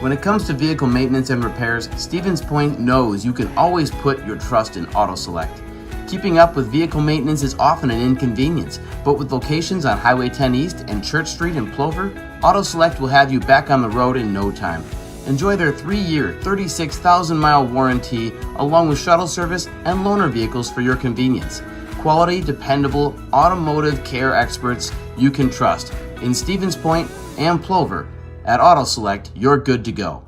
When it comes to vehicle maintenance and repairs, Stevens Point knows you can always put your trust in Auto Select. Keeping up with vehicle maintenance is often an inconvenience, but with locations on Highway 10 East and Church Street in Plover, Auto Select will have you back on the road in no time. Enjoy their 3-year, 36,000-mile warranty, along with shuttle service and loaner vehicles for your convenience. Quality, dependable, automotive care experts you can trust. In Stevens Point and Plover, at Auto Select, you're good to go.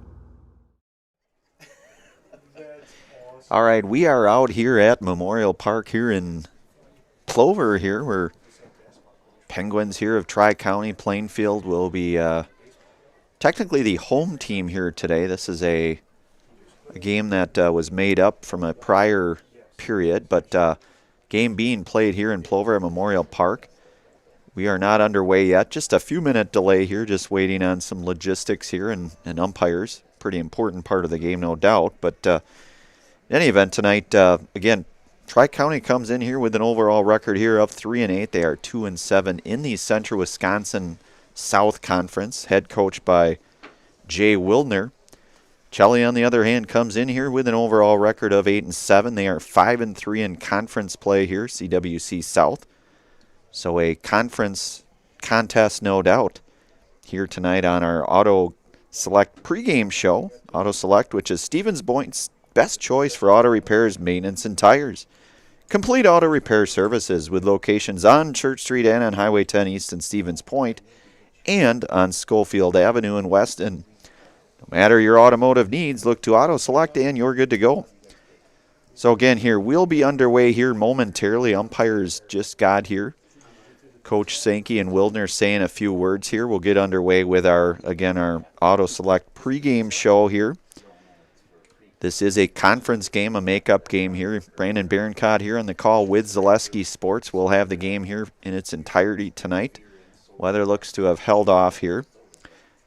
All right, we are out here at Memorial Park here in Plover here, where Penguins here of Tri-County Plainfield will be technically the home team here today. This is a game that was made up from a prior period, but game being played here in Plover at Memorial Park. We are not underway yet. Just a few-minute delay here, just waiting on some logistics here and umpires. Pretty important part of the game, no doubt. But in any event, tonight, again, Tri-County comes in here with an overall record here of 3-8. They are 2-7 in the Central Wisconsin South Conference, head coached by Jay Wildner. Pacelli, on the other hand, comes in here with an overall record of 8-7. They are 5-3 in conference play here, CWC South. So a conference contest, no doubt, here tonight on our Auto Select pregame show. Auto Select, which is Stevens Point's best choice for auto repairs, maintenance, and tires. Complete auto repair services with locations on Church Street and on Highway 10 East in Stevens Point and on Schofield Avenue in Weston. No matter your automotive needs, look to Auto Select and you're good to go. So again, here we'll be underway here momentarily. Umpires just got here. Coach Sankey and Wildner saying a few words here. We'll get underway with our Auto Select pregame show here. This is a conference game, a makeup game here. Brandon Berencott here on the call with Zaleski Sports. We'll have the game here in its entirety tonight. Weather looks to have held off here.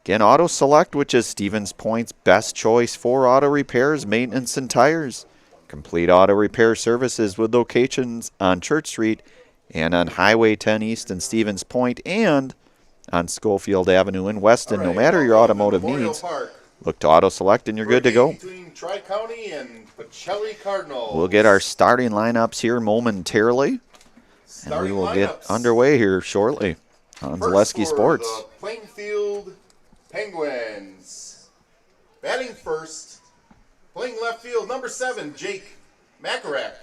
Again, Auto Select, which is Stevens Point's best choice for auto repairs, maintenance, and tires. Complete auto repair services with locations on Church Street and on Highway 10 East in Stevens Point and on Schofield Avenue in Weston. No matter your automotive needs, look to Auto Select and you're good to go. Between Tri-County and Pacelli Cardinals. We'll get our starting lineups here momentarily. And we will get underway here shortly on Zaleski Sports. The Plainfield Penguins. Batting first, playing left field, number 7, Jake Makarak.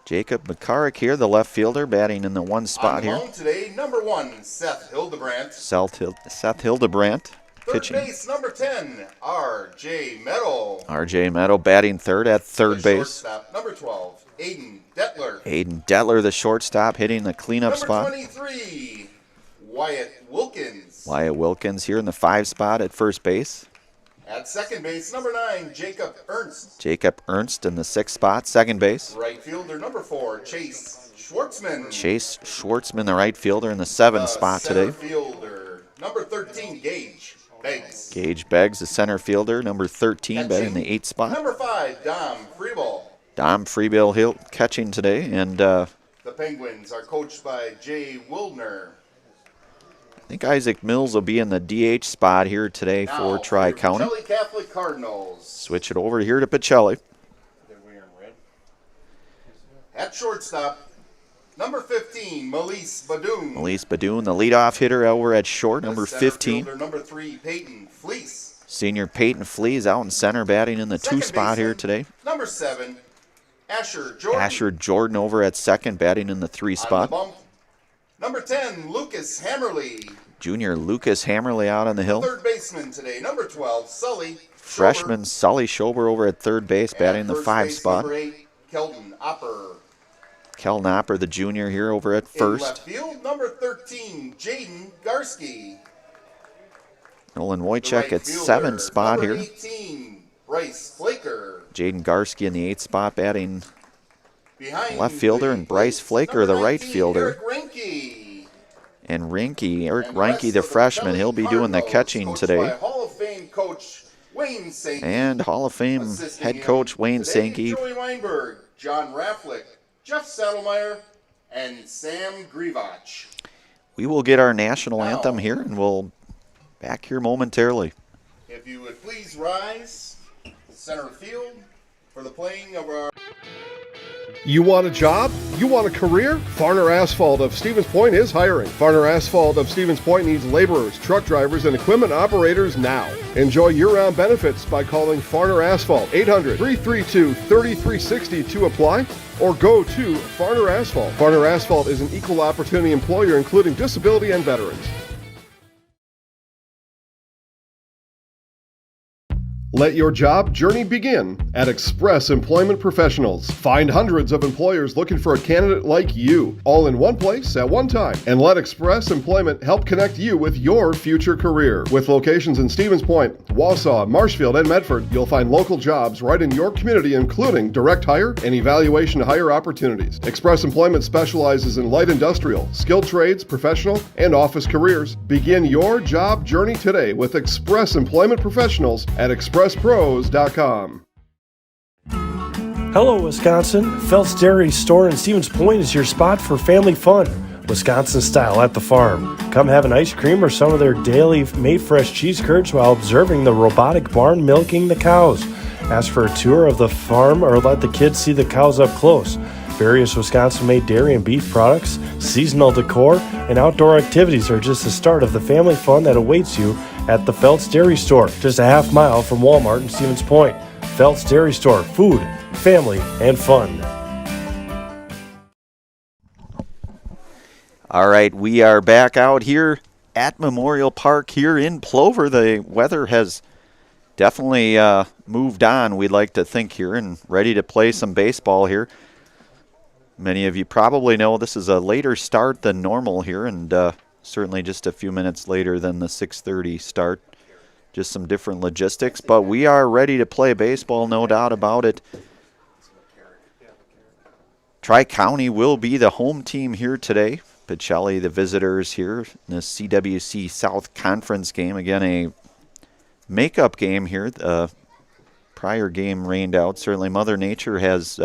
Jacob McCarrick here, the left fielder, batting in the one spot here. On the mound today, number 1, Seth Hildebrandt. Seth Hildebrandt pitching. Third base, number 10, R.J. Meadow. R.J. Meadow batting third at third base. Shortstop, number 12, Aiden Detler. Aiden Detler, the shortstop, hitting the cleanup spot. Number 23, Wyatt Wilkins. Wyatt Wilkins here in the 5 spot at first base. At second base, number 9, Jacob Ernst. Jacob Ernst in the 6th spot, second base. Right fielder, number 4, Chase Schwartzman. Chase Schwartzman, the right fielder, in the 7th spot today. Fielder, number 13, Gage Beggs. Gage Beggs, the center fielder, number 13, batting in the 8th spot. Number 5, Dom Freeball. Dom Freebill catching today, and the Penguins are coached by Jay Wildner. I think Isaac Mills will be in the DH spot here today for Tri-County. Pacelli Catholic Cardinals. Switch it over here to Pacelli. At shortstop, number 15, Melise Badoon. Melise Badoon, the leadoff hitter over at short, number 15. Fielder, number 3, Peyton Fleece. Senior Peyton Fleece out in center, batting in the 2 spot here today. Number 7, Asher Jordan. Asher Jordan over at second, batting in the 3 spot. Bump, number 10, Lucas Hammerly. Junior Lucas Hammerly out on the hill. Third baseman today, number 12, Sully. Freshman Sully Schober over at third base, batting in the 5 spot. Number 8, Kelton Opper. Kelton Opper, the junior here over at first. In left field, number 13, Jaden Garski. Nolan Wojcik at 7th spot number here. 18, Bryce Flaker. Jaden Garski in the 8th spot, batting Behind left fielder, and Bryce Flaker, the right 19, fielder. Eric Rinke. And Eric Reinke, the freshman, he'll be doing the catching today. Hall of Fame coach Wayne Sankey. And Hall of Fame head coach Wayne Sankey. Joey Weinberg, John Rafflick, Jeff Saddlemeyer, and Sam Grivach. We will get our national anthem here, and we'll back here momentarily. If you would please rise, center field, for the playing of our... You want a job? You want a career? Farner Asphalt of Stevens Point is hiring. Farner Asphalt of Stevens Point needs laborers, truck drivers, and equipment operators now. Enjoy year-round benefits by calling Farner Asphalt 800-332-3360 to apply, or go to Farner Asphalt. Farner Asphalt is an equal opportunity employer including disability and veterans. Let your job journey begin at Express Employment Professionals. Find hundreds of employers looking for a candidate like you, all in one place at one time. And let Express Employment help connect you with your future career. With locations in Stevens Point, Wausau, Marshfield, and Medford, you'll find local jobs right in your community, including direct hire and evaluation to hire opportunities. Express Employment specializes in light industrial, skilled trades, professional, and office careers. Begin your job journey today with Express Employment Professionals at expresspros.com. Hello, Wisconsin. Phelps Dairy Store in Stevens Point is your spot for family fun. Wisconsin style at the farm. Come have an ice cream or some of their daily made fresh cheese curds while observing the robotic barn milking the cows. Ask for a tour of the farm or let the kids see the cows up close. Various Wisconsin-made dairy and beef products, seasonal decor, and outdoor activities are just the start of the family fun that awaits you at the Phelps Dairy Store, just a half mile from Walmart in Stevens Point. Phelps Dairy Store, food, family, and fun. All right, we are back out here at Memorial Park here in Plover. The weather has definitely moved on, we'd like to think here, and ready to play some baseball here. Many of you probably know this is a later start than normal here, and certainly just a few minutes later than the 6:30 start. Just some different logistics, but we are ready to play baseball, no doubt about it. Tri-County will be the home team here today. Pacelli, the visitors here in the CWC South Conference game. Again, a makeup game here. The prior game rained out. Certainly Mother Nature has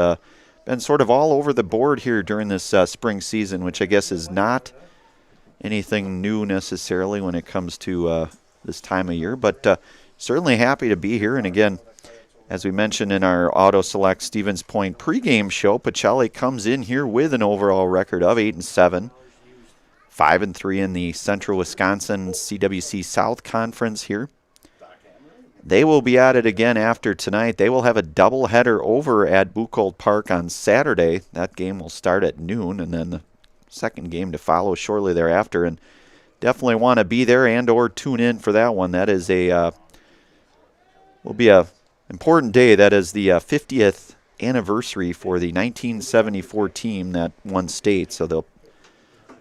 been sort of all over the board here during this spring season, which I guess is not anything new necessarily when it comes to this time of year, but certainly happy to be here. And again, as we mentioned in our Auto Select Stevens Point pregame show, Pacelli comes in here with an overall record of 8-7, 5-3 in the Central Wisconsin CWC South Conference here. They will be at it again after tonight. They will have a doubleheader over at Buchholz Park on Saturday. That game will start at noon, and then the second game to follow shortly thereafter. And definitely want to be there and or tune in for that one. That is will be a important day. That is the 50th anniversary for the 1974 team that won state. So there'll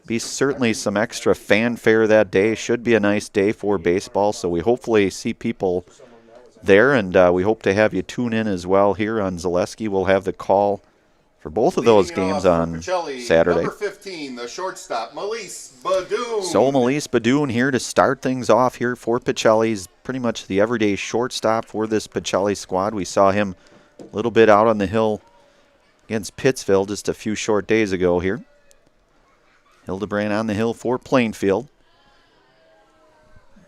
be certainly some extra fanfare that day. Should be a nice day for baseball. So we hopefully see people there, and we hope to have you tune in as well here on Zaleski. We'll have the call for both of those games on Saturday. Number 15, the shortstop, Melise Badoon. So Melise Badoon here to start things off here for Pacelli. He's pretty much the everyday shortstop for this Pacelli squad. We saw him a little bit out on the hill against Pittsville just a few short days ago here. Hildebrand on the hill for Plainfield.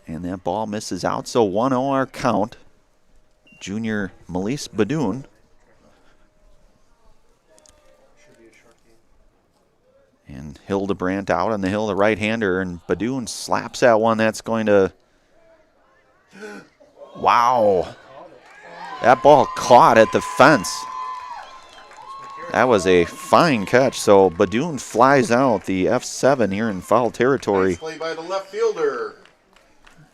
And that ball misses out, so 1-0 our count. Junior Melise Badoon. And Hildebrandt out on the hill, the right-hander, and Badoon slaps that one. That's going to... Wow. That ball caught at the fence. That was a fine catch. So Badoon flies out the F7 here in foul territory. Nice play by the left fielder.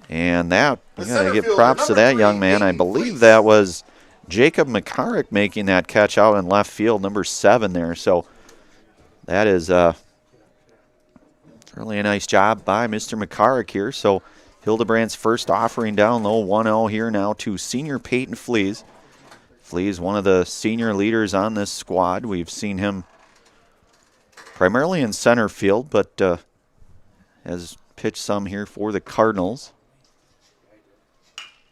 And that, we got to give props to that young man. I believe that was Jacob McCarrick making that catch out in left field, number 7 there. So that is really a nice job by Mr. McCarrick here. So Hildebrandt's first offering down low, 1-0 here now to senior Peyton Flees. Flees, one of the senior leaders on this squad. We've seen him primarily in center field, but has pitched some here for the Cardinals.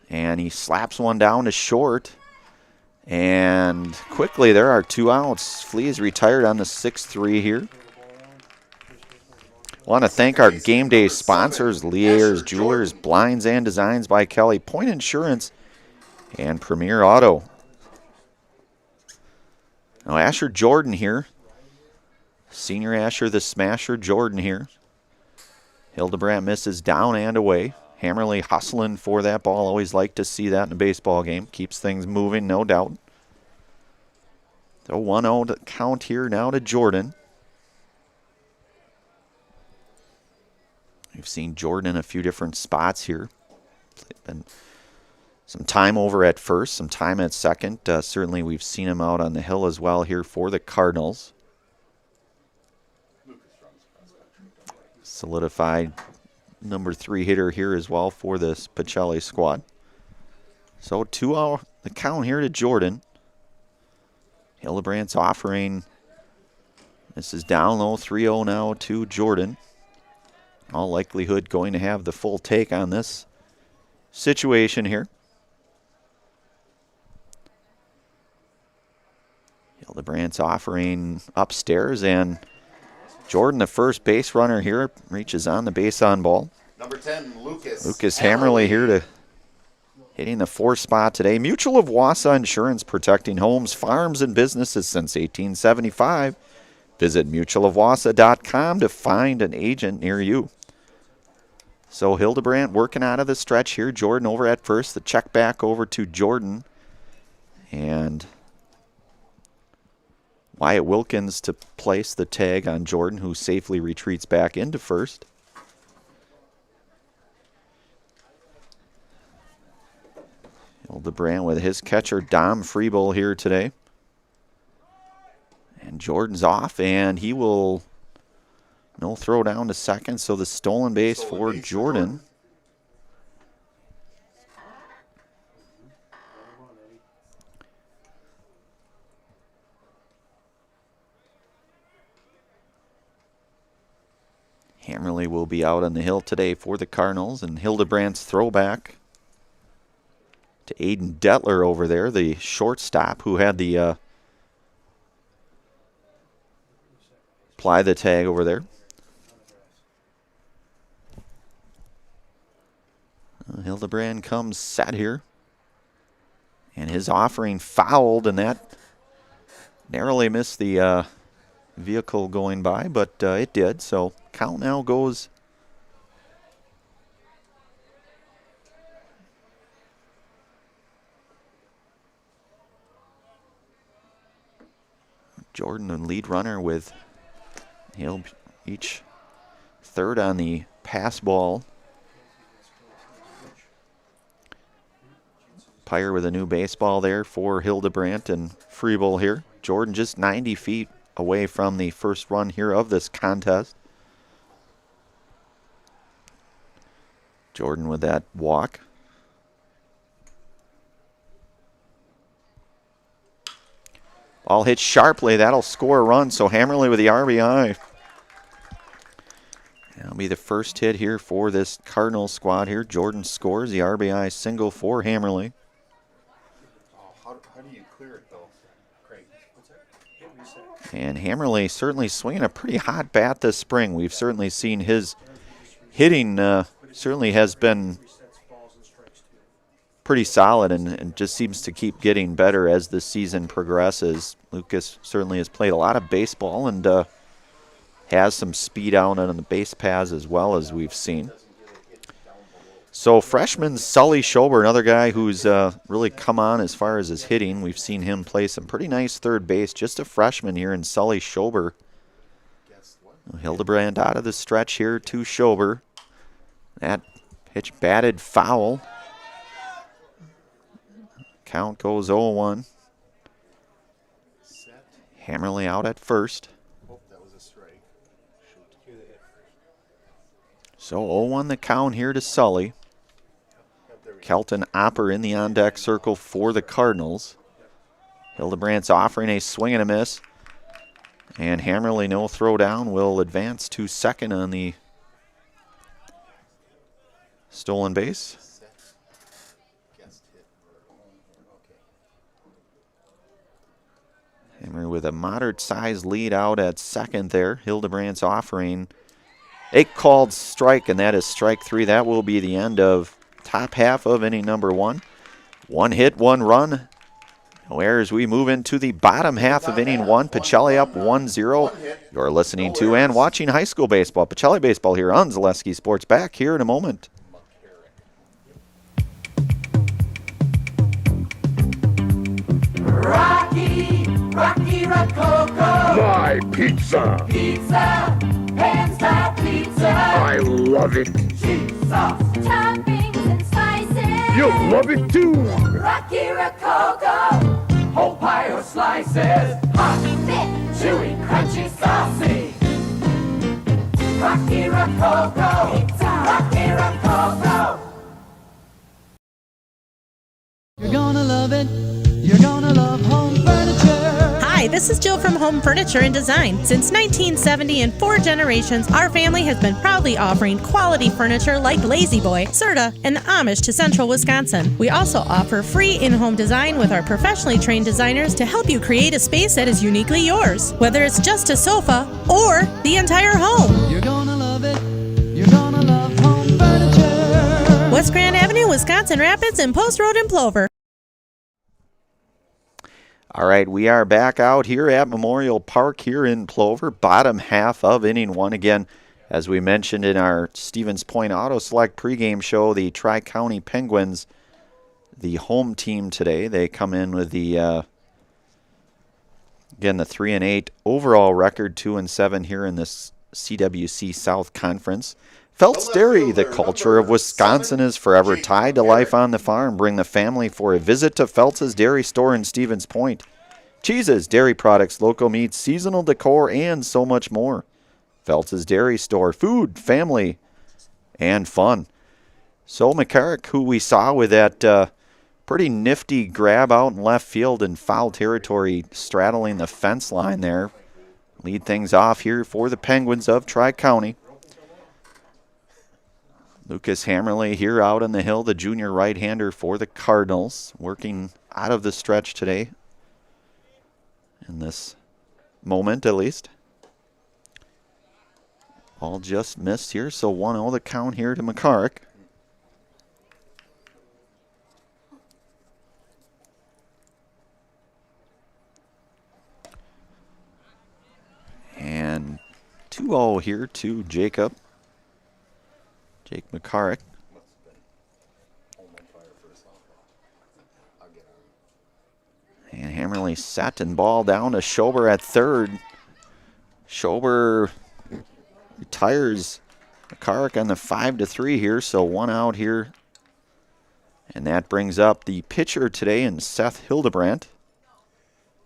And he slaps one down to short. And quickly, there are 2 outs. Flees retired on the 6-3 here. Want to thank our game day sponsors, Lear's Jewelers, Blinds and Designs by Kelly, Point Insurance, and Premier Auto. Now Asher Jordan here. Senior Asher the Smasher Jordan here. Hildebrandt misses down and away. Hammerly hustling for that ball. Always like to see that in a baseball game. Keeps things moving, no doubt. So 1-0 count here now to Jordan. We've seen Jordan in a few different spots here. Been some time over at first, some time at second. Certainly we've seen him out on the hill as well here for the Cardinals. Solidified number 3 hitter here as well for this Pacelli squad. So 2-0 the count here to Jordan. Hildebrandt's offering. This is down low, 3-0 now to Jordan. All likelihood going to have the full take on this situation here. Hildebrandt's offering upstairs, and Jordan, the first base runner here, reaches on the base on ball. Number 10, Lucas Hammerly here to hitting the 4th spot today. Mutual of Wausau Insurance, protecting homes, farms, and businesses since 1875. Visit mutualofwausau.com to find an agent near you. So Hildebrandt working out of the stretch here. Jordan over at first. The check back over to Jordan. And Wyatt Wilkins to place the tag on Jordan, who safely retreats back into first. Hildebrandt with his catcher, Dom Freebull, here today. And Jordan's off, and he will no throw down to second, so the stolen base for Jordan. Hammerly will be out on the hill today for the Cardinals, and Hildebrandt's throwback to Aiden Detler over there, the shortstop who had the apply the tag over there. Hildebrandt comes set here, and his offering fouled, and that narrowly missed the vehicle going by, but it did. So count now goes Jordan, the lead runner, with he'll each third on the pass ball. Pyre with a new baseball there for Hildebrandt and Freebull here. Jordan just 90 feet away from the first run here of this contest. Jordan with that walk. Ball hit sharply. That'll score a run. So Hammerly with the RBI. That'll be the first hit here for this Cardinals squad here. Jordan scores the RBI single for Hammerly. How do you clear it, though? Great. And Hammerly certainly swinging a pretty hot bat this spring. We've certainly seen his hitting certainly has been pretty solid and just seems to keep getting better as the season progresses. Lucas certainly has played a lot of baseball and has some speed out on the base paths as well, as we've seen. So freshman Sully Schober, another guy who's really come on as far as his hitting. We've seen him play some pretty nice third base. Just a freshman here in Sully Schober. Hildebrandt out of the stretch here to Schober. That pitch batted foul. Count goes 0-1. Hammerly out at first. So 0-1 the count here to Sully. Kelton Opper in the on-deck circle for the Cardinals. Hildebrandt's offering a swing and a miss. And Hammerly, no throw down, will advance to second on the stolen base. Hammerly with a moderate-sized lead out at second there. Hildebrandt's offering a called strike, and that is strike 3. That will be the end of top half of inning number 1. 1 hit, 1 run. No errors. We move into the bottom half of inning 1. Pacelli up 1-0. You're listening to and watching high school baseball. Pacelli baseball here on Zaleski Sports. Back here in a moment. Rocky Rococo. My pizza. Pizza, hands down pizza. I love it. Cheese sauce, toppings and slices. You'll love it too. Rocky Rococo. Whole pie or slices. Hot, thick, chewy, crunchy, saucy. Rocky Rococo. Pizza. Rocky Rococo. You're gonna love it. You're gonna love home furniture. Hi, this is Jill from Home Furniture and Design. Since 1970 and 4 generations, our family has been proudly offering quality furniture like Lazy Boy, Serta, and Amish to Central Wisconsin. We also offer free in-home design with our professionally trained designers to help you create a space that is uniquely yours, whether it's just a sofa or the entire home. You're gonna love it. You're gonna love home furniture. West Grand Avenue, Wisconsin Rapids, and Post Road in Plover. All right, we are back out here at Memorial Park here in Plover, bottom half of inning 1. Again, as we mentioned in our Stevens Point Auto Select pregame show, the Tri-County Penguins, the home team today. They come in with the, again, the 3-8 overall record, 2-7 here in this CWC South Conference. Phelps Dairy, the culture of Wisconsin is forever tied to life on the farm. Bring the family for a visit to Phelps' Dairy Store in Stevens Point. Cheeses, dairy products, local meats, seasonal decor, and so much more. Phelps' Dairy Store, food, family, and fun. So McCarrick, who we saw with that pretty nifty grab out in left field in foul territory, straddling the fence line there, lead things off here for the Penguins of Tri-County. Lucas Hammerly here out on the hill, the junior right-hander for the Cardinals, working out of the stretch today, in this moment at least. Ball just missed here, so 1-0 the count here to McCarrick. And 2-0 here to Jacob. Jake McCarrick. And Hammerly set and ball down to Schober at third. Schober retires McCarrick on the 5-3 here, so 1 out here. And that brings up the pitcher today in Seth Hildebrandt.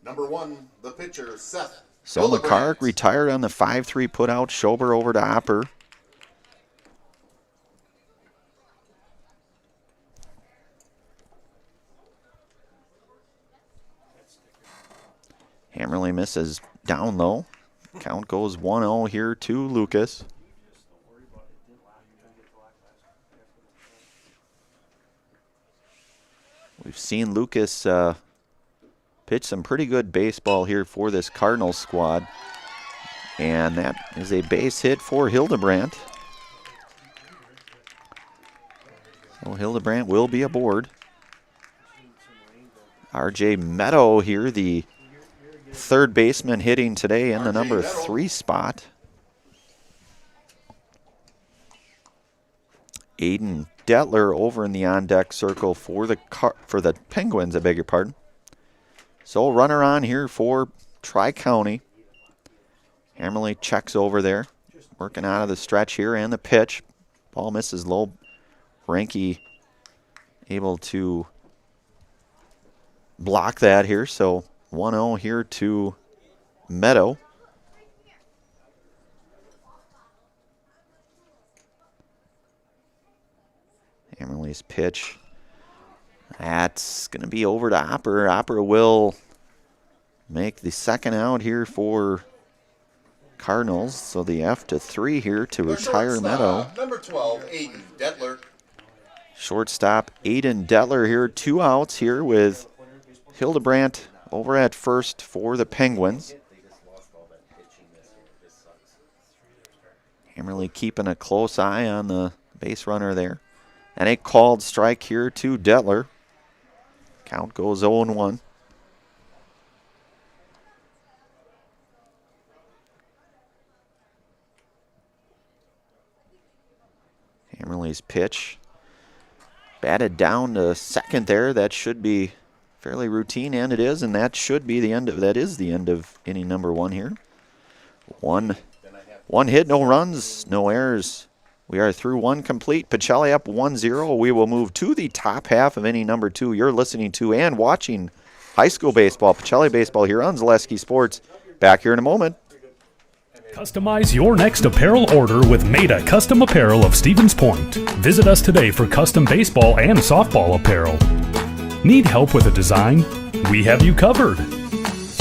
Number 1, the pitcher, Seth. So McCarrick retired on the 5-3, put out Schober over to Opper. Hammerly misses down low. Count goes 1-0 here to Lucas. We've seen Lucas pitch some pretty good baseball here for this Cardinals squad. And that is a base hit for Hildebrandt. So Hildebrandt will be aboard. RJ Meadow here, the third baseman hitting today in the number 3 spot. Aiden Detler over in the on-deck circle for the Penguins, I beg your pardon. So runner on here for Tri-County. Hammerly checks over there, working out of the stretch here, and the pitch. Ball misses low. Ranke able to block that here, so 1-0 here to Meadow. Hammerly's pitch. That's going to be over to Opper. Opper will make the second out here for Cardinals. So the F-3 here to retire Meadow. Number 12, Aiden Detler. Shortstop Aiden Detler here. 2 outs here with Hildebrandt over at first for the Penguins. Hammerly keeping a close eye on the base runner there. And a called strike here to Detler. Count goes 0-1. Hammerly's pitch batted down to second there. That should be fairly routine, and it is, and that should be the end of inning number 1 here. One hit, no runs, no errors. We are through 1 complete. Pacelli up 1-0. We will move to the top half of inning number 2. You're listening to and watching high school baseball, Pacelli baseball here on Zaleski Sports. Back here in a moment. Customize your next apparel order with Maida Custom Apparel of Stevens Point. Visit us today for custom baseball and softball apparel. Need help with a design? We have you covered.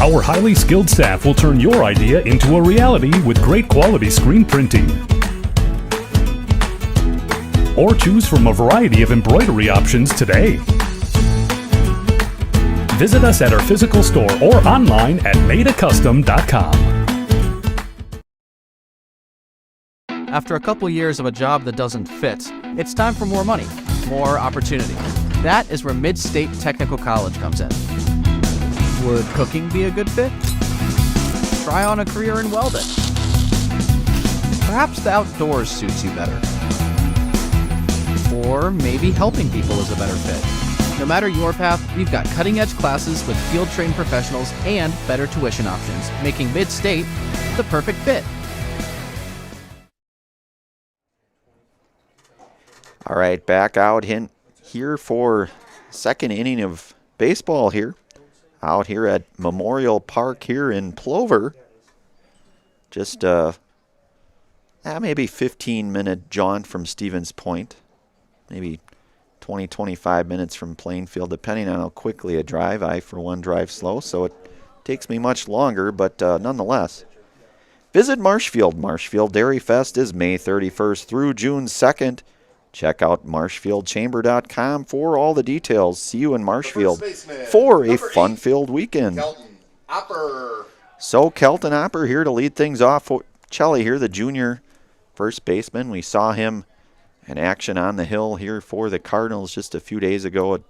Our highly skilled staff will turn your idea into a reality with great quality screen printing. Or choose from a variety of embroidery options today. Visit us at our physical store or online at maidacustom.com. After a couple years of a job that doesn't fit, it's time for more money, more opportunity. That is where Mid-State Technical College comes in. Would cooking be a good fit? Try on a career in welding. Perhaps the outdoors suits you better. Or maybe helping people is a better fit. No matter your path, we've got cutting-edge classes with field-trained professionals and better tuition options, making Mid-State the perfect fit. All right, back out here for second inning of baseball here. Out here at Memorial Park here in Plover. Just maybe 15-minute jaunt from Stevens Point. Maybe 20, 25 minutes from Plainfield, depending on how quickly I drive. I, for one, drive slow, so it takes me much longer, but nonetheless. Visit Marshfield. Marshfield Dairy Fest is May 31st through June 2nd. Check out marshfieldchamber.com for all the details. See you in Marshfield for a fun-filled weekend. Kelton Opper. So Kelton Opper here to lead things off. Pacelli here, the junior first baseman. We saw him in action on the hill here for the Cardinals just a few days ago at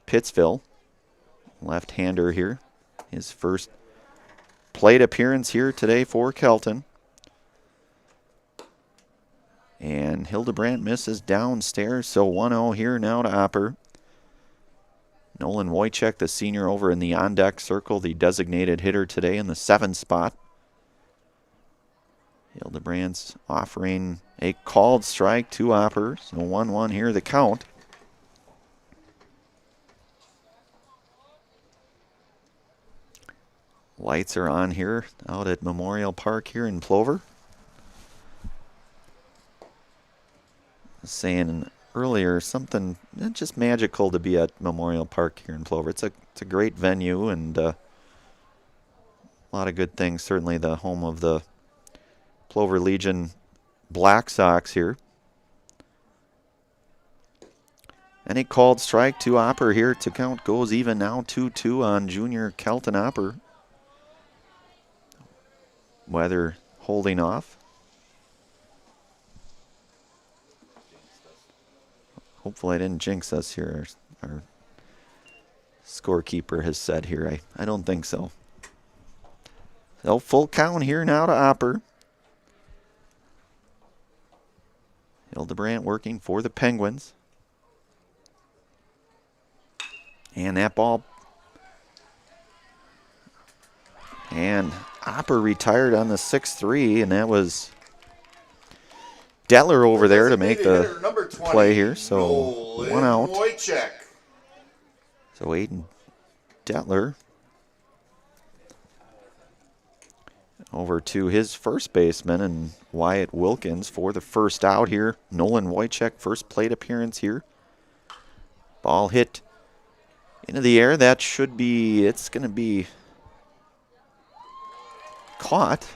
Pittsville. Left-hander here. His first plate appearance here today for Kelton. And Hildebrandt misses downstairs, so 1-0 here now to Opper. Nolan Wojcik, the senior over in the on-deck circle, the designated hitter today in the 7th spot. Hildebrandt's offering a called strike to Opper, so 1-1 here the count. Lights are on here out at Memorial Park here in Plover. Saying earlier, something just magical to be at Memorial Park here in Plover. It's a great venue and a lot of good things. Certainly the home of the Plover Legion Black Sox here. And a called strike to Opper here to count goes even now 2-2 on junior Kelton Opper. Weather holding off. Hopefully I didn't jinx us here. Our scorekeeper has said here. I don't think so. So full count here now to Opper. Hildebrandt working for the Penguins. And that ball. And Opper retired on the 6-3, and that was Detler over there to make the play here, so 1 out. So Aiden Detler over to his first baseman and Wyatt Wilkins for the first out here. Nolan Wojcik, first plate appearance here. Ball hit into the air. That should be, it's going to be caught.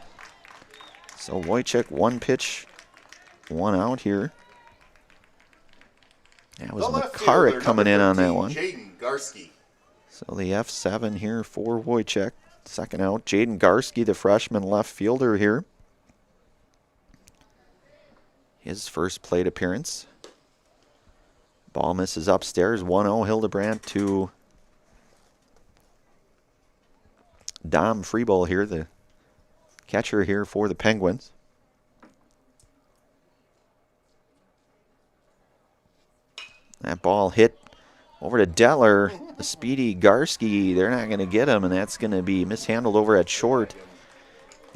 So Wojcik, 1 pitch, 1 out here. That was McCarrick coming in on that one. So the F7 here for Wojcik. Second out, Jaden Garski, the freshman left fielder here. his first plate appearance. Ball misses upstairs. 1-0 Hildebrandt to Dom Freebull here, the catcher here for the Penguins. That ball hit over to Deller. The speedy Garski, they're not going to get him, and that's going to be mishandled over at short.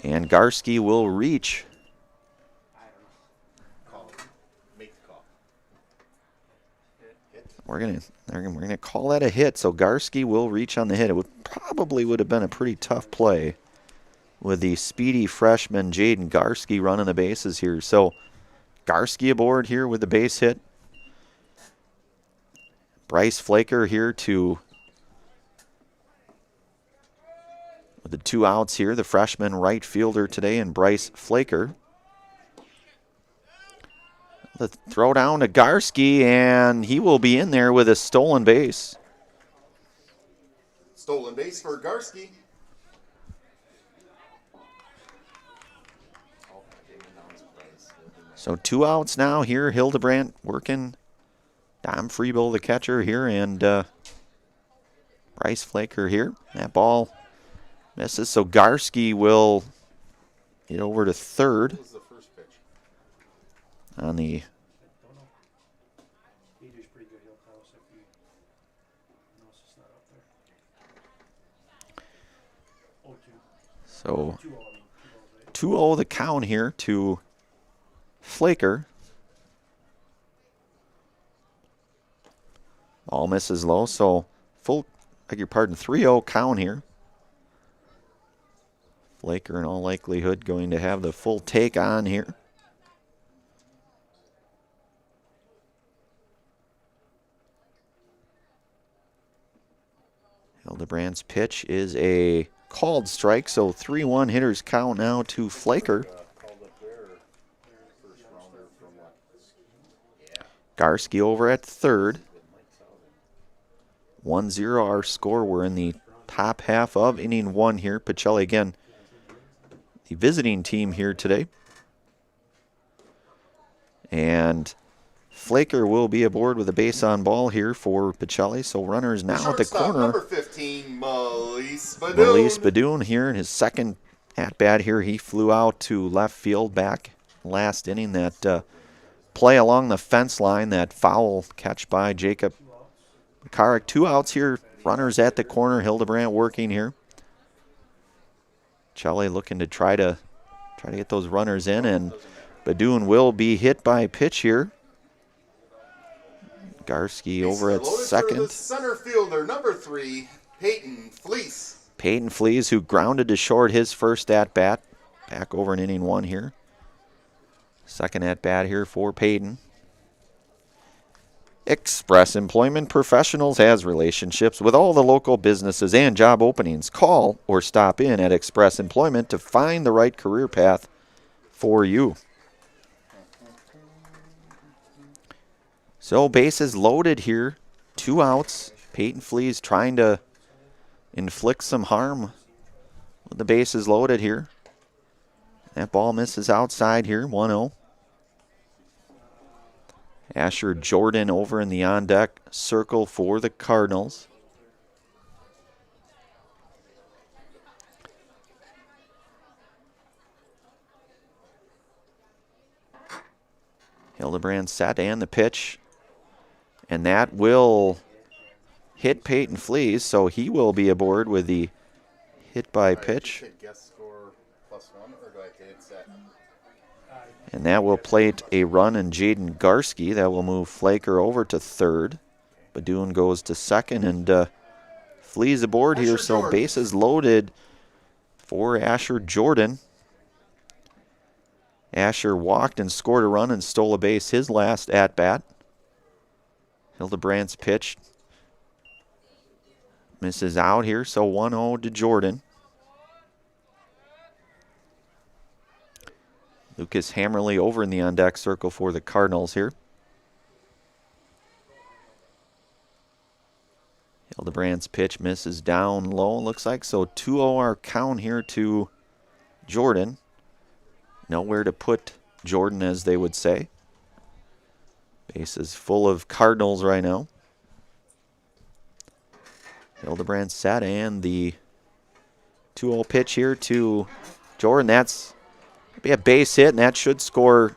And Garski will reach. We're gonna call that a hit. So Garski will reach on the hit. It would have been a pretty tough play with the speedy freshman Jaden Garski running the bases here. So Garski aboard here with the base hit. Bryce Flaker here with the 2 outs here. The freshman right fielder today, and Bryce Flaker. The throw down to Garski, and he will be in there with a stolen base. Stolen base for Garski. So 2 outs now here. Hildebrandt working. Dom Freebull, the catcher here, and Bryce Flaker here. That ball misses, so Garski will get over to third. On the so 2-0 the count here to Flaker. Ball misses low, so beg your pardon, 3-0 count here. Flaker in all likelihood going to have the full take on here. Hildebrandt's pitch is a called strike, so 3-1 hitters count now to Flaker. Garski over at third. 1-0 our score. We're in the top half of inning 1 here. Pacelli again, the visiting team here today. And Flaker will be aboard with a base on ball here for Pacelli. So runners now at the corner. Number 15, Malise Badoon. Malise Badoon here in his second at-bat here. He flew out to left field back last inning. That play along the fence line, that foul catch by Jacob McCarrick. 2 outs here. Runners at the corner. Hildebrandt working here. Pacelli looking to try to get those runners in, and Badoon will be hit by a pitch here. Garski over at second. The center fielder, number 3, Peyton Fleece. Peyton Fleece, who grounded to short his first at-bat. Back over in inning 1 here. Second at-bat here for Peyton. Express Employment Professionals has relationships with all the local businesses and job openings. Call or stop in at Express Employment to find the right career path for you. So bases loaded here. 2 outs. Peyton Fleece trying to inflict some harm with the bases loaded here. That ball misses outside here. 1-0. Asher Jordan over in the on-deck circle for the Cardinals. Hildebrand set and the pitch. And that will hit Peyton Fleece, so he will be aboard with the hit by pitch. And that will plate a run in Jaden Garski. That will move Flaker over to third. Badoon goes to second, and Fleece aboard here, so bases loaded for Asher Jordan. Asher walked and scored a run and stole a base his last at-bat. Hildebrandt's pitch misses out here, so 1-0 to Jordan. Lucas Hammerly over in the on-deck circle for the Cardinals here. Hildebrandt's pitch misses down low, looks like. So 2-0 our count here to Jordan. Nowhere to put Jordan, as they would say. Base is full of Cardinals right now. Hildebrand set, and the 2-0 pitch here to Jordan. That's be a base hit, and that should score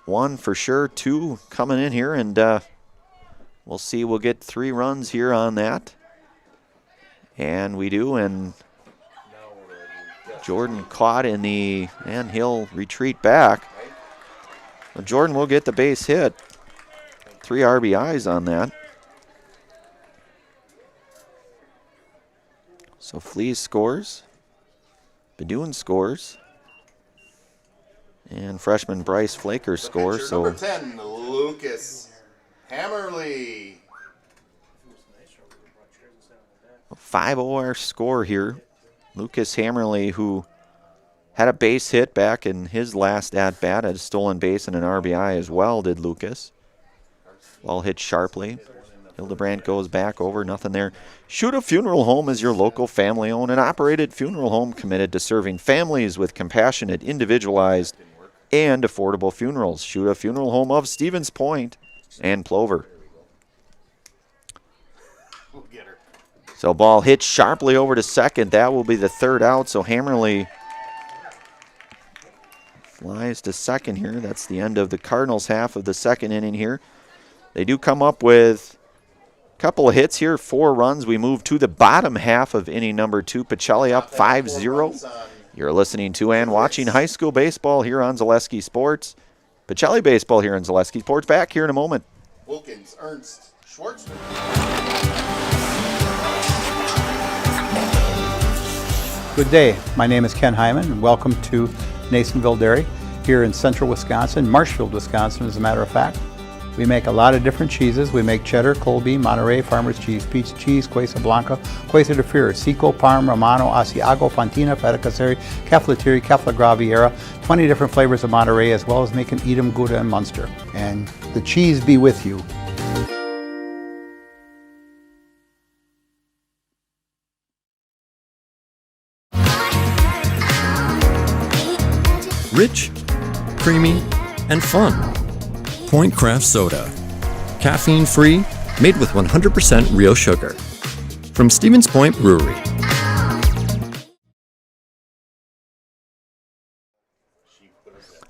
1 for sure. 2 coming in here, and we'll see. We'll get 3 runs here on that. And we do, and Jordan caught in the, and he'll retreat back. Well, Jordan will get the base hit. 3 RBIs on that. So Fleas scores. Bedouin scores. And freshman Bryce Flaker scores. So number 10, Lucas Hammerly. 5-0 our score here. Lucas Hammerly, who had a base hit back in his last at-bat, had a stolen base and an RBI as well, did Lucas. Ball hit sharply. Hildebrand goes back over, nothing there. Shuta Funeral Home is your local family-owned and operated funeral home committed to serving families with compassionate, individualized, and affordable funerals. Shuta Funeral Home of Stevens Point and Plover. So ball hit sharply over to second. That will be the 3rd out. So Hammerly flies to second here. That's the end of the Cardinals' half of the 2nd inning here. They do come up with a couple of hits here, 4 runs. We move to the bottom half of inning number 2. Pacelli up 5-0. You're listening to and watching high school baseball here on Zaleski Sports. Pacelli baseball here on Zaleski Sports. Back here in a moment. Wilkins, Ernst, Schwartzman. Good day. My name is Ken Hyman, and welcome to Nasonville Dairy here in central Wisconsin, Marshfield, Wisconsin, as a matter of fact. We make a lot of different cheeses. We make cheddar, Colby, Monterey, Farmer's Cheese, Peach Cheese, Quesa Blanca, Quesa de Fear, Seco, Parm, Romano, Asiago, Fontina, Feta Caseri, Caflateri, Cafla Graviera, 20 different flavors of Monterey, as well as making Edam, Gouda, and Munster. And the cheese be with you. Rich, creamy, and fun. Point Craft Soda. Caffeine free, made with 100% real sugar. From Stevens Point Brewery.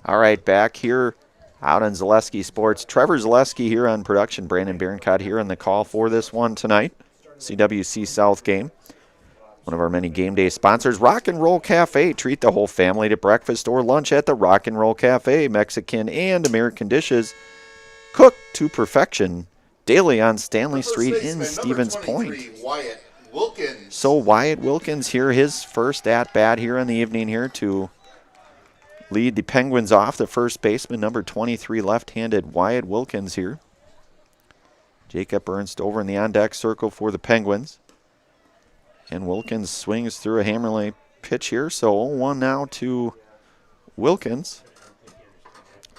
All right, back here out on Zaleski Sports. Trevor Zaleski here on production. Brandon Barancott here on the call for this one tonight. CWC South game. One of our many game day sponsors, Rock and Roll Cafe. Treat the whole family to breakfast or lunch at the Rock and Roll Cafe. Mexican and American dishes cooked to perfection daily on Stanley Street in Stevens Point. Wyatt Wilkins. So Wyatt Wilkins here, his first at-bat here in the evening here to lead the Penguins off. The first baseman, number 23, left-handed Wyatt Wilkins here. Jacob Ernst over in the on-deck circle for the Penguins. And Wilkins swings through a Hammerly pitch here. So 0-1 now to Wilkins.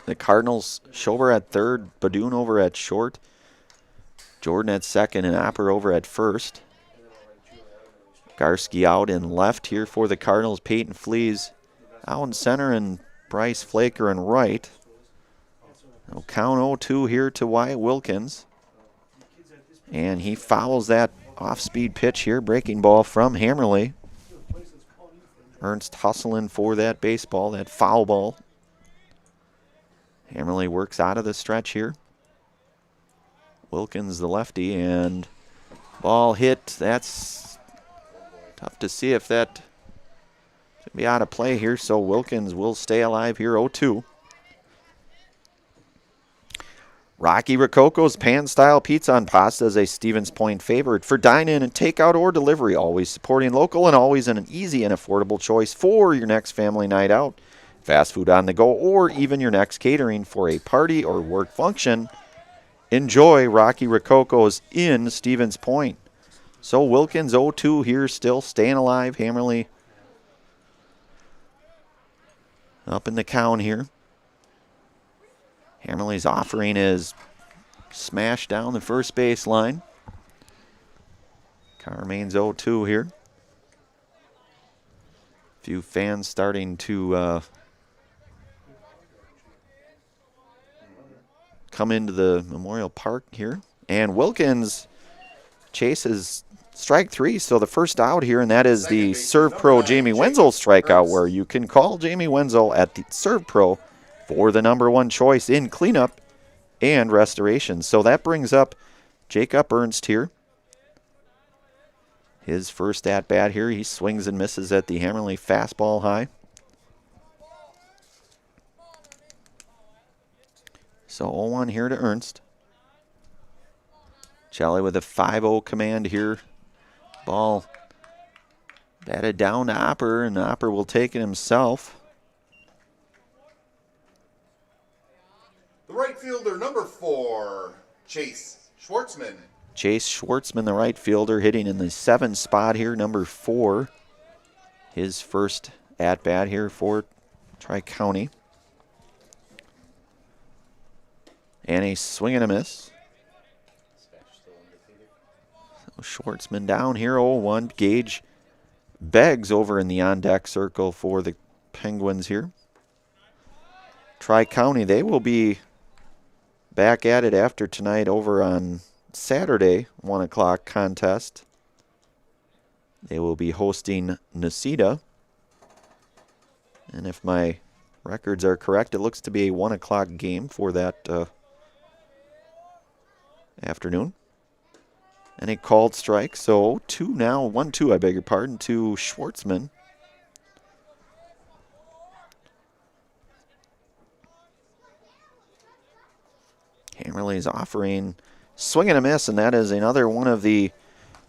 The Cardinals, Schober at third, Badoon over at short, Jordan at second, and Opper over at first. Garski out in left here for the Cardinals. Peyton Fleas out in center, and Bryce Flaker in right. Now count 0-2 here to Wyatt Wilkins. And he follows that off-speed pitch here, breaking ball from Hammerly. Ernst hustling for that baseball, that foul ball. Hammerly works out of the stretch here. Wilkins the lefty, and ball hit. That's tough to see if that should be out of play here, so Wilkins will stay alive here, 0-2. Rocky Rococo's Pan-Style Pizza and Pasta is a Stevens Point favorite for dine-in and takeout or delivery, always supporting local and always an easy and affordable choice for your next family night out, fast food on the go, or even your next catering for a party or work function. Enjoy Rocky Rococo's in Stevens Point. So Wilkins 0-2 here, still staying alive. Hammerly up in the count here. Hammerly's offering is smashed down the first base line. Count remains 0-2 here. Few fans starting to come into the Memorial Park here. And Wilkins chases strike 3, so the first out here, and that is the Serve Pro Jamie Wenzel strikeout, where you can call Jamie Wenzel at the Serve Pro for the #1 choice in cleanup and restoration. So that brings up Jacob Ernst here. His first at-bat here, he swings and misses at the Hammerly fastball high. So 0-1 here to Ernst. Pacelli with a 5-0 command here. Ball batted down to Opper, and Opper will take it himself. The right fielder, number 4, Chase Schwartzman. Chase Schwartzman, the right fielder, hitting in the 7 spot here, number 4. His first at-bat here for Tri-County. And a swing and a miss. So Schwartzman down here, 0-1. Gage Beggs over in the on-deck circle for the Penguins here. Tri-County, they will be back at it after tonight over on Saturday, 1 o'clock contest. They will be hosting Necedah. And if my records are correct, it looks to be a 1 o'clock game for that afternoon. And a called strike, so 2 now, 1-2, I beg your pardon, to Schwartzman. Hammerly's offering swing and a miss, and that is another one of the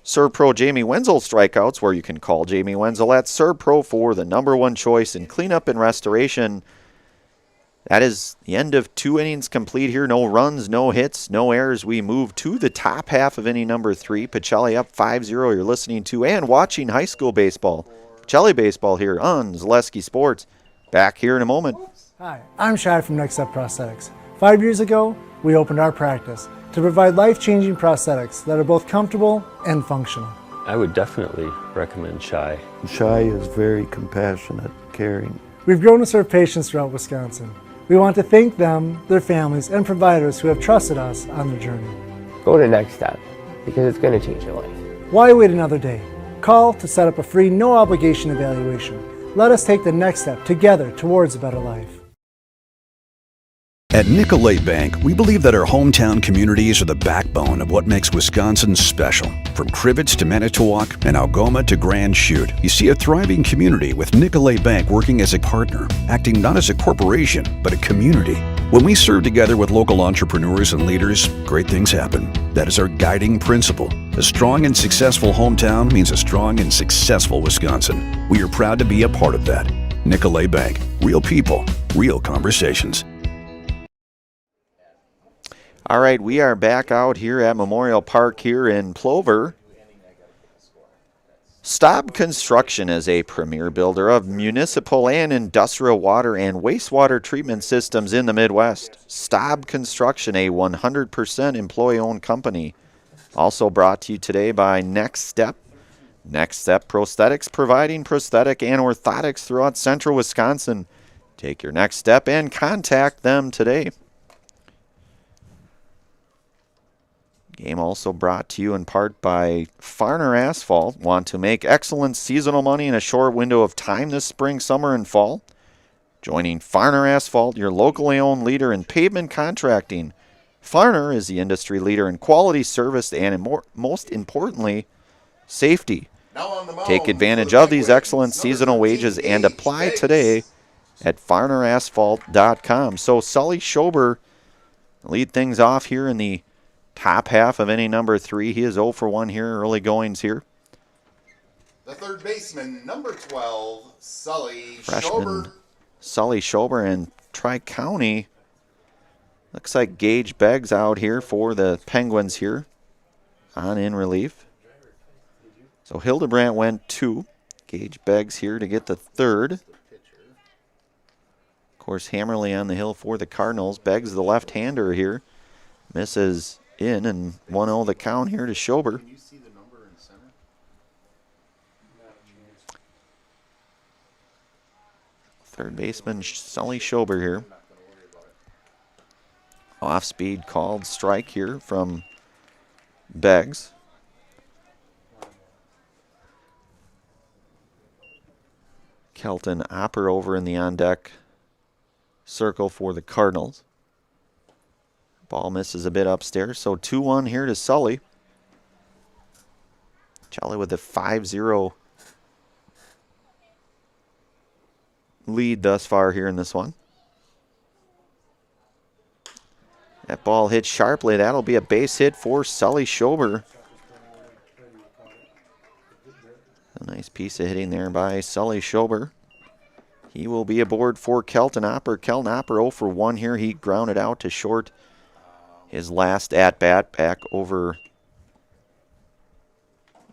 Serve Pro Jamie Wenzel strikeouts, where you can call Jamie Wenzel at Serve Pro for the #1 choice in cleanup and restoration. That is the end of 2 innings complete here. No runs, no hits, no errors. We move to the top half of inning number 3. Pacelli up 5-0. You're listening to and watching high school baseball. Pacelli baseball here on Zaleski Sports. Back here in a moment. Hi, I'm Shai from Next Step Prosthetics. 5 years ago, we opened our practice to provide life-changing prosthetics that are both comfortable and functional. I would definitely recommend Shai. Shai is very compassionate, caring. We've grown to serve patients throughout Wisconsin. We want to thank them, their families, and providers who have trusted us on their journey. Go to Next Step, because it's going to change your life. Why wait another day? Call to set up a free, no-obligation evaluation. Let us take the next step together towards a better life. At Nicolay Bank, we believe that our hometown communities are the backbone of what makes Wisconsin special. From Crivets to Manitowoc and Algoma to Grand Chute, you see a thriving community with Nicolay Bank working as a partner, acting not as a corporation, but a community. When we serve together with local entrepreneurs and leaders, great things happen. That is our guiding principle. A strong and successful hometown means a strong and successful Wisconsin. We are proud to be a part of that. Nicolay Bank. Real people, real conversations. All right, we are back out here at Memorial Park here in Plover. Staub Construction is a premier builder of municipal and industrial water and wastewater treatment systems in the Midwest. Staub Construction, a 100% employee-owned company. Also brought to you today by Next Step. Next Step Prosthetics, providing prosthetic and orthotics throughout central Wisconsin. Take your next step and contact them today. Game also brought to you in part by Farner Asphalt. Want to make excellent seasonal money in a short window of time this spring, summer, and fall? Joining Farner Asphalt, your locally owned leader in pavement contracting. Farner is the industry leader in quality service and, most importantly, safety. Take advantage of these excellent seasonal wages and apply today at farnerasphalt.com. So Sully Schober lead things off here in the top half of inning number 3. He is 0 for 1 here, early goings here. The third baseman, number 12, Sully Freshman Schober. Sully Schober, and Tri-County. Looks like Gage Beggs out here for the Penguins here on in relief. So Hildebrandt went 2. Gage Beggs here to get the third. Of course, Hammerly on the hill for the Cardinals. Beggs, the left-hander here, misses in, and 1-0 the count here to Schober. Third baseman Sully Schober here. Off speed called strike here from Beggs. Kelton Opper over in the on-deck circle for the Cardinals. Ball misses a bit upstairs, so 2-1 here to Sully. Pacelli with a 5-0 lead thus far here in this one. That ball hit sharply. That'll be a base hit for Sully Schober. A nice piece of hitting there by Sully Schober. He will be aboard for Kelton Opper. Kelton Opper 0 for 1 here. He grounded out to short his last at-bat back over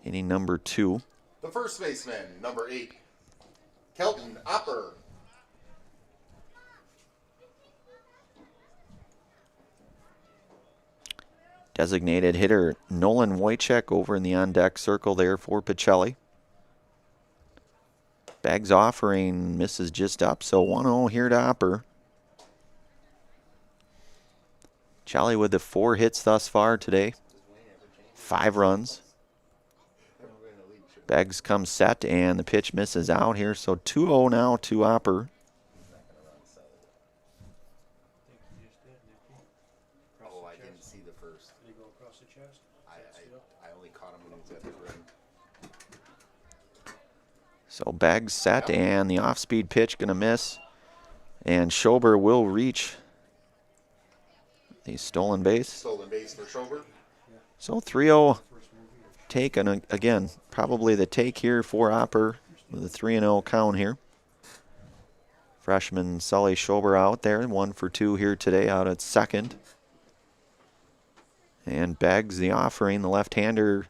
inning number 2. The first baseman, number 8, Kelton Opper. Designated hitter Nolan Wojcik over in the on-deck circle there for Pacelli. Beggs offering, misses just up, so 1-0 here to Opper. Pacelli with the 4 hits thus far today. 5 runs. Beggs comes set, and the pitch misses out here, so 2-0 now to Opper. Oh, I didn't see the first. Did he go across the chest? I only caught him when he was at the rim. So Beggs set, and the off-speed pitch going to miss. And Schober will reach the stolen base. Stolen base for Schober. So 3-0 take, and again, probably the take here for Opper with a 3-0 count here. Freshman Sully Schober out there, 1 for 2 here today out at second. And Beggs, the offering, the left-hander,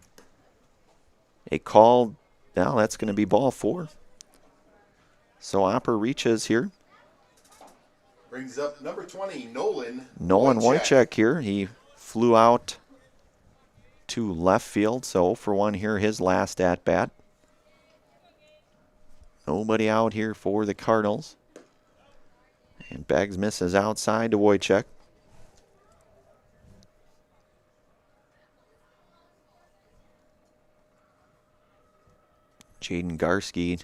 a call. Now that's going to be ball 4. So Opper reaches here. Brings up number 20, Nolan Wojcik here. He flew out to left field, so 0 for 1 here, his last at-bat. Nobody out here for the Cardinals. And Beggs misses outside to Wojcik. Jaden Garski.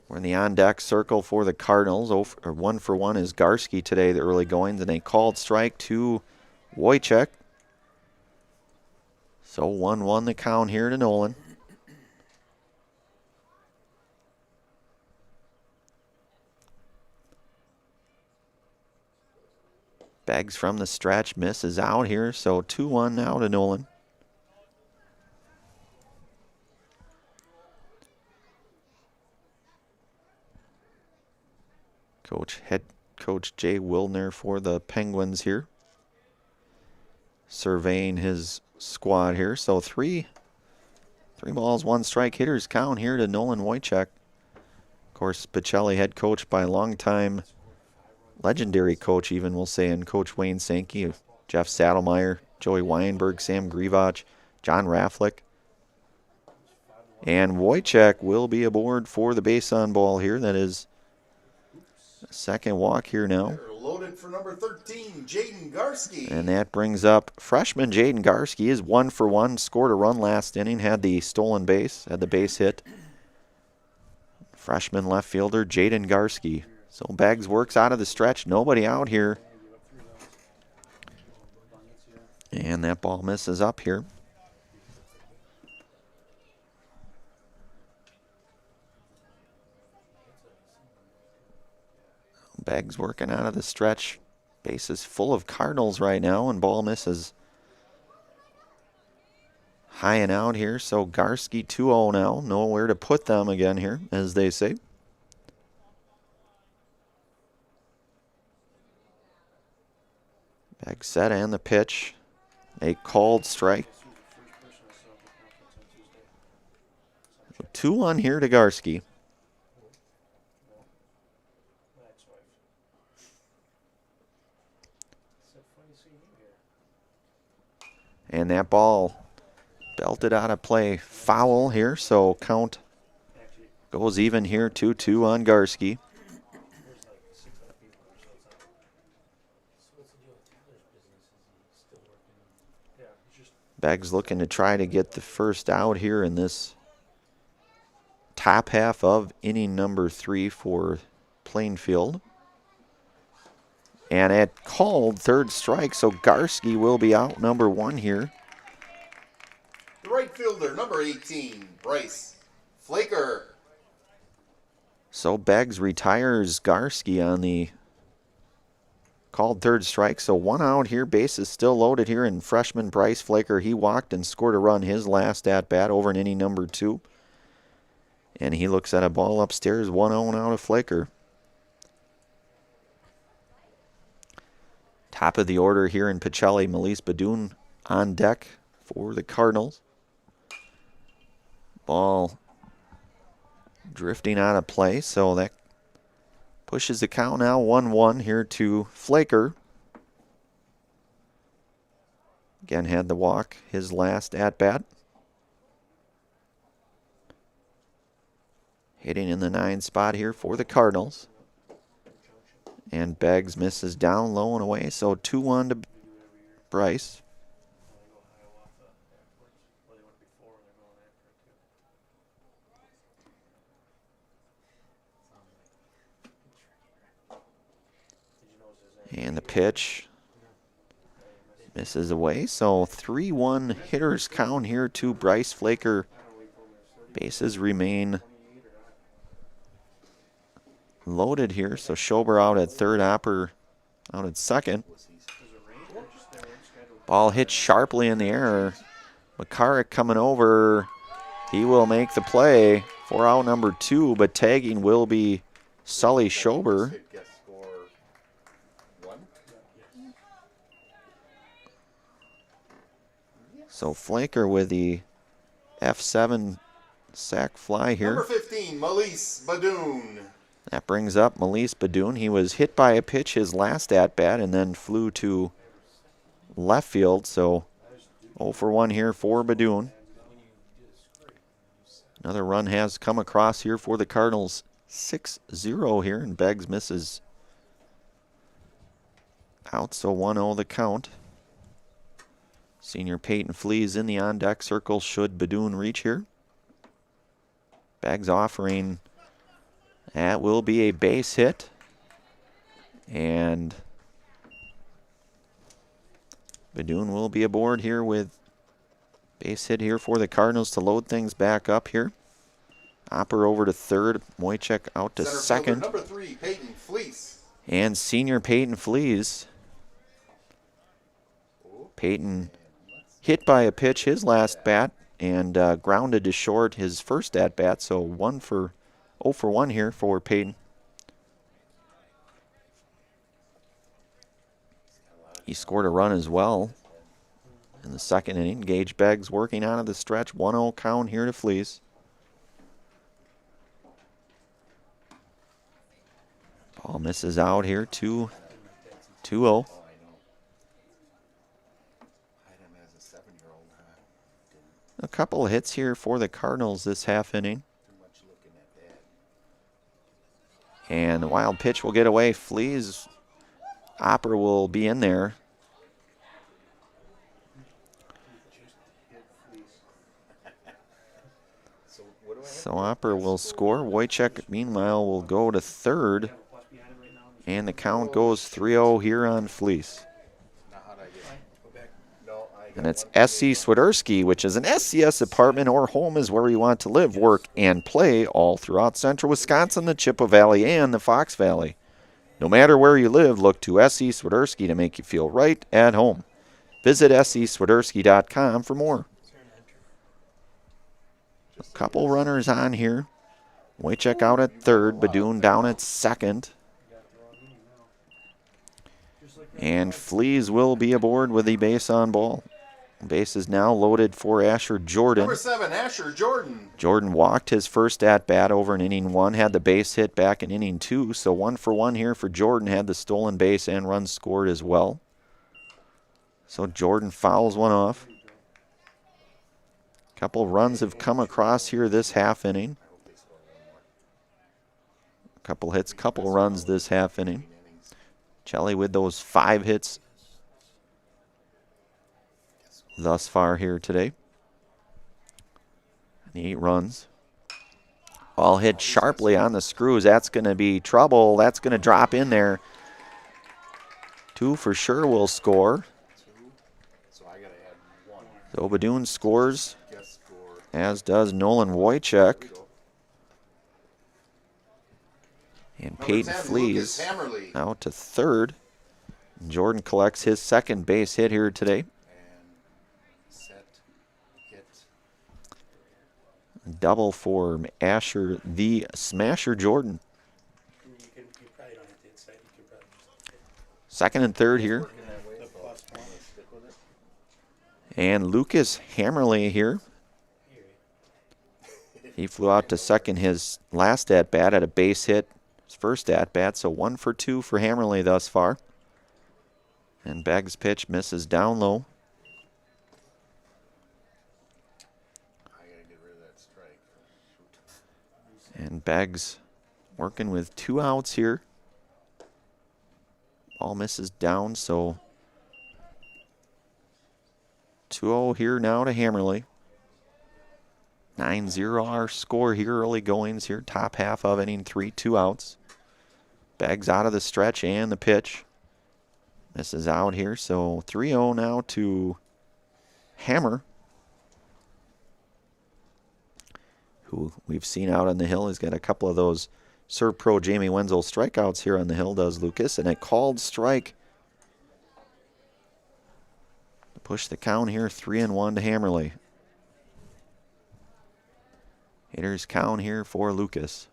We're in the on-deck circle for the Cardinals. 1 for 1 is Garski today, the early goings, and a called strike to Wojcik. So 1-1 the count here to Nolan. Beggs from the stretch, misses out here, so 2-1 now to Nolan. Head coach Jay Wilner for the Penguins here, surveying his squad here. So 3 balls, 1 strike hitters count here to Nolan Wojcik. Of course, Pacelli, head coach by longtime legendary coach, even we'll say, and Coach Wayne Sankey, Jeff Saddlemeyer, Joey Weinberg, Sam Grivach, John Raflick. And Wojcik will be aboard for the base on ball here. That is a second walk here now. They're loaded for number 13, Jaden Garski. And that brings up freshman Jaden Garski. Is 1 for 1, scored a run last inning, had the stolen base, had the base hit. Freshman left fielder Jaden Garski. So Beggs works out of the stretch, nobody out here. And that ball misses up here. Beggs working out of the stretch. Base is full of Cardinals right now, and ball misses high and out here. So Garski 2-0 now. Nowhere to put them again here, as they say. Beggs set and the pitch. A called strike. 2-1 here to Garski. And that ball belted out of play, foul here, so count goes even here, 2-2 on Garski. Beggs looking to try to get the first out here in this top half of inning number 3 for Plainfield. And at called third strike, so Garski will be out number 1 here. The right fielder, number 18, Bryce Flaker. So Beggs retires Garski on the called third strike. So 1 out here. Base is still loaded here. And freshman Bryce Flaker, he walked and scored a run his last at-bat over in inning number 2. And he looks at a ball upstairs, 1-0 out of Flaker. Top of the order here in Pacelli, Melise Badoon on deck for the Cardinals. Ball drifting out of play, so that pushes the count now 1-1 here to Flaker. Again, had the walk his last at-bat. Hitting in the 9 spot here for the Cardinals. And Beggs misses down low and away, so 2-1 to Bryce. And the pitch misses away, so 3-1 hitters count here to Bryce Flaker. Bases remain loaded here, so Schober out at third, Opper out at second. Ball hit sharply in the air. McCarrick coming over. He will make the play for out number 2, but tagging will be Sully Schober. So Flaker with the F7 sac fly here. Number 15, Melise Badoon. That brings up Melise Badoon. He was hit by a pitch his last at-bat and then flew to left field. So 0 for 1 here for Badoon. Another run has come across here for the Cardinals. 6-0 here, and Beggs misses out, so 1-0 the count. Senior Peyton Flees in the on-deck circle should Badoon reach here. Beggs offering, that will be a base hit. And Badoon will be aboard here with base hit here for the Cardinals to load things back up here. Opper over to third, Moychek out to second. Number 3, Peyton Flees. And senior Peyton Flees. Peyton hit by a pitch his last bat and grounded to short his first at bat, so 0 for 1 here for Peyton. He scored a run as well in the second inning. Gage Beggs working out of the stretch. 1-0 count here to Flees. Ball misses out here, 2-0. A couple of hits here for the Cardinals this half inning. And the wild pitch will get away. Flees, Opper will be in there. So Opper will score. Wojciech, meanwhile, will go to third. And the count goes 3-0 here on Fleece. And it's S.C. Swiderski, which is an SCS apartment or home is where you want to live, work, and play all throughout central Wisconsin, the Chippewa Valley, and the Fox Valley. No matter where you live, look to S.C. Swiderski to make you feel right at home. Visit scSwiderski.com for more. A couple runners on here. Wojciech out at third, Badoon down at second. And Flees will be aboard with the base on ball. Base is now loaded for Asher Jordan. Number 7, Asher Jordan. Jordan walked his first at-bat over in inning 1, had the base hit back in inning 2, so 1 for 1 here for Jordan, had the stolen base and runs scored as well. So Jordan fouls one off. Couple runs have come across here this half inning. Couple hits, couple runs this half inning. Chelly with those 5 hits thus far here today. The 8 runs. Ball hit sharply on the screws. That's going to be trouble. That's going to drop in there. 2 for sure will score. So Badoon scores, as does Nolan Wojcik. And Peyton flees out to third. Jordan collects his second base hit here today. Double for Asher, the Smasher Jordan. Second and third here. And Lucas Hammerly here. He flew out to second his last at-bat at a base hit. His first at-bat, so 1 for 2 for Hammerly thus far. And Beggs' pitch misses down low. And Beggs working with 2 outs here. Ball misses down, so 2-0 here now to Hammerly. 9-0 our score here, early goings here. Top half of inning 3, 2 outs. Beggs out of the stretch and the pitch. Misses out here, so 3-0 now to Hammer, who we've seen out on the hill. He's got a couple of those Serve Pro Jamie Wenzel strikeouts here on the hill, does Lucas, and a called strike to push the count here, 3-1 to Hammerly. Hitters count here for Lucas.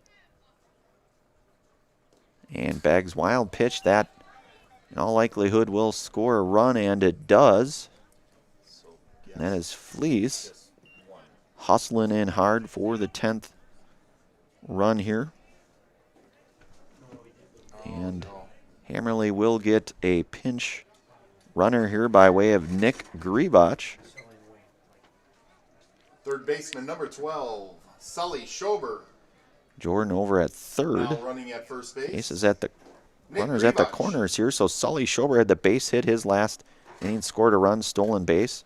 And Beggs' wild pitch that in all likelihood will score a run, and it does. And that is Fleece hustling in hard for the 10th run here. And Hammerly will get a pinch runner here by way of Nick Griebach. Third baseman number 12, Sully Schober. Jordan over at third. Now running at first base. Aces at the runners at the corners here. So Sully Schober had the base hit his last inning, scored a run, stolen base.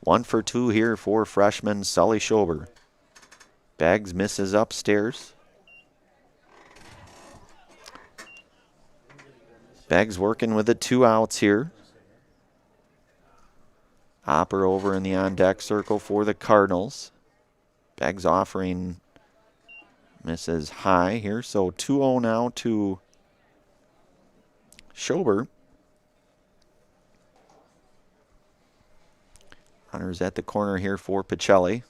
1 for 2 here for freshman Sully Schober. Beggs misses upstairs. Beggs working with the 2 outs here. Hopper over in the on-deck circle for the Cardinals. Beggs offering, misses high here. So 2-0 now to Schober. Runners at the corner here for Pacelli.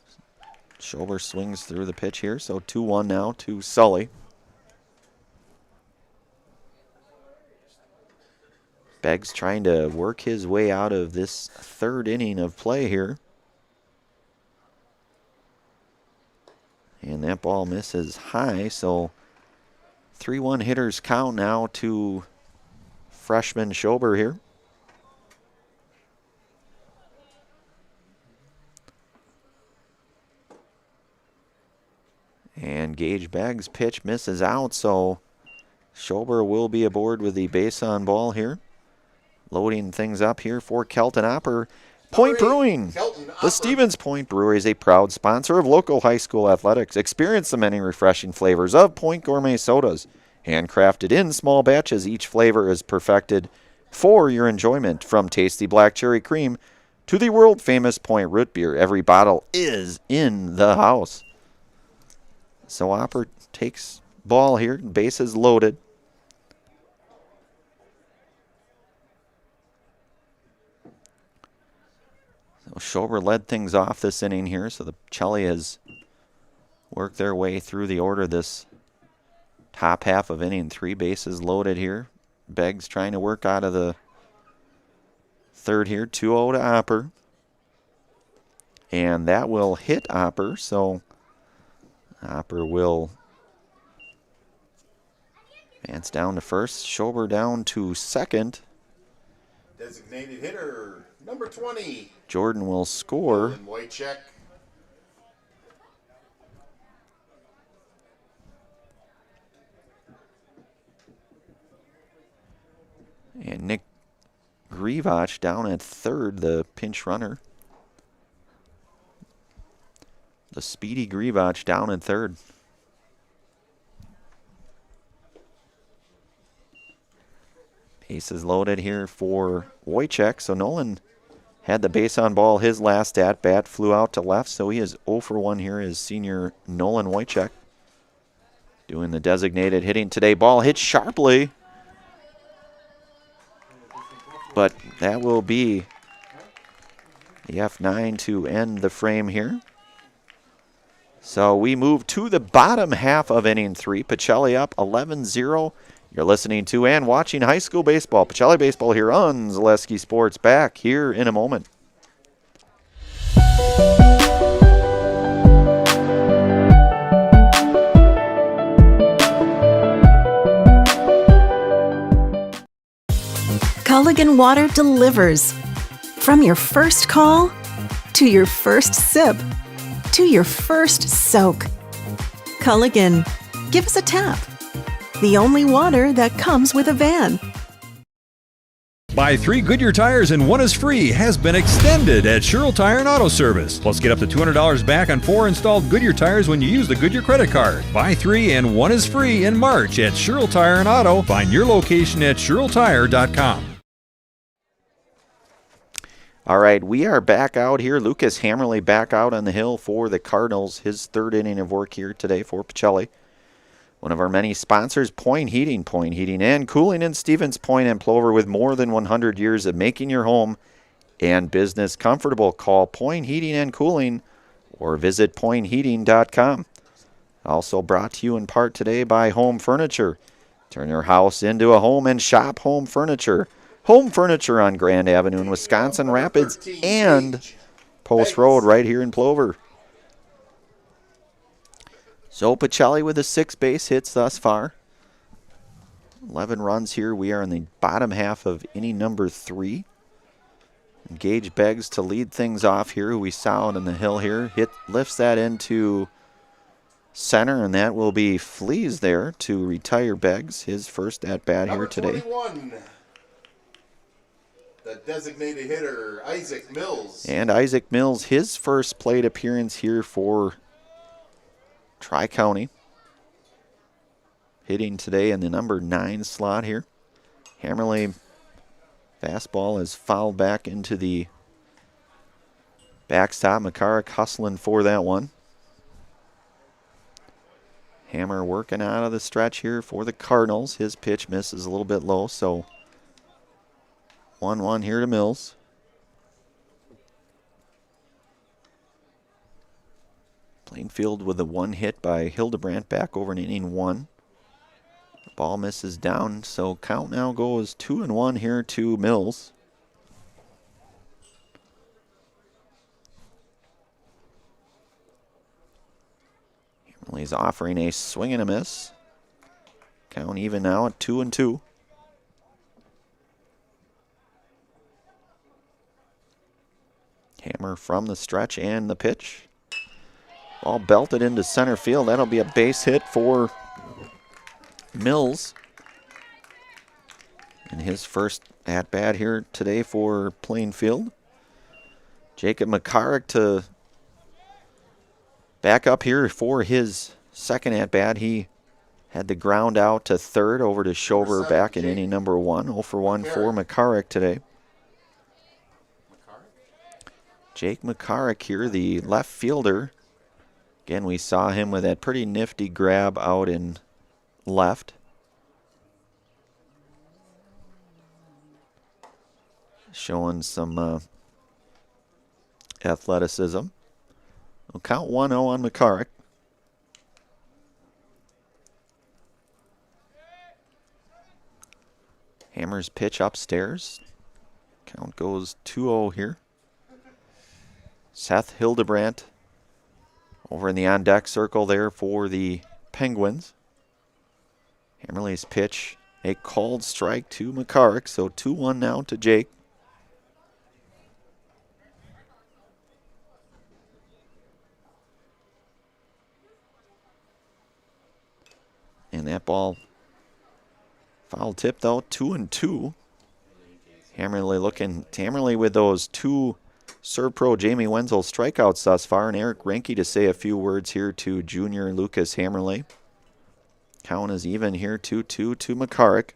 Schober swings through the pitch here. So 2-1 now to Sully. Beggs trying to work his way out of this third inning of play here. And that ball misses high, so 3-1 hitters count now to freshman Schober here. And Gage Beggs' pitch misses out, so Schober will be aboard with the base on ball here. Loading things up here for Kelton Opper. Point Brewing. The Stevens Point Brewery is a proud sponsor of local high school athletics. Experience the many refreshing flavors of Point Gourmet sodas. Handcrafted in small batches, each flavor is perfected for your enjoyment. From tasty black cherry cream to the world-famous Point root beer, every bottle is in the house. So Opper takes ball here, bases loaded. Schober led things off this inning here, so the Pacelli has worked their way through the order this top half of inning 3. Bases loaded here. Beggs trying to work out of the third here. 2-0 to Opper. And that will hit Opper, so Opper will advance down to first. Schober down to second. Designated hitter number 20. Jordan will score. Wojcik. And Nick Griebach down at third, the pinch runner. the speedy Grivach down in third. Bases loaded here for Wojciech. So Nolan had the base on ball his last at bat, flew out to left, so he is 0 for 1 here as senior Nolan Wojciech. Doing the designated hitting today. Ball hit sharply, but that will be the F9 to end the frame here. So we move to the bottom half of inning 3. Pacelli up 11-0. You're listening to and watching high school baseball. Pacelli Baseball here on Zaleski Sports. Back here in a moment. Culligan Water delivers. From your first call, to your first sip, to your first soak. Culligan, give us a tap. The only water that comes with a van. Buy 3 Goodyear tires and 1 is free has been extended at Sherrill Tire and Auto Service. Plus, get up to $200 back on 4 installed Goodyear tires when you use the Goodyear credit card. Buy 3 and 1 is free in March at Sherrill Tire and Auto. Find your location at SherrillTire.com. All right, we are back out here. Lucas Hammerly back out on the hill for the Cardinals. His third inning of work here today for Pacelli. One of our many sponsors, Point Heating and Cooling in Stevens Point and Plover, with more than 100 years of making your home and business comfortable. Call Point Heating and Cooling or visit pointheating.com. Also brought to you in part today by Home Furniture. Turn your house into a home and shop Home Furniture. Home Furniture on Grand Avenue in Wisconsin Rapids and Post Road right here in Plover. So Pacelli with the 6 base hits thus far. 11 runs here. We are in the bottom half of inning number 3. Gage Beggs to lead things off here, who we saw out on the hill here. Lifts that into center, and that will be Fleas there to retire Beggs, his first at-bat here today. 21, the designated hitter, Isaac Mills. And Isaac Mills, his first plate appearance here for Tri-County. Hitting today in the number 9 slot here. Hammerly fastball is fouled back into the backstop. McCarrick hustling for that one. Hammer working out of the stretch here for the Cardinals. His pitch misses a little bit low, so 1-1 here to Mills. Plainfield with a 1 hit by Hildebrandt back over in inning 1. The ball misses down, so count now goes 2-1 here to Mills. Hammerly's offering a swing and a miss. Count even now at 2-2. Hammer from the stretch and the pitch. Ball belted into center field. That'll be a base hit for Mills. And his first at-bat here today for Plainfield. Jacob McCarrick to back up here for his second at-bat. He had the ground out to third over to Schober back in inning number 1. 0 for 1 for McCarrick today. Jake McCarrick here, the left fielder. Again, we saw him with that pretty nifty grab out in left. Showing some athleticism. We'll count 1-0 on McCarrick. Hammer's pitch upstairs. Count goes 2-0 here. Seth Hildebrandt over in the on-deck circle there for the Penguins. Hammerly's pitch, a called strike to McCarrick, so 2-1 now to Jake. And that ball foul tip though, 2-2. Hammerly with those 2 Serve Pro Jamie Wenzel strikeouts thus far, and Eric Renke to say a few words here to junior Lucas Hammerle. Count is even here, 2-2 to McCarrick.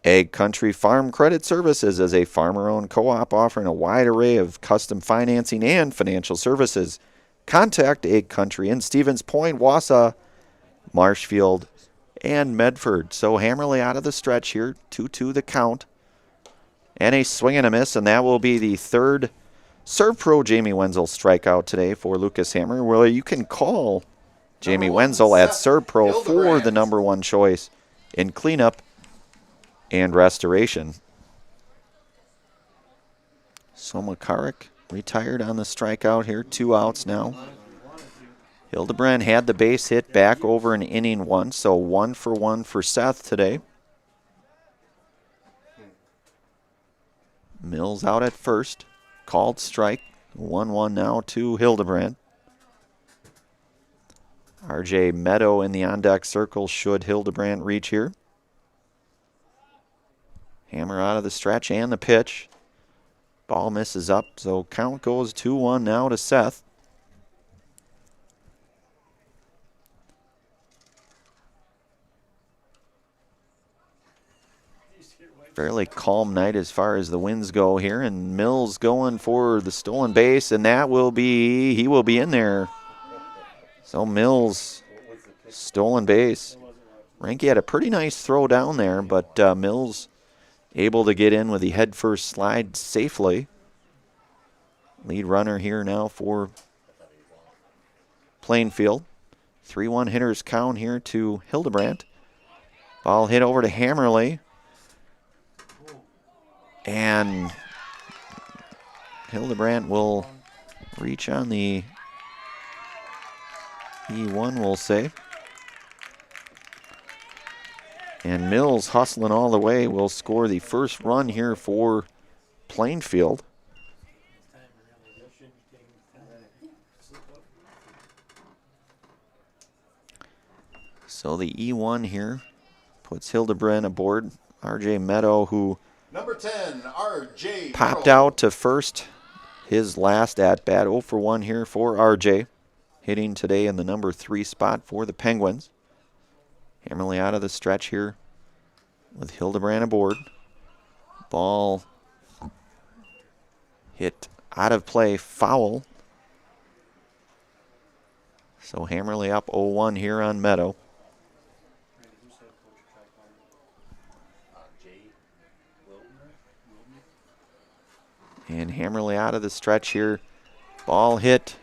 Ag Country Farm Credit Services is a farmer-owned co-op offering a wide array of custom financing and financial services. Contact Ag Country in Stevens Point, Wausau, Marshfield, and Medford. So Hammerle out of the stretch here, 2-2 the count. And a swing and a miss, and that will be the third Serve Pro Jamie Wenzel strikeout today for Lucas Hammer. Well, you can call Jamie Wenzel at Serve Pro for the number one choice in cleanup and restoration. So McCarrick retired on the strikeout here, 2 outs now. Hildebrand had the base hit back over in inning 1, so 1 for 1 for Seth today. Mills out at first. Called strike. 1-1 now to Hildebrand. RJ Meadow in the on-deck circle should Hildebrand reach here. Hammer out of the stretch and the pitch. Ball misses up, so count goes 2-1 now to Seth. Fairly calm night as far as the winds go here, and Mills going for the stolen base, and that will be, he will be in there. So Mills, stolen base. Renke had a pretty nice throw down there, but Mills able to get in with the head first slide safely. Lead runner here now for Plainfield. 3-1 hitters count here to Hildebrand. Ball hit over to Hammerle. And Hildebrand will reach on the E1, we'll say. And Mills, hustling all the way, will score the first run here for Plainfield. So the E1 here puts Hildebrand aboard. RJ Meadow, who Number 10, RJ popped out to first his last at-bat. 0 for 1 here for RJ. Hitting today in the number 3 spot for the Penguins. Hammerle out of the stretch here with Hildebrand aboard. Ball hit out of play, foul. So Hammerle up 0-1 here on Meadow. And Hammerle out of the stretch here. Ball hit.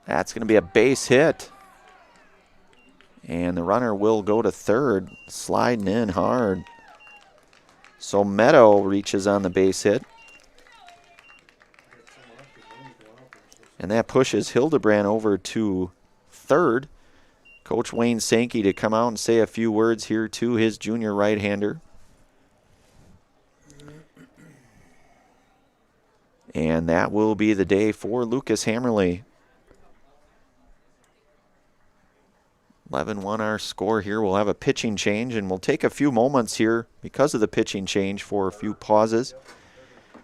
That's going to be a base hit. And the runner will go to third, sliding in hard. So Meadow reaches on the base hit. And that pushes Hildebrand over to third. Coach Wayne Sankey to come out and say a few words here to his junior right-hander. And that will be the day for Lucas Hammerle. 11-1 our score here. We'll have a pitching change, and we'll take a few moments here because of the pitching change for a few pauses.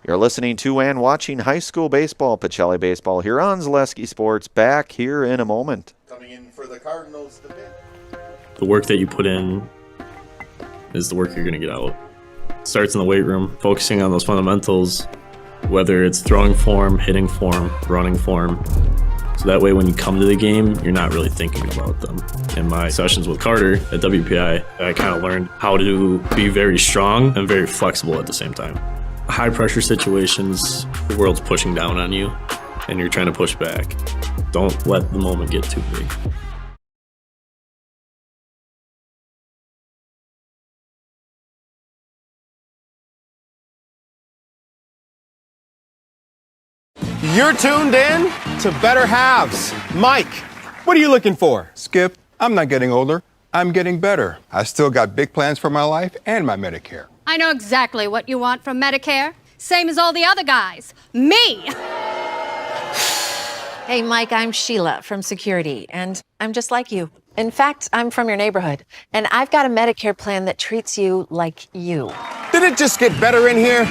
You're listening to and watching high school baseball, Pacelli Baseball, here on Zaleski Sports. Back here in a moment. Coming in for the Cardinals to bid. The work that you put in is the work you're going to get out. It starts in the weight room, focusing on those fundamentals, whether it's throwing form, hitting form, running form. So that way when you come to the game, you're not really thinking about them. In my sessions with Carter at WPI, I kind of learned how to be very strong and very flexible at the same time. High pressure situations, the world's pushing down on you and you're trying to push back. Don't let the moment get too big. You're tuned in to Better Halves. Mike, what are you looking for? Skip, I'm not getting older. I'm getting better. I still got big plans for my life and my Medicare. I know exactly what you want from Medicare. Same as all the other guys. Me! Hey, Mike, I'm Sheila from Security, and I'm just like you. In fact, I'm from your neighborhood, and I've got a Medicare plan that treats you like you. Did it just get better in here?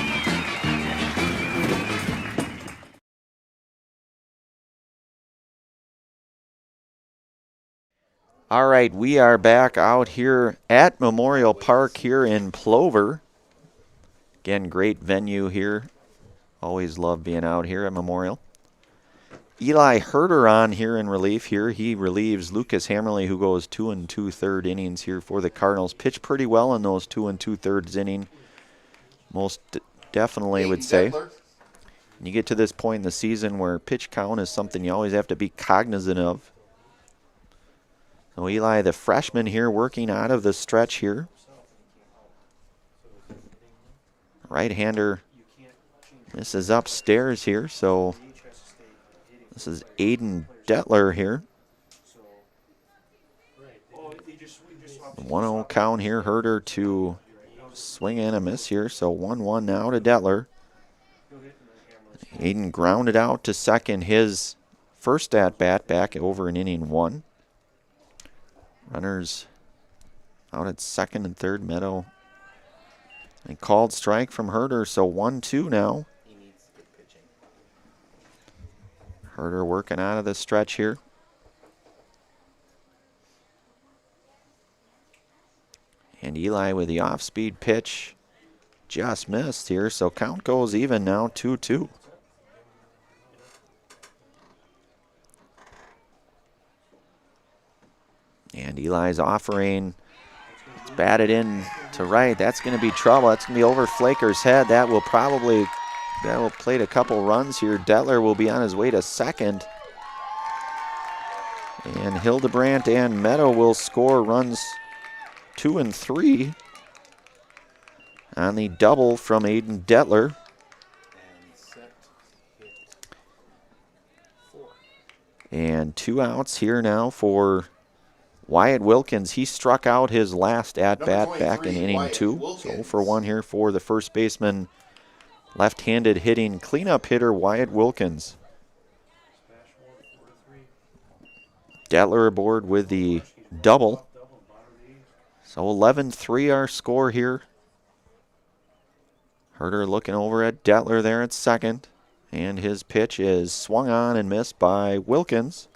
All right, we are back out here at Memorial Park here in Plover. Again, great venue here. Always love being out here at Memorial. Eli Herder on here in relief here. He relieves Lucas Hammerly, who goes 2 2/3 innings here for the Cardinals. Pitched pretty well in those 2 2/3 inning. Most definitely would say. You get to this point in the season where pitch count is something you always have to be cognizant of. So Eli, the freshman here, working out of the stretch here. Right-hander misses upstairs here, so this is Aiden Detler here. The 1-0 count here, Herder to swing and a miss here, so 1-1 now to Detler. Aiden grounded out to second, his first at-bat back over in inning 1. Runners out at second and third. Meadow. And called strike from Herder, so 1-2 now. Herder working out of the stretch here. And Eli with the off-speed pitch. Just missed here, so count goes even now, 2-2. And Eli's offering. It's batted in to right. That's going to be trouble. That's going to be over Flaker's head. That will plate a couple runs here. Detler will be on his way to second. And Hildebrandt and Meadow will score runs 2 and 3 on the double from Aiden Detler. And 2 outs here now for Wyatt Wilkins. He struck out his last at-bat back in inning 2. So for 1 here for the first baseman, left-handed hitting cleanup hitter Wyatt Wilkins. Detler aboard with the double. So 11-3 our score here. Herder looking over at Detler there at second. And his pitch is swung on and missed by Wilkins.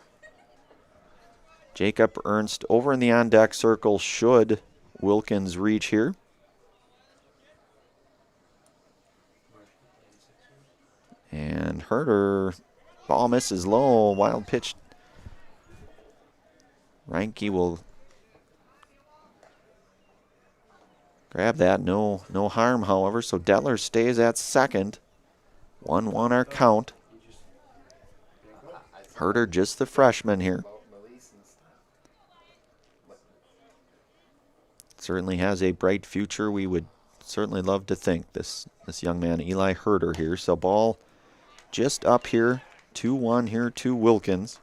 Jacob Ernst over in the on-deck circle should Wilkins reach here. And Herder, ball misses low, wild pitch. Reinke will grab that, no harm however, so Detler stays at second. 1-1 our count. Herder just the freshman here. Certainly has a bright future. We would certainly love to think this young man, Eli Herder here. So ball just up here, 2-1 here to Wilkins.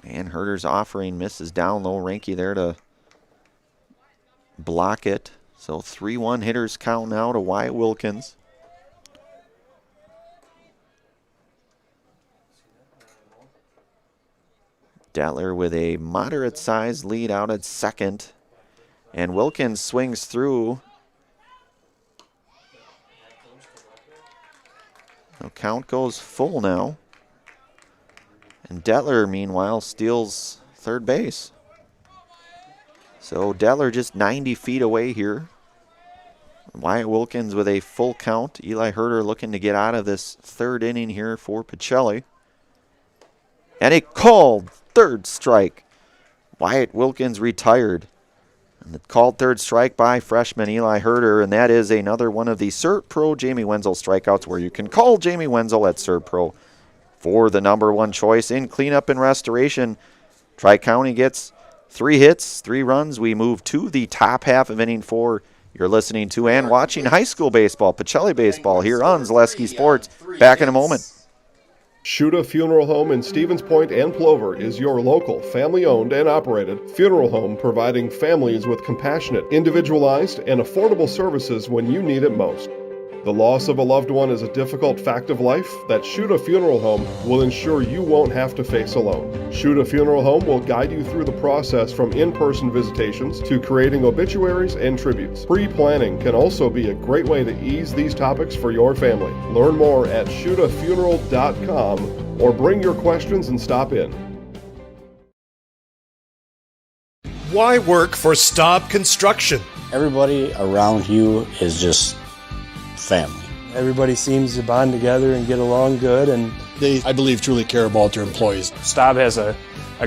And Herder's offering misses down low. Reinke there to block it. So 3-1 hitters count now to Wyatt Wilkins. Detler with a moderate-sized lead out at second. And Wilkins swings through. The count goes full now. And Detler, meanwhile, steals third base. So Detler just 90 feet away here. Wyatt Wilkins with a full count. Eli Herder looking to get out of this third inning here for Pacelli. And a called third strike. Wyatt Wilkins retired. And the called third strike by freshman Eli Herder, and that is another one of the Cert Pro Jamie Wenzel strikeouts where you can call Jamie Wenzel at Cert Pro for the #1 choice in cleanup and restoration. Tri-County gets 3 hits, 3 runs. We move to the top half of inning 4. You're listening to and watching high school baseball, Pacelli baseball here on Zaleski Sports. Back in a moment. Shuda Funeral Home in Stevens Point and Plover is your local, family-owned and operated funeral home providing families with compassionate, individualized, and affordable services when you need it most. The loss of a loved one is a difficult fact of life that Shuta Funeral Home will ensure you won't have to face alone. Shuta Funeral Home will guide you through the process from in-person visitations to creating obituaries and tributes. Pre-planning can also be a great way to ease these topics for your family. Learn more at shutafuneral.com or bring your questions and stop in. Why work for Staub Construction? Everybody around you is just family. Everybody seems to bond together and get along good, and they, I believe, truly care about their employees. Staub has a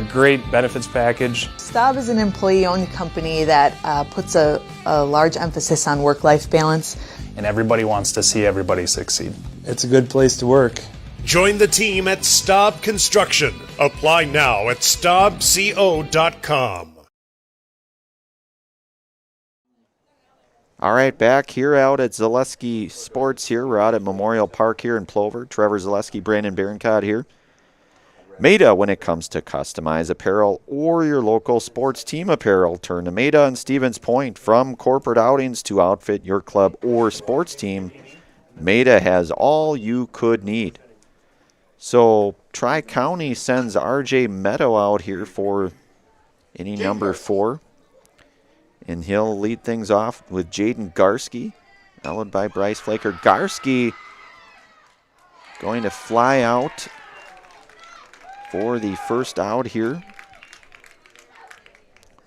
great benefits package. Staub is an employee-owned company that puts a large emphasis on work-life balance. And everybody wants to see everybody succeed. It's a good place to work. Join the team at Staub Construction. Apply now at staubco.com. All right, back here out at Zaleski Sports here. We're out at Memorial Park here in Plover. Trevor Zaleski, Brandon Barancott here. Maida, when it comes to customized apparel or your local sports team apparel, turn to Maida and Stevens Point. From corporate outings to outfit your club or sports team, Maida has all you could need. So Tri-County sends R.J. Meadow out here for inning number 4. And he'll lead things off with Jaden Garski, followed by Bryce Flaker. Garski going to fly out for the first out here.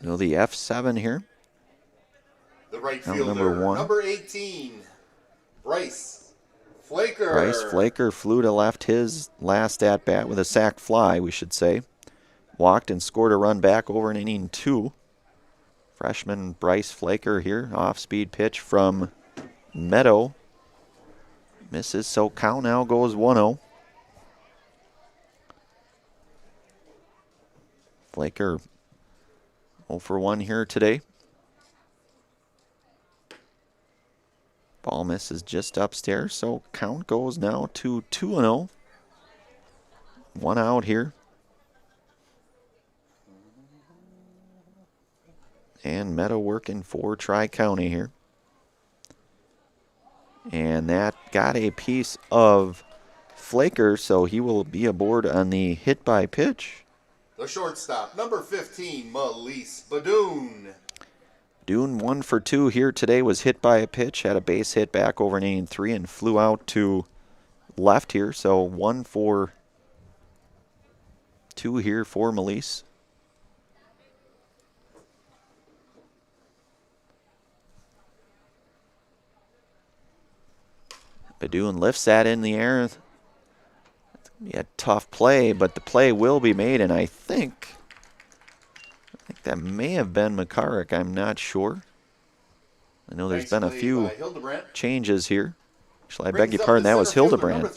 So the F7 here. The right out fielder, number 1. number 18, Bryce Flaker. Bryce Flaker flew to left his last at-bat with a sac fly, we should say. Walked and scored a run back over in inning 2. Freshman Bryce Flaker here, off-speed pitch from Meadow. Misses, so count now goes 1-0. Flaker 0 for 1 here today. Ball misses just upstairs, so count goes now to 2-0. 1 out here. And Meadow working for Tri-County here. And that got a piece of Flaker, so he will be aboard on the hit by pitch. The shortstop, number 15, Melise Badoon. Badoon 1 for 2 here today, was hit by a pitch, had a base hit back over in inning 3 and flew out to left here. So 1 for 2 here for Melise. Badoon lifts that in the air. It's gonna be a tough play, but the play will be made, and I think that may have been McCarrick. I'm not sure. I know there's been a few changes here. Actually, I beg your pardon, that was Hildebrandt.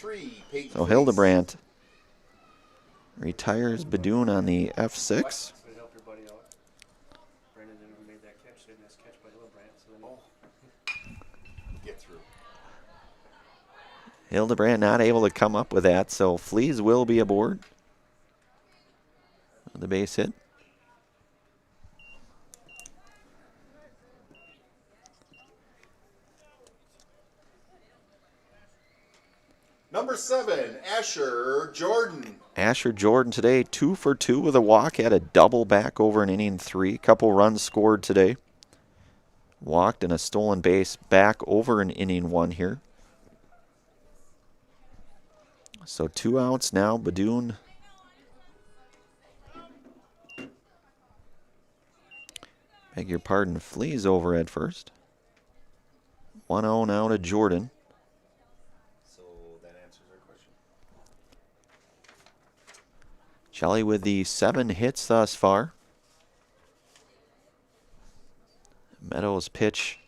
So Hildebrandt retires Badoon on the F6. Hildebrandt not able to come up with that, so Fleas will be aboard. The base hit. Number 7, Asher Jordan. Asher Jordan today, 2 for 2 with a walk. Had a double back over in inning 3. Couple runs scored today. Walked and a stolen base back over in inning 1 here. So 2 outs now. Badoon beg your pardon, Fleas over at first. 1-0 now to Jordan. So that answers our question. Shelley with the 7 hits thus far. Meadows' pitch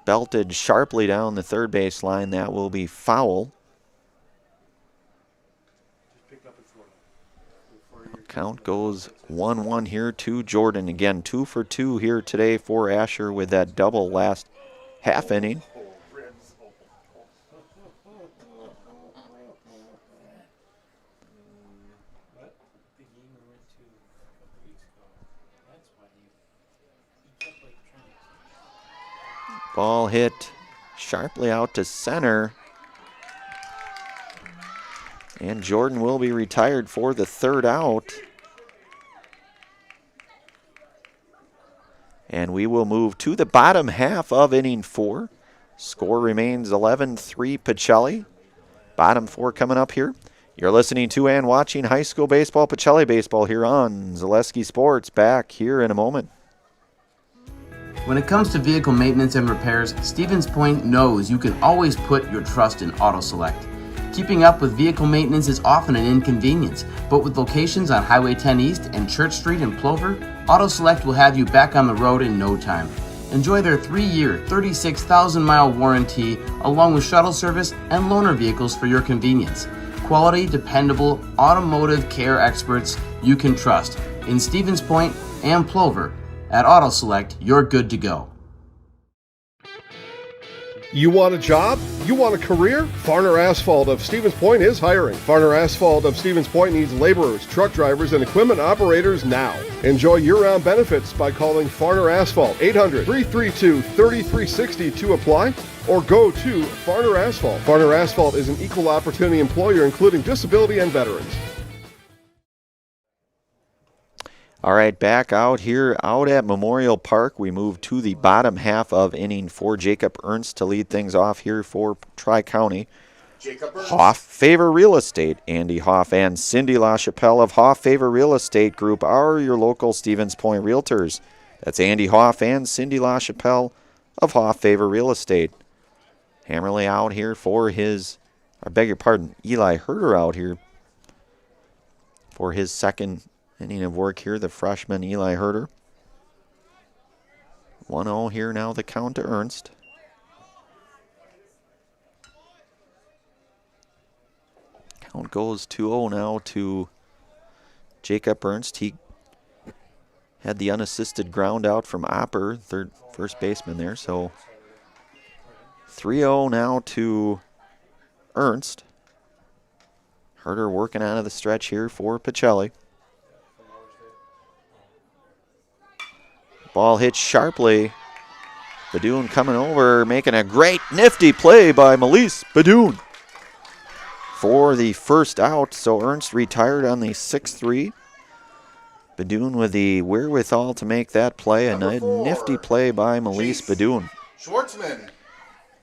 belted sharply down the third base line. That will be foul. Count goes 1-1 here to Jordan. Again, 2 for 2 here today for Asher with that double last half inning. Ball hit sharply out to center. And Jordan will be retired for the third out. And we will move to the bottom half of inning 4. Score remains 11-3 Pacelli. Bottom 4 coming up here. You're listening to and watching high school baseball, Pacelli baseball here on Zaleski Sports. Back here in a moment. When it comes to vehicle maintenance and repairs, Stevens Point knows you can always put your trust in Auto Select. Keeping up with vehicle maintenance is often an inconvenience, but with locations on Highway 10 East and Church Street in Plover, Auto Select will have you back on the road in no time. Enjoy their 3-year, 36,000-mile warranty, along with shuttle service and loaner vehicles for your convenience. Quality, dependable, automotive care experts you can trust. In Stevens Point and Plover, at Auto Select, you're good to go. You want a job? You want a career? Farner Asphalt of Stevens Point is hiring. Farner Asphalt of Stevens Point needs laborers, truck drivers, and equipment operators now. Enjoy year-round benefits by calling Farner Asphalt 800-332-3360 to apply, or go to Farner Asphalt. Farner Asphalt is an equal opportunity employer including disability and veterans. All right, back out here, out at Memorial Park. We move to the bottom half of inning 4. Jacob Ernst to lead things off here for Tri-County. Hoff Favor Real Estate. Andy Hoff and Cindy LaChapelle of Hoff Favor Real Estate Group are your local Stevens Point realtors. That's Andy Hoff and Cindy LaChapelle of Hoff Favor Real Estate. Hammerly out here for Eli Herder out here for his second inning of work here, the freshman Eli Herder. 1-0 here now, the count to Ernst. Count goes 2-0 now to Jacob Ernst. He had the unassisted ground out from Opper, first baseman there. So 3-0 now to Ernst. Herder working out of the stretch here for Pacelli. Ball hit sharply. Badoon coming over, making a great nifty play by Melise Badoon for the first out. So Ernst retired on the 6-3. Badoon with the wherewithal to make that play. A nifty play by Melise Badoon. Schwartzman.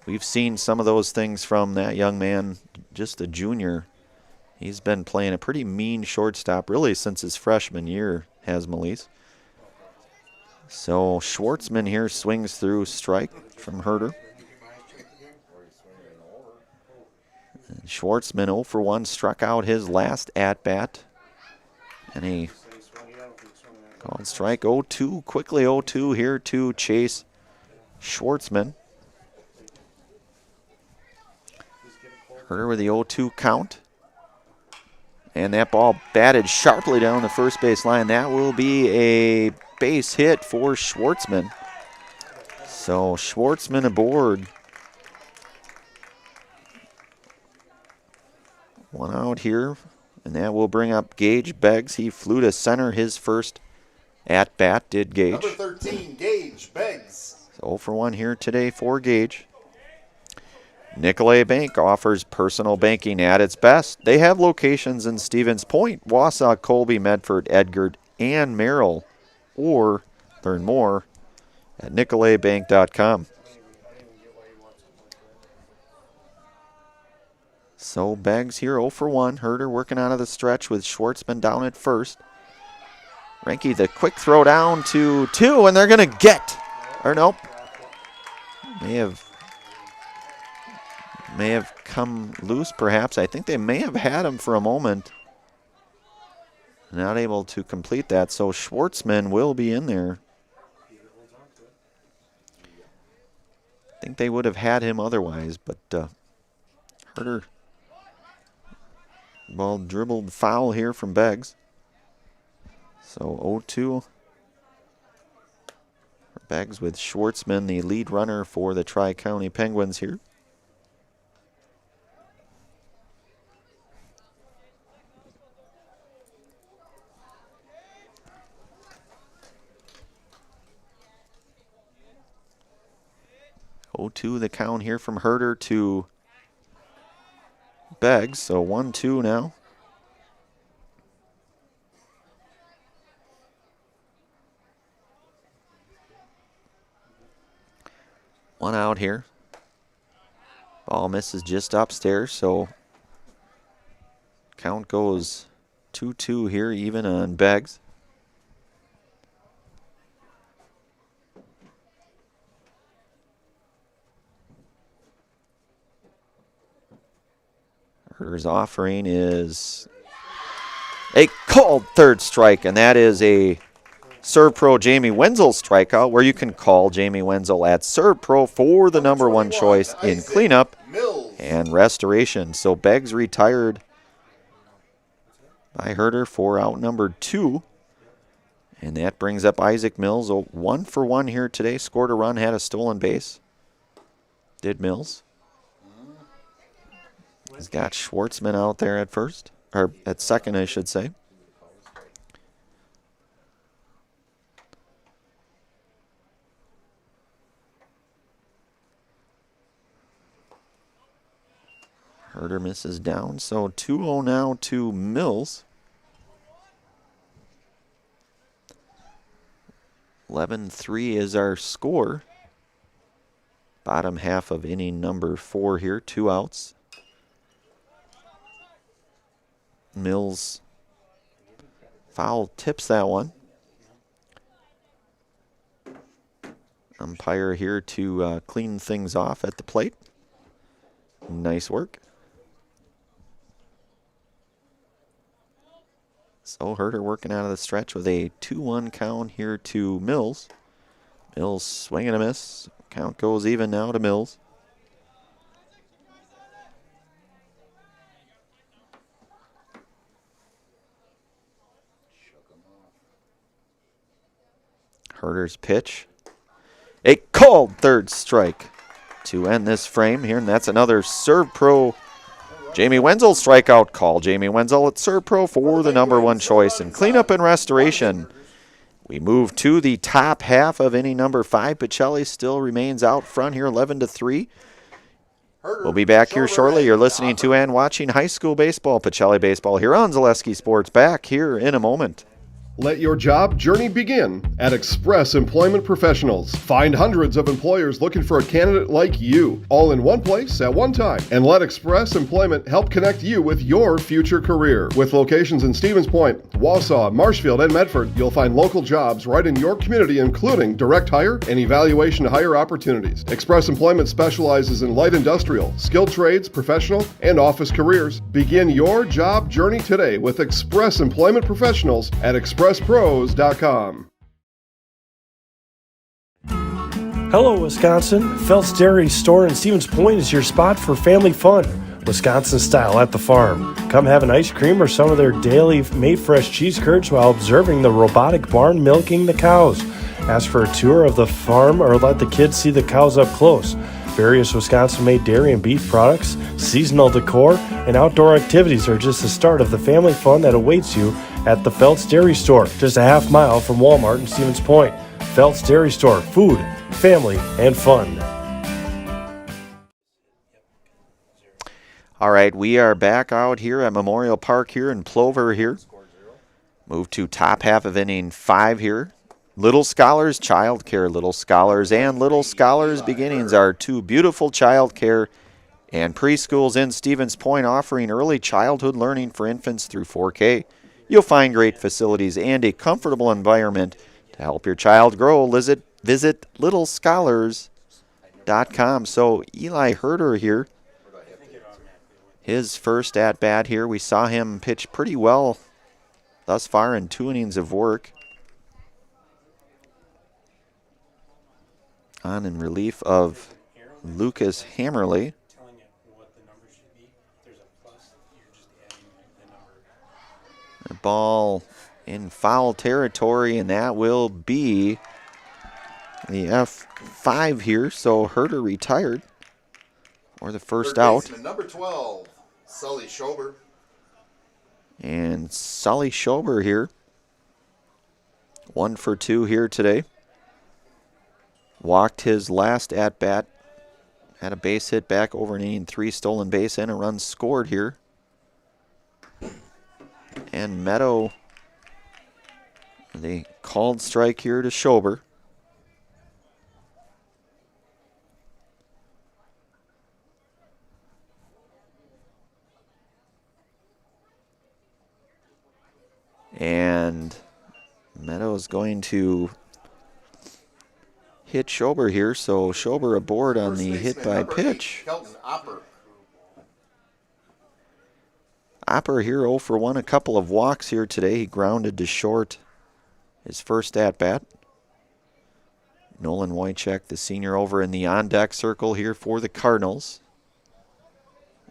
We've seen some of those things from that young man, just a junior. He's been playing a pretty mean shortstop really since his freshman year, has Melise. So Schwartzman here swings through, strike from Herder. And Schwartzman 0 for 1, struck out his last at-bat. And he called strike 0-2, quickly 0-2 here to Chase Schwartzman. Herder with the 0-2 count. And that ball batted sharply down the first base line. That will be a base hit for Schwartzman. So Schwartzman aboard. One out here, and that will bring up Gage Beggs. He flew to center his first at-bat, did Gage. Number 13, Gage Beggs. So 0 for 1 here today for Gage. Nicolay Bank offers personal banking at its best. They have locations in Stevens Point, Wausau, Colby, Medford, Edgar, and Merrill. Or learn more at nicolaybank.com. So Beggs here 0 for 1. Herder working out of the stretch with Schwartzman down at first. Renke the quick throw down to 2, and they're going to get, or nope, may have come loose perhaps. I think they may have had him for a moment. Not able to complete that, so Schwartzman will be in there. I think they would have had him otherwise, but Herder, ball dribbled foul here from Beggs. So 0-2 for Beggs with Schwartzman, the lead runner for the Tri-County Penguins here. 0-2 the count here from Herder to Beggs. So 1-2 now. One out here. Ball misses just upstairs, so count goes 2-2 here, even on Beggs. Herder's offering is a called third strike, and that is a Serve Pro Jamie Wenzel strikeout, where you can call Jamie Wenzel at Serve Pro for the number one choice in cleanup and restoration. So Beggs retired by Herder for out number 2. And that brings up Isaac Mills. A 1-for-1 here today. Scored a run, had a stolen base. Did Mills. He's got Schwartzman out there at first, or at second, I should say. Herder misses down, so 2-0 now to Mills. 11-3 is our score. Bottom half of inning number 4 here, 2 outs. Mills foul tips that one. Umpire here to clean things off at the plate. Nice work. So Herder working out of the stretch with a 2-1 count here to Mills. Mills swing and a miss. Count goes even now to Mills. Herder's pitch. A called third strike to end this frame here, and that's another Serve Pro Jamie Wenzel strikeout. Call Jamie Wenzel at Serve Pro for the number one choice in cleanup and restoration. We move to the top half of inning number 5. Pacelli still remains out front here, 11-3. We'll be back here shortly. You're listening to and watching high school baseball. Pacelli Baseball here on Zaleski Sports. Back here in a moment. Let your job journey begin at Express Employment Professionals. Find hundreds of employers looking for a candidate like you, all in one place at one time. And let Express Employment help connect you with your future career. With locations in Stevens Point, Wausau, Marshfield, and Medford, you'll find local jobs right in your community, including direct hire and evaluation to hire opportunities. Express Employment specializes in light industrial, skilled trades, professional, and office careers. Begin your job journey today with Express Employment Professionals at expresspros.com. Hello, Wisconsin. Phelps Dairy Store in Stevens Point is your spot for family fun. Wisconsin style at the farm. Come have an ice cream or some of their daily made fresh cheese curds while observing the robotic barn milking the cows. Ask for a tour of the farm or let the kids see the cows up close. Various Wisconsin-made dairy and beef products, seasonal decor, and outdoor activities are just the start of the family fun that awaits you at the Phelps Dairy Store, just a half mile from Walmart in Stevens Point. Phelps Dairy Store, food, family, and fun. All right, we are back out here at Memorial Park here in Plover here. Move to top half of inning 5 here. Little Scholars Child Care. Little Scholars and Little Scholars Beginnings are 2 beautiful child care and preschools in Stevens Point, offering early childhood learning for infants through 4K. You'll find great facilities and a comfortable environment to help your child grow. Visit littlescholars.com. So Eli Herder here, his first at-bat here. We saw him pitch pretty well thus far in 2 innings of work. On in relief of Lucas Hammerly. The ball in foul territory, and that will be the F5 here. So Herder retired for the first out. Number 12, Sully Schober. And Sully Schober here, 1 for 2 here today. Walked his last at-bat Had a base hit back over an inning, 3 stolen base and a run scored here. And Meadow, they called strike here to Schober. And Meadows going to hit Schober here, so Schober aboard on the hit by pitch. Opper here 0 for 1, a couple of walks here today. He grounded to short his first at-bat. Nolan Wojcik, the senior, over in the on-deck circle here for the Cardinals.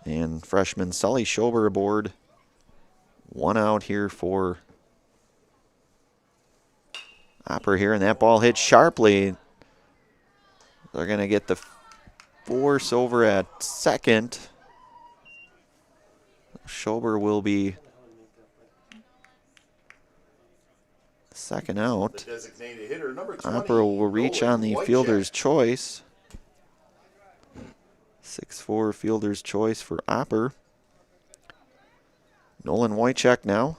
And freshman Sully Schober aboard. 1 out here for Opper here, and that ball hit sharply. They're going to get the force over at second. Schober will be second out. Opera will reach on the fielder's choice. 6-4 fielder's choice for Opper. Nolan Wojcik now.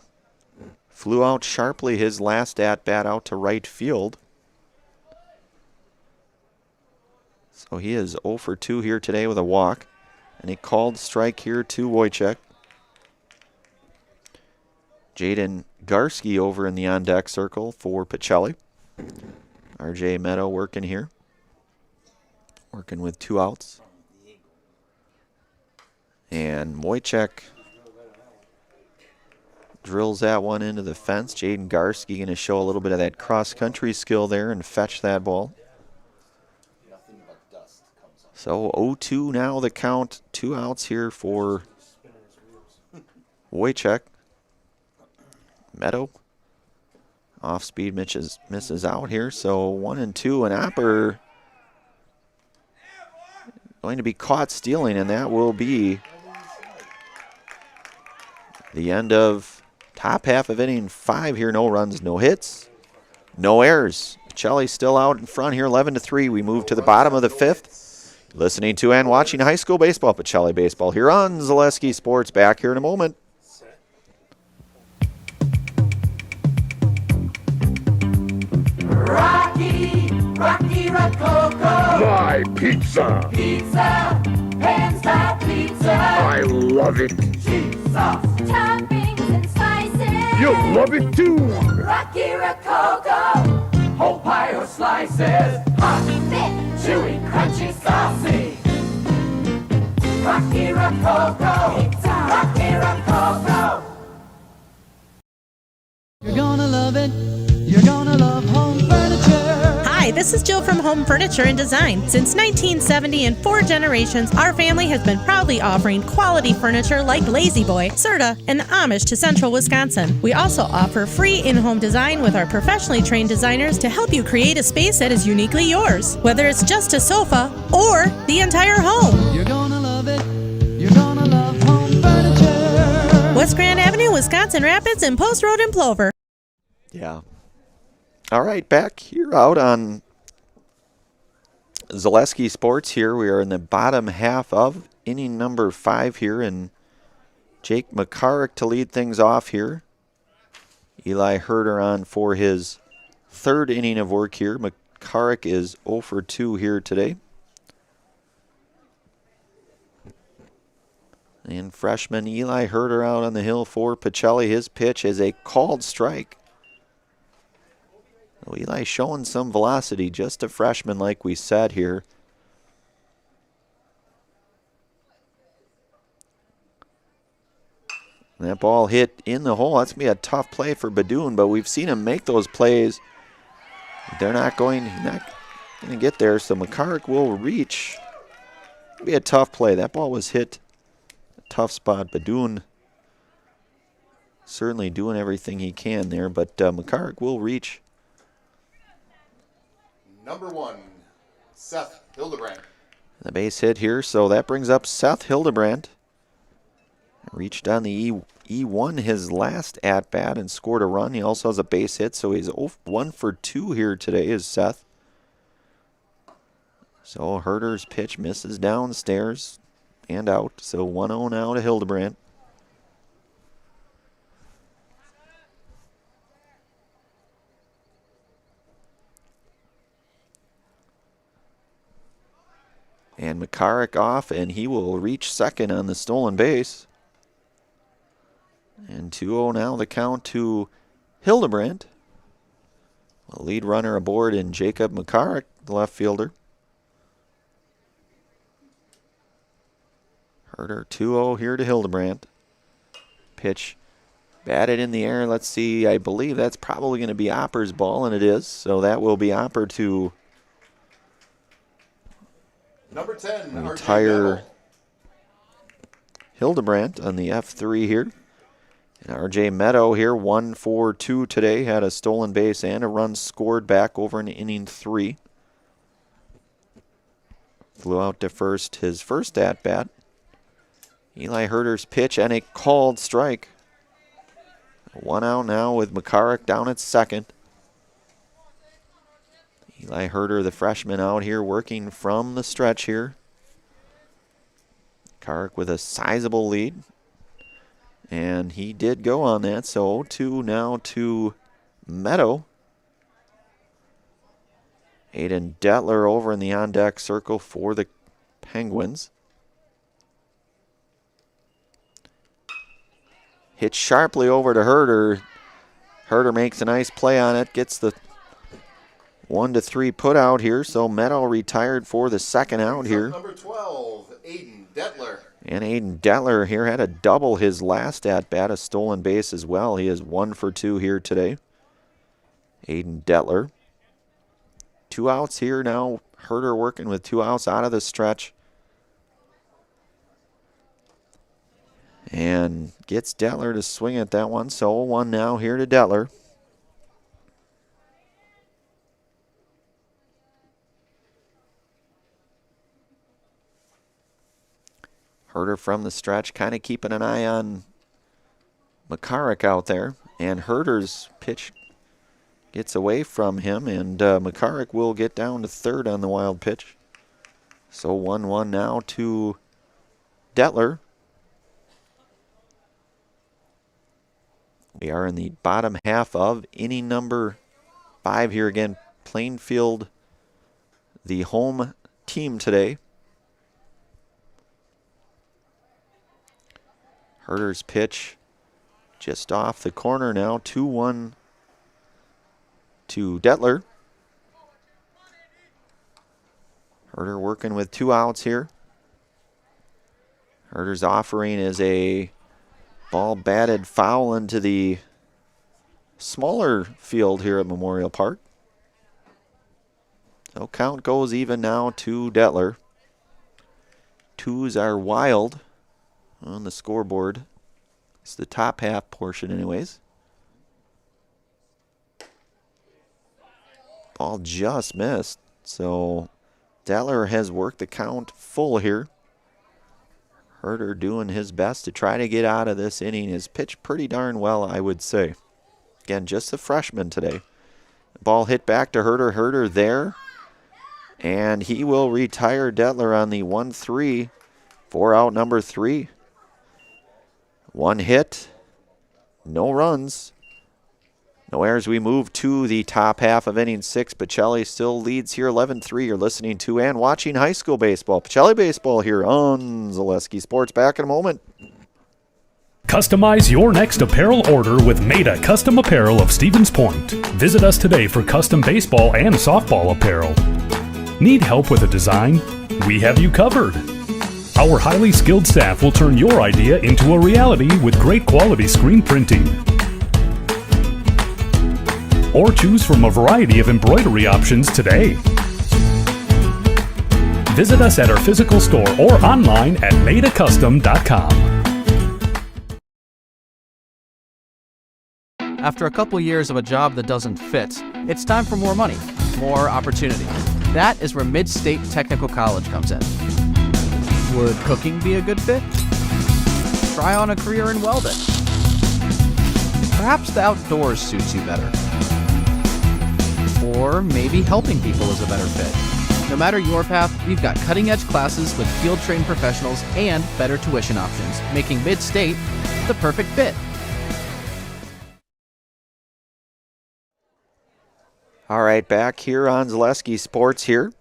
Flew out sharply his last at-bat out to right field. So he is 0 for 2 here today with a walk. And he called strike here to Wojcik. Jaden Garski over in the on-deck circle for Pacelli. RJ Meadow working here. Working with 2 outs. And Wojcik drills that one into the fence. Jaden Garski going to show a little bit of that cross-country skill there and fetch that ball. So 0-2 now the count. 2 outs here for Wojcik. Meadow off speed misses out here, so 1-2, and Opper going to be caught stealing, and that will be the end of top half of inning 5 here. No runs, no hits, no errors. Pacelli still out in front here, 11-3. We move to the bottom of the 5th. Listening to and watching high school baseball, Pacelli Baseball here on Zaleski Sports. Back here in a moment. Rocky Rococo. My pizza. Pizza. Hands down pizza. I love it. Cheese sauce. Toppings and slices. You'll love it too. Rocky Rococo. Whole pie or slices. Hot, thick, chewy, crunchy, saucy. Rocky Rococo. Pizza. Rocky Rococo. You're gonna love it. You're gonna love home furniture. Hi, this is Jill from Home Furniture and Design. Since 1970 and 4 generations, our family has been proudly offering quality furniture like Lazy Boy, Serta, and the Amish to Central Wisconsin. We also offer free in-home design with our professionally trained designers to help you create a space that is uniquely yours, whether it's just a sofa or the entire home. You're gonna love it. You're gonna love home furniture. West Grand Avenue, Wisconsin Rapids, and Post Road in Plover. Yeah. All right, back here out on Zaleski Sports here. We are in the bottom half of inning number 5 here, and Jake McCarrick to lead things off here. Eli Herder on for his 3rd inning of work here. McCarrick is 0 for 2 here today. And freshman Eli Herder out on the hill for Pacelli. His pitch is a called strike. So Eli showing some velocity, just a freshman like we said here. And that ball hit in the hole. That's going to be a tough play for Badoon, but we've seen him make those plays. They're not going to get there, so McCarrick will reach. It'll be a tough play. That ball was hit a tough spot. Badoon certainly doing everything he can there, but McCarrick will reach. Number 1, Seth Hildebrandt. The base hit here, so that brings up Seth Hildebrandt. Reached on the E1 his last at-bat and scored a run. He also has a base hit, so he's 1 for 2 here today is Seth. So Herder's pitch misses downstairs and out. So 1-0 now to Hildebrandt. And McCarrick off, and he will reach second on the stolen base. And 2-0 now the count to Hildebrandt. A lead runner aboard in Jacob McCarrick, the left fielder. Herder 2-0 here to Hildebrandt. Pitch batted in the air. Let's see, I believe that's probably going to be Opper's ball, and it is. So that will be Opper to Number 10, retire Hildebrandt on the F3 here. And R.J. Meadow here, 1-for-2 today, had a stolen base and a run scored back over in inning 3. Flew out to first his first at-bat. Eli Herder's pitch and a called strike. 1 out now with McCarrick down at second. Eli Herder, the freshman, out here working from the stretch here. McCarrick with a sizable lead. And he did go on that, so 0-2 now to Meadow. Aiden Detler over in the on-deck circle for the Penguins. Hit sharply over to Herder. Herder makes a nice play on it, gets the 1-3 put out here, so Meadow retired for the second out here. Number 12, Aiden Detler. And Aiden Detler here had a double his last at-bat, a stolen base as well. He is 1-for-2 here today. Aiden Detler. 2 outs here now. Herder working with 2 outs out of the stretch. And gets Detler to swing at that one. So 0-1 now here to Detler. Herder from the stretch, kind of keeping an eye on McCarrick out there. And Herder's pitch gets away from him, and McCarrick will get down to third on the wild pitch. So 1-1 now to Detler. We are in the bottom half of inning number 5 here again. Plainfield, the home team today. Herder's pitch just off the corner now. 2-1 to Detler. Herder working with 2 outs here. Herder's offering is a ball batted foul into the smaller field here at Memorial Park. So count goes even now to Detler. 2s are wild on the scoreboard. It's the top half portion anyways. Ball just missed. So Detler has worked the count full here. Herder doing his best to try to get out of this inning. Has pitched pretty darn well, I would say. Again, just a freshman today. Ball hit back to Herder. Herder there. And he will retire Detler on the 1-3 for out number 3. 1 hit, no runs, no errors. We move to the top half of inning 6. Pacelli still leads here 11-3. You're listening to and watching high school baseball. Pacelli baseball here on Zaleski Sports. Back in a moment. Customize your next apparel order with Maida Custom Apparel of Stevens Point. Visit us today for custom baseball and softball apparel. Need help with a design? We have you covered. Our highly skilled staff will turn your idea into a reality with great quality screen printing. Or choose from a variety of embroidery options today. Visit us at our physical store or online at maidacustom.com. After a couple years of a job that doesn't fit, it's time for more money, more opportunity. That is where Mid-State Technical College comes in. Would cooking be a good fit? Try on a career in welding. Perhaps the outdoors suits you better. Or maybe helping people is a better fit. No matter your path, we've got cutting-edge classes with field-trained professionals and better tuition options, making Mid-State the perfect fit. All right, back here on Zaleski Sports here.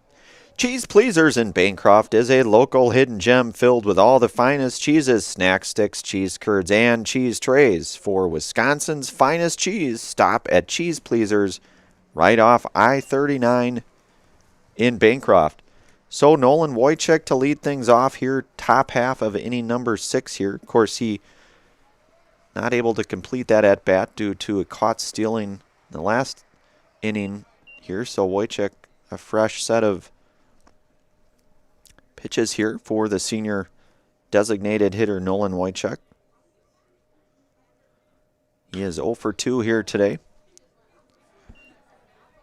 Cheese Pleasers in Bancroft is a local hidden gem filled with all the finest cheeses, snack sticks, cheese curds, and cheese trays. For Wisconsin's finest cheese, stop at Cheese Pleasers right off I-39 in Bancroft. So Nolan Wojcik to lead things off here, top half of inning number 6 here. Of course, he not able to complete that at bat due to a caught stealing in the last inning here. So Wojcik, a fresh set of pitches here for the senior designated hitter Nolan Wojcik. He is 0 for 2 here today.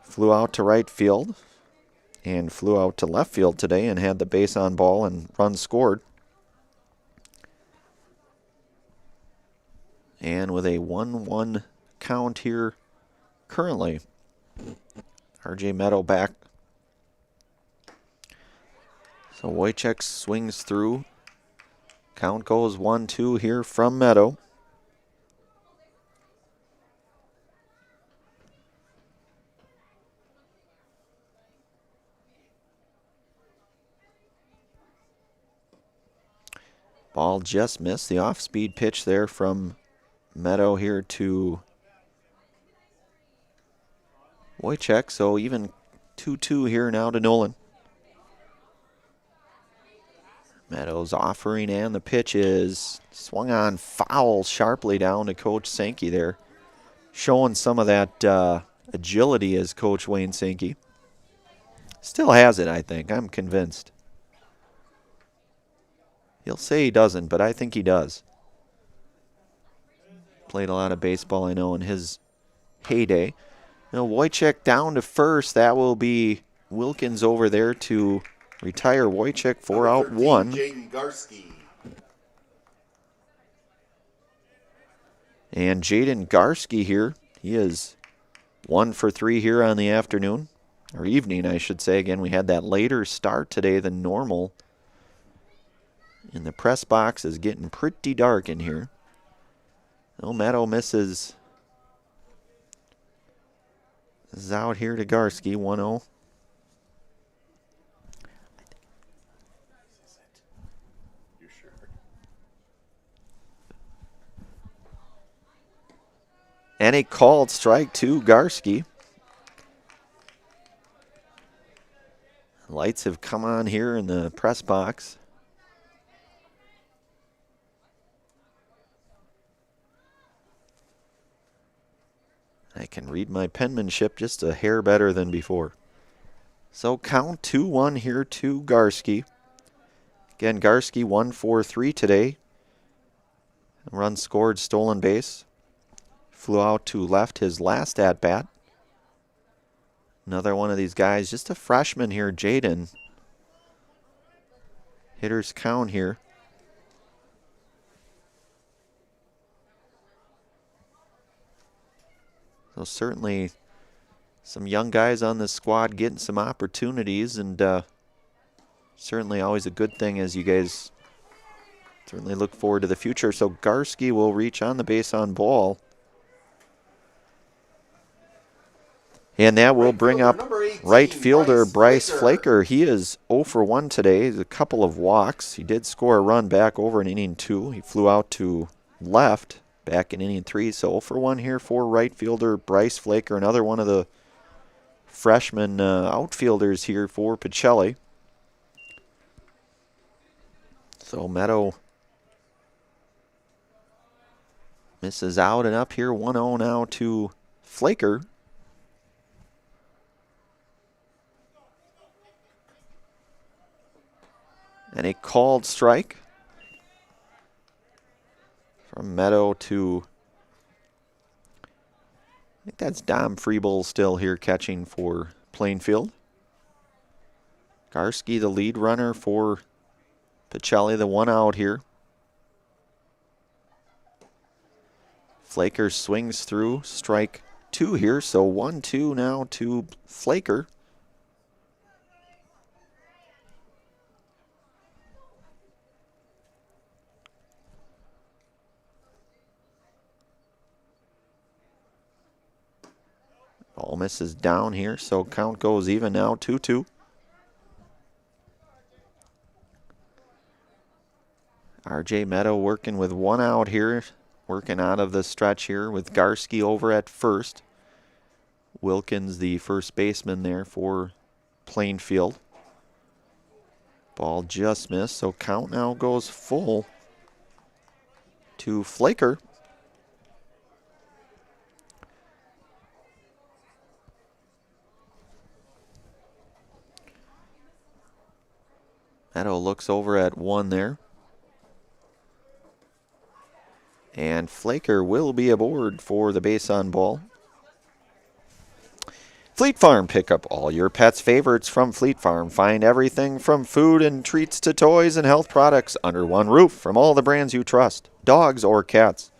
Flew out to right field and flew out to left field today and had the base on ball and run scored. And with a 1-1 count here currently. RJ Meadow back. So Wojcik swings through. Count goes 1-2 here from Meadow. Ball just missed. The off-speed pitch there from Meadow here to Wojcik. So even 2-2 here now to Nolan. Meadows offering, and the pitch is swung on foul sharply down to Coach Sankey there. Showing some of that agility as Coach Wayne Sankey. Still has it, I think. I'm convinced. He'll say he doesn't, but I think he does. Played a lot of baseball, I know, in his heyday. Now Wojcik down to first. That will be Wilkins over there to retire Wojcik for out 1. Jaden Garski. And Jaden Garski here, he is 1 for 3 here on the afternoon, or evening, I should say. Again, we had that later start today than normal. And the press box is getting pretty dark in here. No, Meadow misses. This is out here to Garski, 1-0. And a called strike to Garski. Lights have come on here in the press box. I can read my penmanship just a hair better than before. So count 2-1 here to Garski. Again, Garski 1 for 3 today. Run scored, stolen base. Flew out to left his last at-bat. Another one of these guys, just a freshman here, Jaden. Hitters count here. So certainly some young guys on this squad getting some opportunities, and certainly always a good thing as you guys certainly look forward to the future. So Garski will reach on the base on ball. And that will bring up right fielder Bryce Flaker. He is 0 for 1 today. A couple of walks. He did score a run back over in inning 2. He flew out to left back in inning 3. So 0 for 1 here for right fielder Bryce Flaker. Another one of the freshman outfielders here for Pacelli. So Meadow misses out and up here. 1-0 now to Flaker. And a called strike from Meadow to, I think that's Dom Freeble still here catching for Plainfield. Garski, the lead runner for Pacelli, the one out here. Flaker swings through, strike 2 here, so 1-2 now to Flaker. Ball misses down here, so count goes even now, 2-2. RJ Meadow working with one out here, working out of the stretch here with Garski over at first. Wilkins, the first baseman there for Plainfield. Ball just missed, so count now goes full to Flaker. Meadow looks over at one there. And Flaker will be aboard for the base on ball. Fleet Farm, pick up all your pets' favorites from Fleet Farm. Find everything from food and treats to toys and health products under one roof from all the brands you trust, dogs or cats.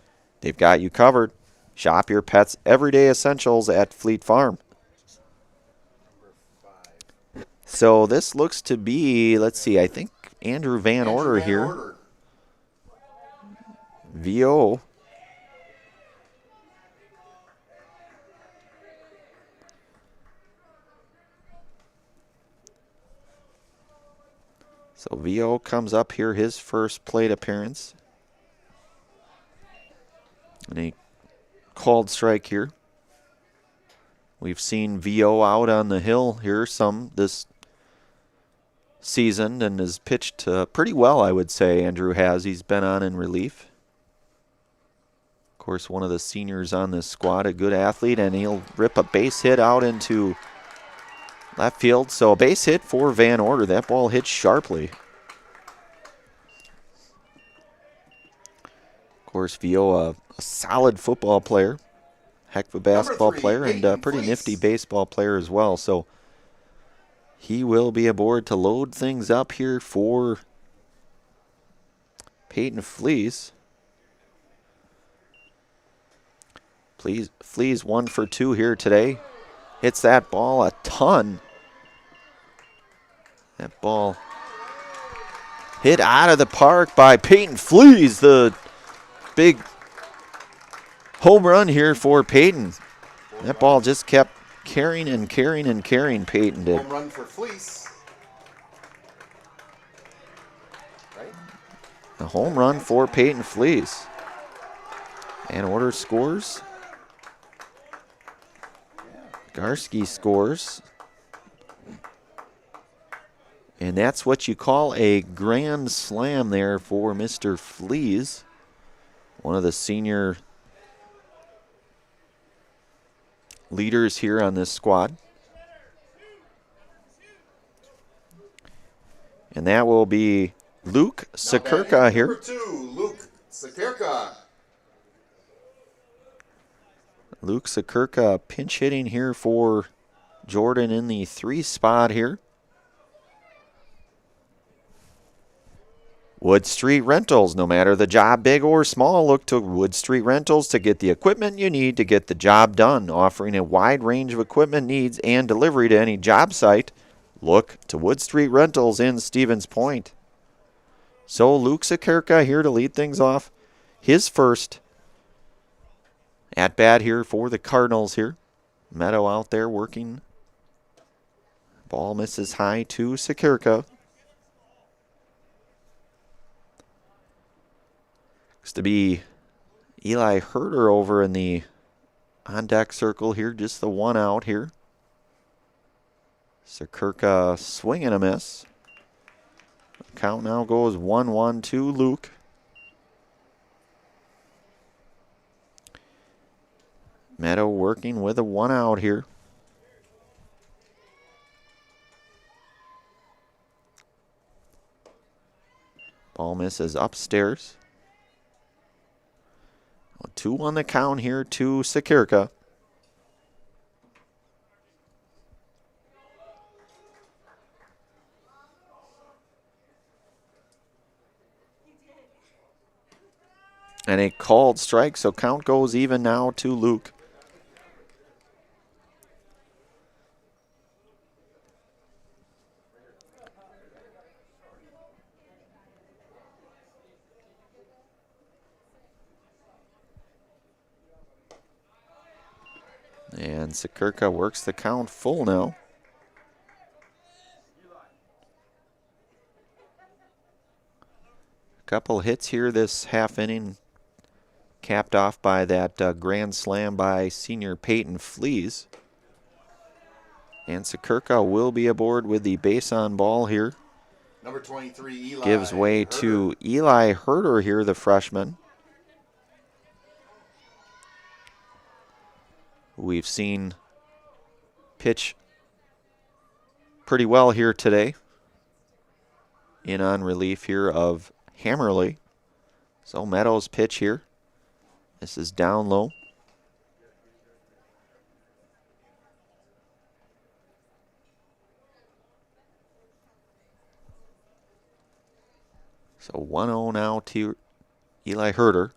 They've got you covered. Shop your pets' everyday essentials at Fleet Farm. So this looks to be, let's see, I think Andrew Van Order here. VO. So VO comes up here, his first plate appearance. And a called strike here. We've seen VO out on the hill here some this season and has pitched pretty well, I would say. Andrew has. He's been on in relief. Of course, one of the seniors on this squad, a good athlete, and he'll rip a base hit out into left field. So a base hit for Van Order. That ball hit sharply. Of course, VO, a solid football player, heck of a basketball player, and a pretty nifty baseball player as well. So he will be aboard to load things up here for Peyton Flees. Flees 1 for 2 here today. Hits that ball a ton. That ball hit out of the park by Peyton Flees. The big home run here for Peyton. That ball just kept carrying and carrying and carrying. Peyton did. Home run for Fleece. Right? A home run for Peyton Flees. And Order scores. Garski scores. And that's what you call a grand slam there for Mr. Flees. One of the senior leaders here on this squad. And that will be Luke Sakirka here. Number 2, Luke Sakirka. Luke Sakirka pinch hitting here for Jordan in the 3 spot here. Wood Street Rentals. No matter the job big or small, look to Wood Street Rentals to get the equipment you need to get the job done. Offering a wide range of equipment needs and delivery to any job site, look to Wood Street Rentals in Stevens Point. So Luke Sakirka here to lead things off. His first at bat here for the Cardinals here. Meadow out there working. Ball misses high to Sakirka. Looks to be Eli Herder over in the on-deck circle here. Just the one out here. Sakirka swing and a miss. Count now goes 1-1 to Luke. Meadow working with a one out here. Ball misses upstairs. 2 on the count here to Sakirka. And a called strike, so count goes even now to Luke. And Sikirka works the count full now. Couple hits here this half inning, capped off by that grand slam by senior Peyton Flees. And Sikirka will be aboard with the base on ball here. Number 23, Eli. Gives way to Eli Herder here, the freshman. We've seen pitch pretty well here today. In on relief here of Hammerly. So Meadows pitch here. This is down low. So 1-0 now to Eli Herder.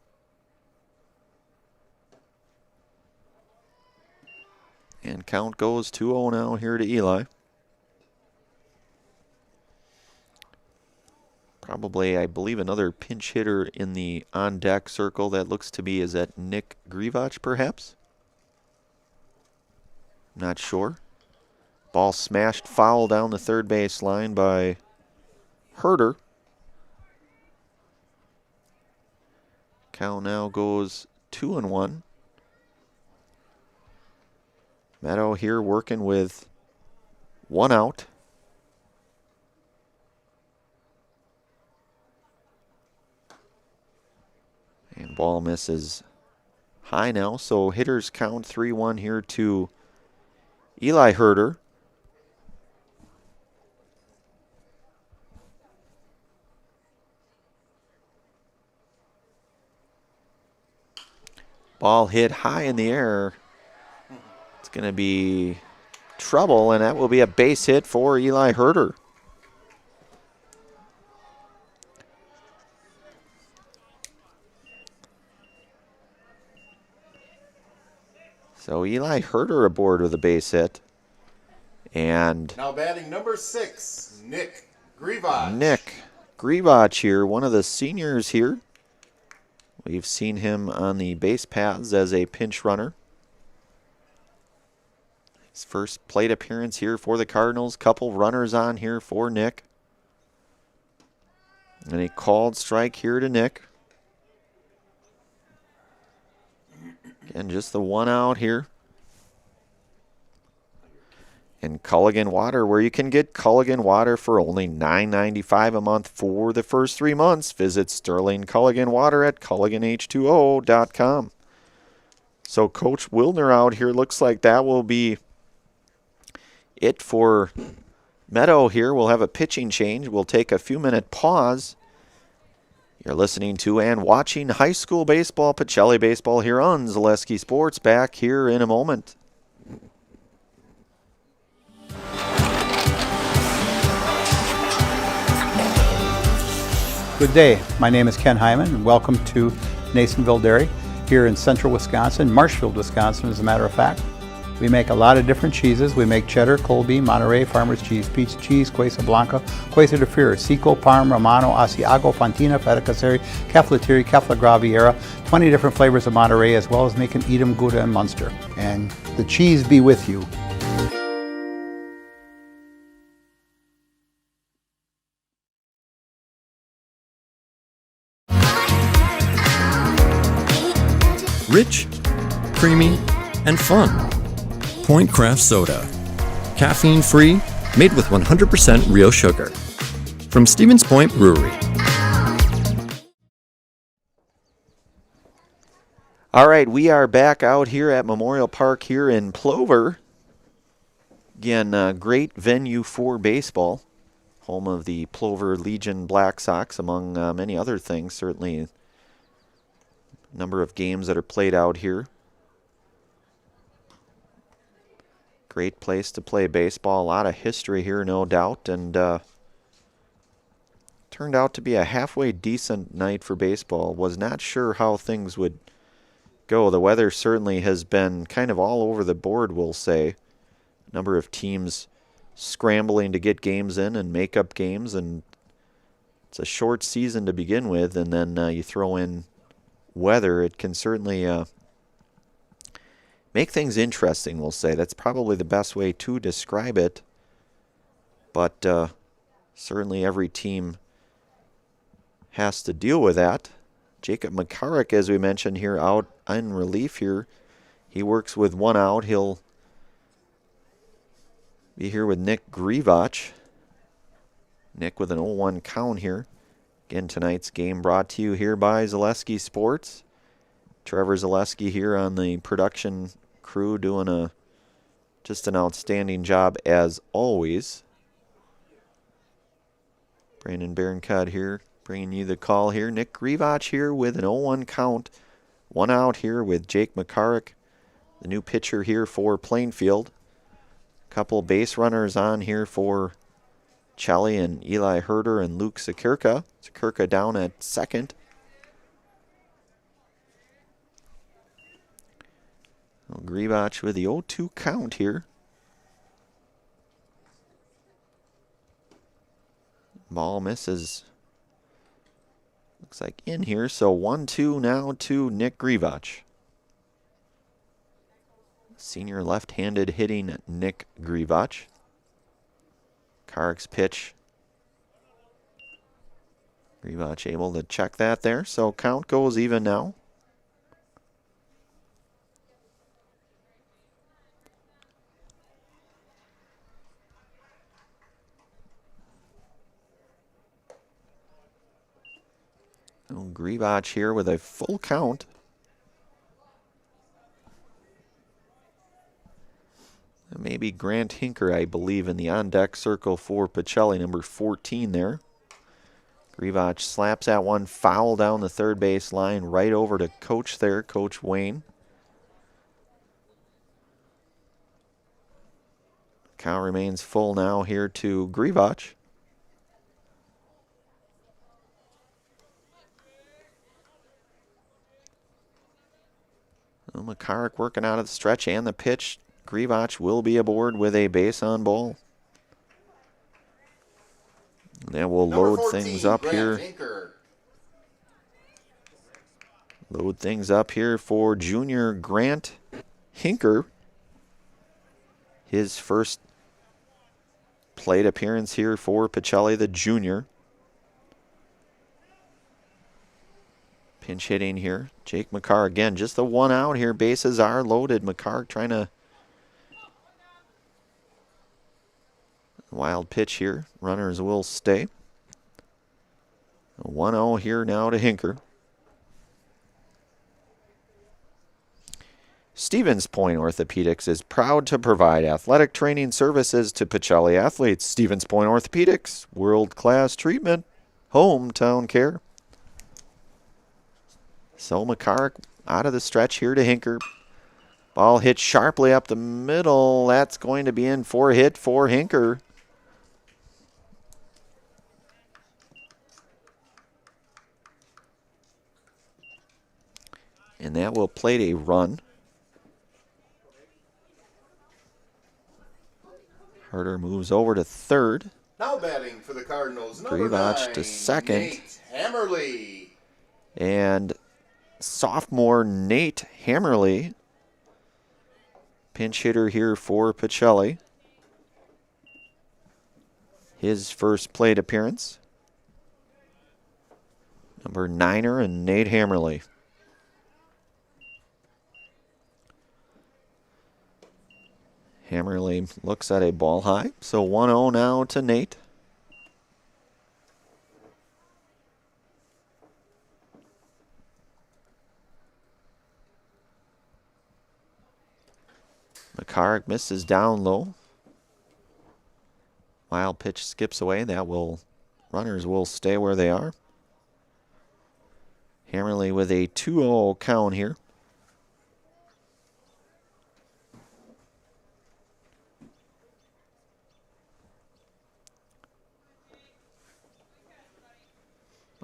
And count goes 2-0 now here to Eli. Probably, I believe, another pinch hitter in the on-deck circle. That looks to be, is that Nick Grivach, perhaps? Not sure. Ball smashed foul down the third base line by Herder. Count now goes 2-1. Meadow here working with 1 out. And ball misses high now, so hitters count 3-1 here to Eli Herder. Ball hit high in the air. It's going to be trouble, and that will be a base hit for Eli Herder. So Eli Herder aboard with a base hit. And now batting number 6, Nick Grivach. Nick Grivach here, one of the seniors here. We've seen him on the base paths as a pinch runner. His first plate appearance here for the Cardinals. Couple runners on here for Nick. And a called strike here to Nick. And just the 1 out here. And Culligan Water, where you can get Culligan Water for only $9.95 a month for the first 3 months. Visit Sterling Culligan Water at CulliganH2O.com. So Coach Wildner out here. Looks like that will be it for Meadow here. We'll have a pitching change. We'll take a few-minute pause. You're listening to and watching high school baseball, Pacelli baseball here on Zaleski Sports. Back here in a moment. Good day. My name is Ken Hyman, and welcome to Nasonville Dairy here in central Wisconsin, Marshfield, Wisconsin, as a matter of fact. We make a lot of different cheeses. We make cheddar, Colby, Monterey, Farmer's Cheese, Peach Cheese, Quesa Blanca, Quesa de Fear, Seco, Parm, Romano, Asiago, Fontina, Feta Caseri, Caflateri, Cafla Graviera, 20 different flavors of Monterey, as well as making Edam, Gouda, and Munster. And the cheese be with you. Rich, creamy, and fun. Point Craft Soda. Caffeine free, made with 100% real sugar. From Stevens Point Brewery. All right, we are back out here at Memorial Park here in Plover. Again, great venue for baseball. Home of the Plover Legion Black Sox, among many other things. Certainly a number of games that are played out here. Great place to play baseball. A lot of history here, no doubt. And turned out to be a halfway decent night for baseball. Was not sure how things would go. The weather certainly has been kind of all over the board, we'll say. A number of teams scrambling to get games in and make up games. And it's a short season to begin with. And then you throw in weather. It can certainly make things interesting, we'll say. That's probably the best way to describe it. But certainly every team has to deal with that. Jacob McCarrick, as we mentioned here, out in relief here. He works with one out. He'll be here with Nick Grivach. Nick with an 0-1 count here. Again, tonight's game brought to you here by Zaleski Sports. Trevor Zaleski here on the production crew doing just an outstanding job as always. Brandon Berencott here bringing you the call here. Nick Grivach here with an 0-1 count. One out here with Jake McCarrick, the new pitcher here for Plainfield. Couple base runners on here for Pacelli and Eli Herder and Luke Sakirka. Sakirka down at second. Grivach with the 0-2 count here. Ball misses. Looks like in here. So 1-2 now to Nick Grivach. Senior left-handed hitting Nick Grivach. Carrick's pitch. Grivach able to check that there. So count goes even now. Grivach here with a full count. Maybe Grant Hinker, I believe, in the on-deck circle for Pacelli, number 14 there. Grivach slaps that one foul down the third base line, right over to Coach there, Coach Wayne. Count remains full now here to Grivach. McCarrick working out of the stretch and the pitch. Grivach will be aboard with a base on ball. Then we'll load things up here. Load things up here for junior Grant Hinker. His first plate appearance here for Pacelli, the junior. Pinch hitting here. Jake McCarr again, just the one out here. Bases are loaded. McCarr trying to wild pitch here. Runners will stay. 1-0 here now to Hinker. Stevens Point Orthopedics is proud to provide athletic training services to Pacelli athletes. Stevens Point Orthopedics, world-class treatment, hometown care. So McCarrick out of the stretch here to Hinker. Ball hit sharply up the middle. That's going to be in for a hit for Hinker. And that will plate a run. Herder moves over to third. Now batting for the Cardinals, number Grivach 9, to second. Nate Hammerly. And sophomore Nate Hammerly, pinch hitter here for Pacelli. His first plate appearance. Number 9er and Nate Hammerly. Hammerly looks at a ball high. So 1-0 now to Nate. McCarrick misses down low. Wild pitch skips away. Runners will stay where they are. Hammerly with a 2-0 count here.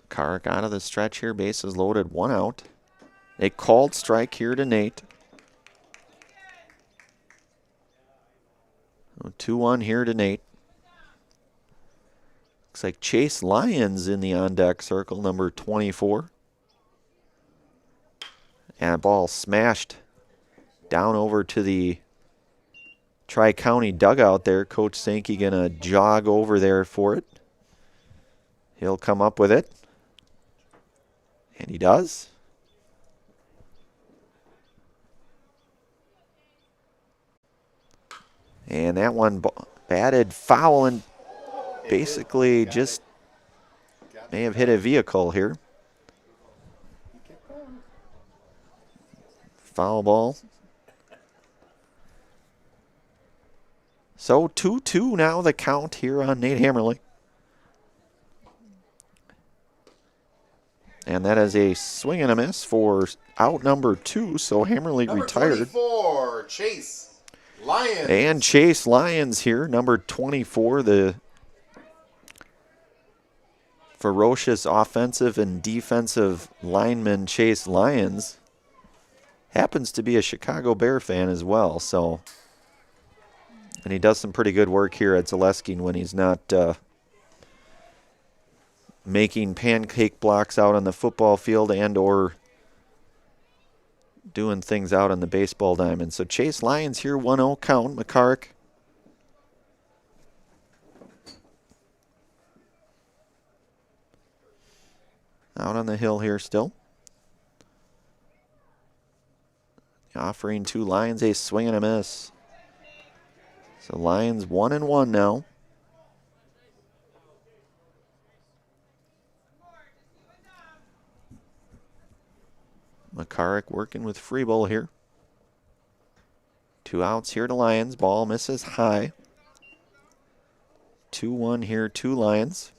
McCarrick out of the stretch here. Bases loaded, one out. A called strike here to Nate. 2-1 here to Nate. Looks like Chase Lyons in the on-deck circle, number 24. And a ball smashed down over to the Tri-County dugout there. Coach Sankey going to jog over there for it. He'll come up with it. And he does. And that one batted foul and basically just may have hit a vehicle here. Foul ball. So 2-2 now the count here on Nate Hammerly. And that is a swing and a miss for out number 2, so Hammerly retired. Number 24, Chase Lyons. And Chase Lyons here, number 24, the ferocious offensive and defensive lineman Chase Lyons. Happens to be a Chicago Bear fan as well, so. And he does some pretty good work here at Zaleski when he's not making pancake blocks out on the football field and or doing things out on the baseball diamond. So Chase Lyons here, 1-0 count. McCarrick. Out on the hill here still. Offering to Lyons a swing and a miss. So Lyons 1-1 now. McCarrick working with Freebull here. 2 outs here to Lyons. Ball misses high. 2-1 here to Lyons.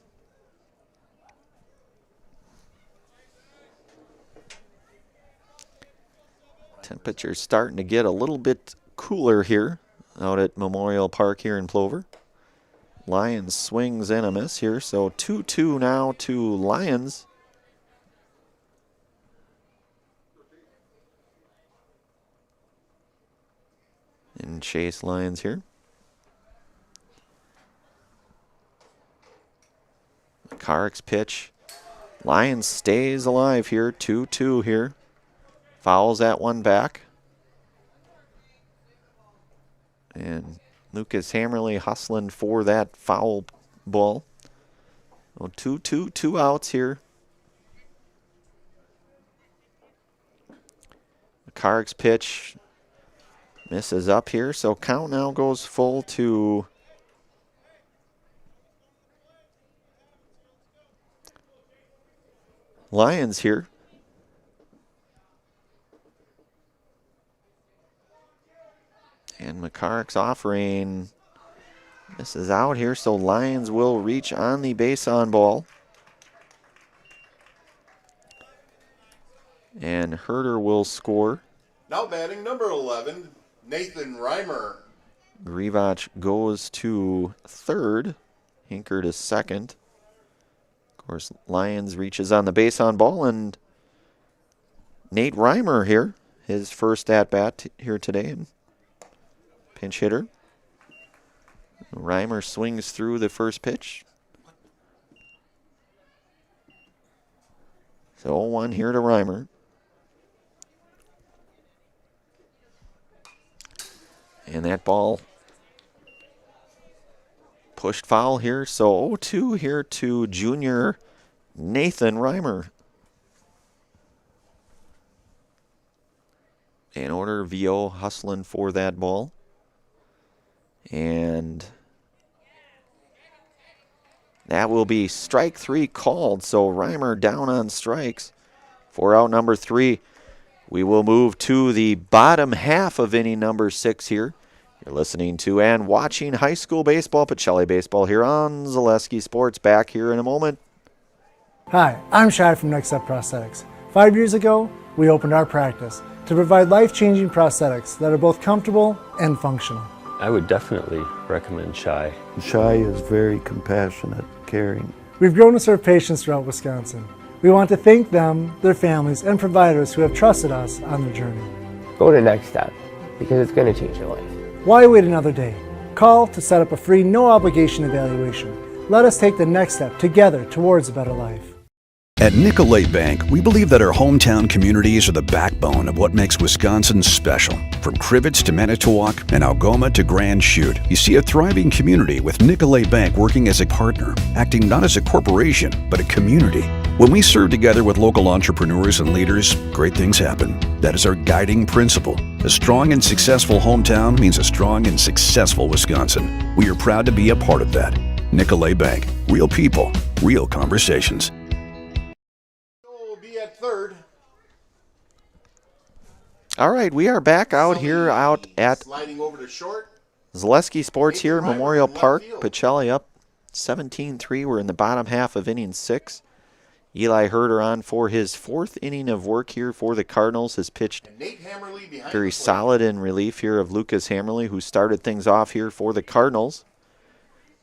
Temperature's starting to get a little bit cooler here out at Memorial Park here in Plover. Lyons swings and a miss here, so 2-2 now to Lyons. And Chase Lyons here. McCarrick's pitch. Lyons stays alive here, 2-2 here. Fouls that one back. And Lucas Hammerly hustling for that foul ball. Well, 2-2, 2 outs here. McCarrick's pitch misses up here, so count now goes full to Lyons here. And McCarrick's offering misses out here, so Lyons will reach on the base on ball. And Herder will score. Now batting number 11, Nathan Reimer. Grivach goes to third. Hinker to second. Of course, Lyons reaches on the base on ball, and Nate Reimer here, his first at-bat here today. Pinch hitter. Reimer swings through the first pitch. So 0-1 here to Reimer. And that ball pushed foul here. So 0-2 here to junior Nathan Reimer. In order, VO hustling for that ball. And that will be strike 3 called. So Reimer down on strikes for out number 3. We will move to the bottom half of inning number 6 here. You're listening to and watching high school baseball, Pacelli Baseball here on Zaleski Sports. Back here in a moment. Hi, I'm Shai from Next Step Prosthetics. 5 years ago, we opened our practice to provide life-changing prosthetics that are both comfortable and functional. I would definitely recommend Shai. Shai is very compassionate, caring. We've grown to serve patients throughout Wisconsin. We want to thank them, their families, and providers who have trusted us on their journey. Go to Next Step, because it's going to change your life. Why wait another day? Call to set up a free, no-obligation evaluation. Let us take the next step together towards a better life. At Nicolay Bank, we believe that our hometown communities are the backbone of what makes Wisconsin special. From Crivets to Manitowoc and Algoma to Grand Chute, you see a thriving community with Nicolay Bank working as a partner, acting not as a corporation, but a community. When we serve together with local entrepreneurs and leaders, great things happen. That is our guiding principle. A strong and successful hometown means a strong and successful Wisconsin. We are proud to be a part of that. Nicolay Bank. Real people, real conversations. All right, we are back out here at Sliding over to short. Zaleski Sports here, Memorial Park. Pacelli up 17-3. We're in the bottom half of inning 6. Eli Herder on for his 4th inning of work here for the Cardinals. Has pitched very solid in relief here of Lucas Hammerly, who started things off here for the Cardinals.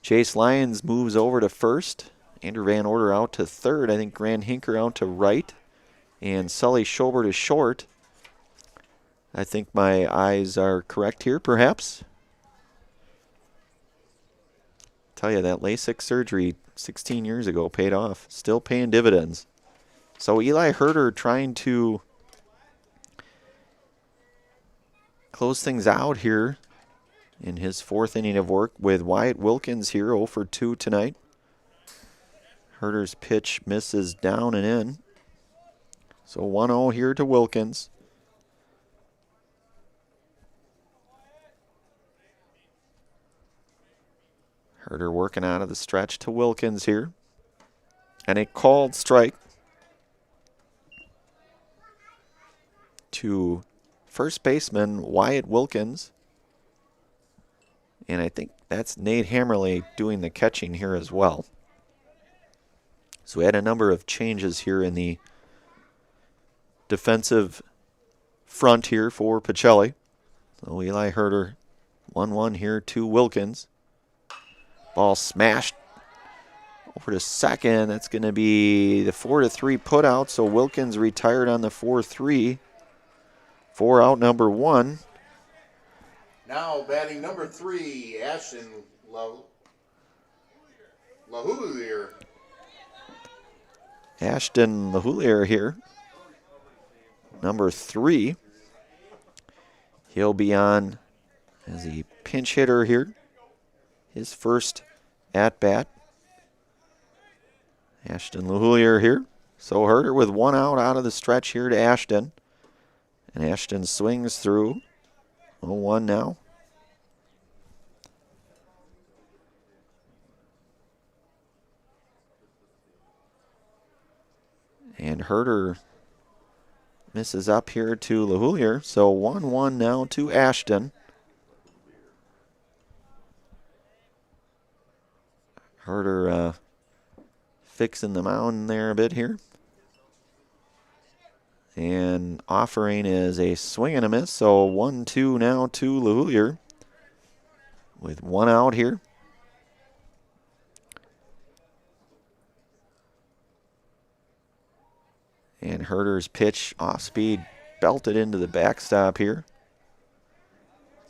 Chase Lyons moves over to first. Andrew Van Order out to third. I think Grant Hinker out to right. And Sully Schober to short. I think my eyes are correct here, perhaps. Tell you, that LASIK surgery 16 years ago paid off. Still paying dividends. So Eli Herder trying to close things out here in his 4th inning of work with Wyatt Wilkins here 0 for 2 tonight. Herder's pitch misses down and in. So 1-0 here to Wilkins. Herder working out of the stretch to Wilkins here. And a called strike to first baseman Wyatt Wilkins. And I think that's Nate Hammerly doing the catching here as well. So we had a number of changes here in the defensive front here for Pacelli. So Eli Herder 1-1 here to Wilkins. Ball smashed over to second. That's going to be the 4-3 putout. So Wilkins retired on the 4-3. 4 out number 1. Now batting number 3, Ashton LaHoulier. Ashton LaHoulier here. Number 3. He'll be on as a pinch hitter here. His first at-bat. Ashton LaHoulier here. So Herder with 1 out of the stretch here to Ashton. And Ashton swings through. 0-1 now. And Herder misses up here to LaHoulier. So 1-1 now to Ashton. Herder fixing the mound there a bit here. And offering is a swing and a miss. So 1-2 now to LaHoulier with 1 out here. And Herder's pitch off speed belted into the backstop here.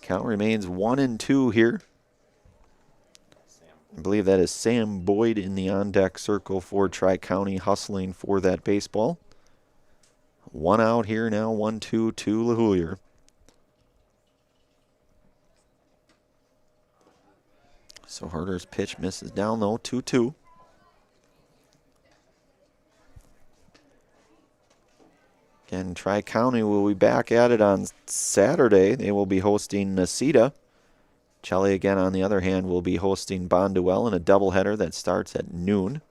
Count remains 1-2 here. I believe that is Sam Boyd in the on-deck circle for Tri-County hustling for that baseball. 1 out here now, 1-2 to LaHoulier. So Herder's pitch misses down though, 2-2. Again, Tri-County will be back at it on Saturday. They will be hosting Necedah. Chelly, again, on the other hand, will be hosting Bonduel in a doubleheader that starts at noon.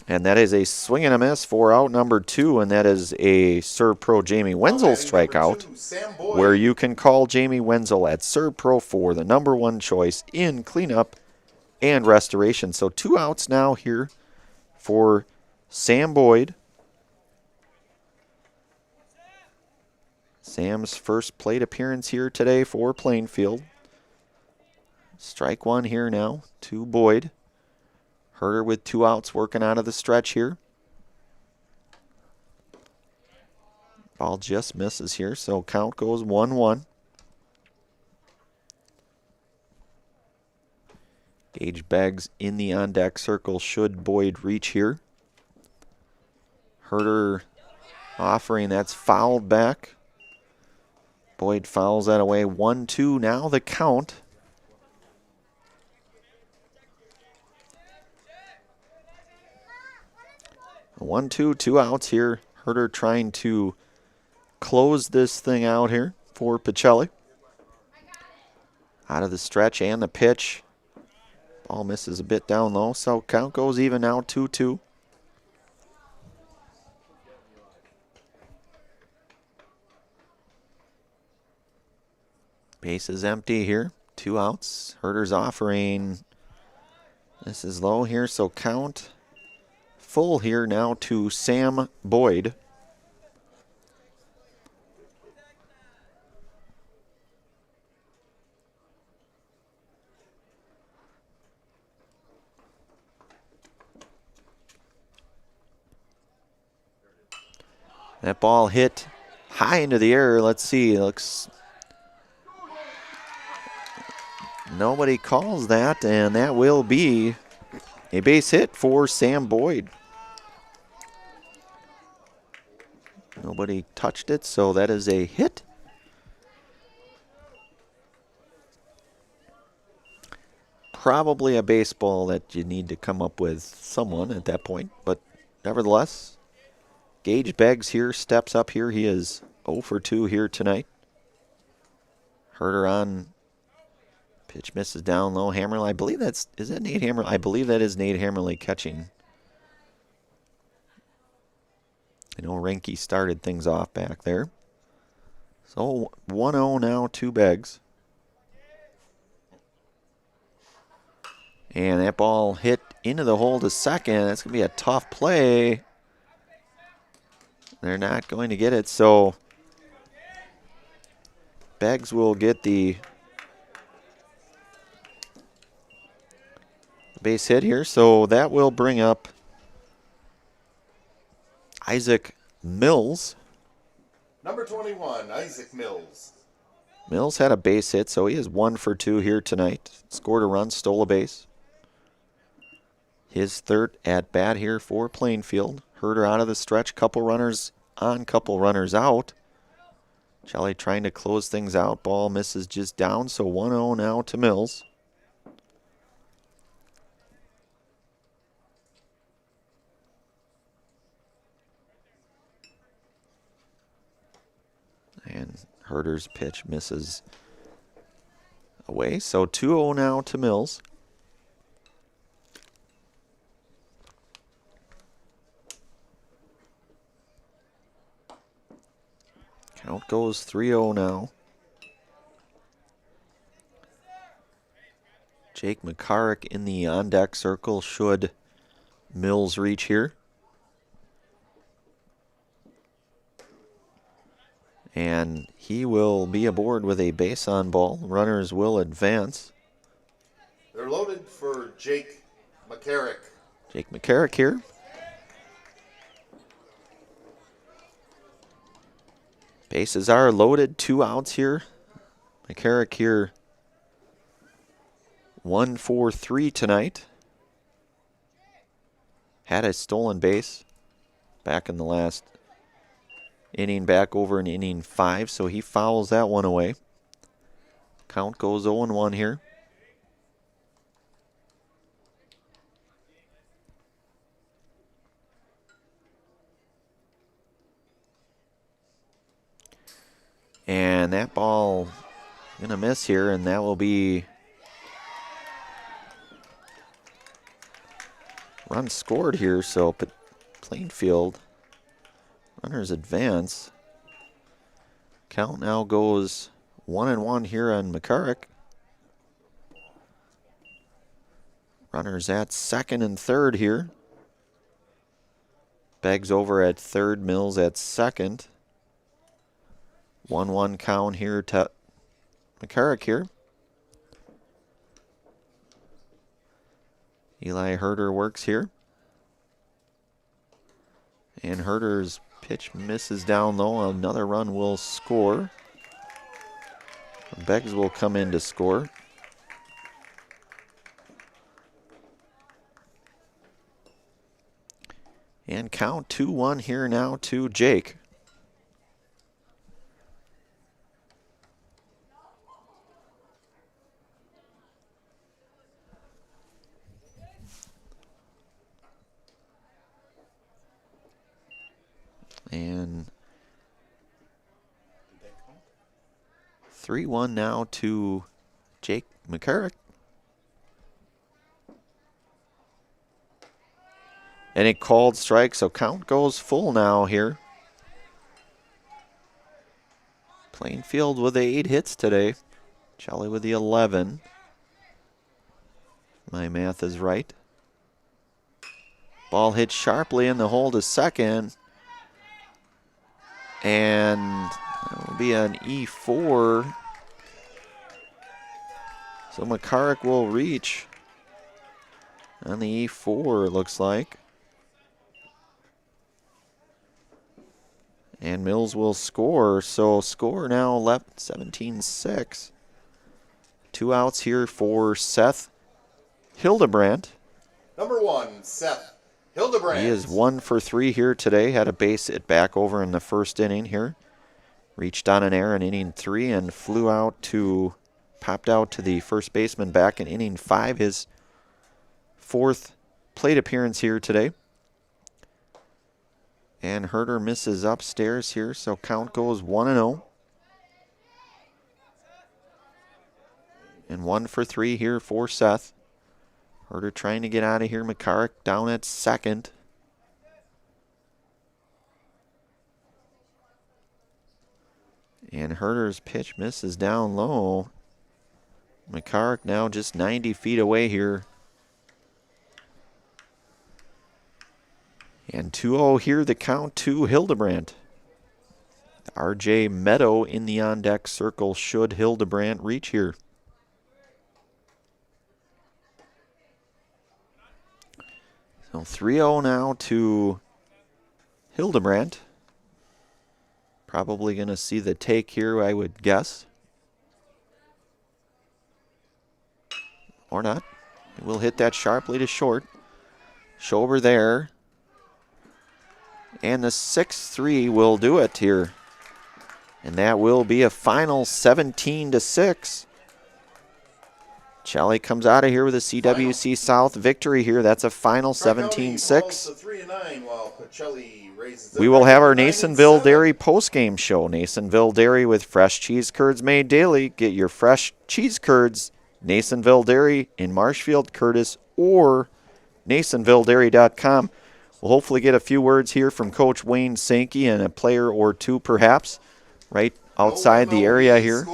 And that is a swing and a miss for out number 2, and that is a Serve Pro Jamie Wenzel strikeout, where you can call Jamie Wenzel at Serve Pro 4, the #1 choice in cleanup and restoration. So 2 outs now here for Sam Boyd. Sam's first plate appearance here today for Plainfield. Strike 1 here now to Boyd. Herder with 2 outs working out of the stretch here. Ball just misses here, so count goes 1-1. Gage Beggs in the on-deck circle should Boyd reach here. Herder offering, that's fouled back. Boyd fouls that away. 1-2 now the count. A 1-2, 2 outs here. Herder trying to close this thing out here for Pacelli. Out of the stretch and the pitch. Ball misses a bit down low, so count goes even now, 2-2. Base is empty here. 2 outs. Herder's offering. This is low here, so count full here now to Sam Boyd. That ball hit high into the air. Let's see. It looks. Nobody calls that, and that will be a base hit for Sam Boyd. Nobody touched it, so that is a hit. Probably a baseball that you need to come up with someone at that point, but nevertheless, Gage Beggs here steps up here. He is 0 for 2 here tonight. Herder on. Pitch misses down low. Hammerly, I believe is that Nate Hammerly? I believe that is Nate Hammerly catching. I know Renke started things off back there. So 1-0 now to Beggs. And that ball hit into the hole to second. That's going to be a tough play. They're not going to get it, so Beggs will get the base hit here, so that will bring up Isaac Mills. Number 21, Isaac Mills. Mills had a base hit, so he is 1 for 2 here tonight. Scored a run, stole a base. His third at bat here for Plainfield. Herder out of the stretch, couple runners on, couple runners out. Pacelli trying to close things out. Ball misses just down, so 1-0 now to Mills. And Herder's pitch misses away. So 2-0 now to Mills. Count goes 3-0 now. Jake McCarrick in the on-deck circle should Mills reach here. And he will be aboard with a base on ball. Runners will advance. They're loaded for Jake McCarrick. Jake McCarrick here. Bases are loaded. 2 outs here. McCarrick here 1 for 3 tonight. Had a stolen base back in the last inning, back over in inning 5, so he fouls that one away. Count goes 0-1 here. And that ball gonna miss here, and that will be run scored here, so Plainfield runners advance. Count now goes 1-1 here on McCarrick. Runners at second and third here. Beggs over at third, Mills at second. 1-1 count here to McCarrick here. Eli Herder works here. And Herder's pitch misses down low. Another run will score. Beggs will come in to score. And count 2-1 here now to Jake. And 3-1 now to Jake McCarrick. And a called strike, so count goes full now here. Plainfield with the 8 hits today. Pacelli with the 11. My math is right. Ball hit sharply in the hole to second. And that will be an E4. So McCarrick will reach on the E4, it looks like. And Mills will score, so score now left 17-6. 2 outs here for Seth Hildebrandt. Number 1, Seth Hildebrandt. He is 1 for 3 here today. Had a base hit back over in the first inning here. Reached on an error in inning 3 and popped out to the first baseman back in inning 5. His 4th plate appearance here today. And Herder misses upstairs here, so count goes 1-0. And 1 for 3 here for Seth. Herder trying to get out of here. McCarrick down at second. And Herder's pitch misses down low. McCarrick now just 90 feet away here. And 2-0 here, the count to Hildebrandt. RJ Meadow in the on-deck circle should Hildebrandt reach here. So 3-0 now to Hildebrandt. Probably going to see the take here, I would guess. Or not. We'll hit that sharply to short. Schober there. And the 6-3 will do it here. And that will be a final 17-6. Pacelli comes out of here with a CWC South victory here. That's a final 17-6. We will have our Nasonville Dairy postgame show. Nasonville Dairy with fresh cheese curds made daily. Get your fresh cheese curds, Nasonville Dairy in Marshfield, Curtis, or NasonvilleDairy.com. We'll hopefully get a few words here from Coach Wayne Sankey and a player or two perhaps right outside the area here.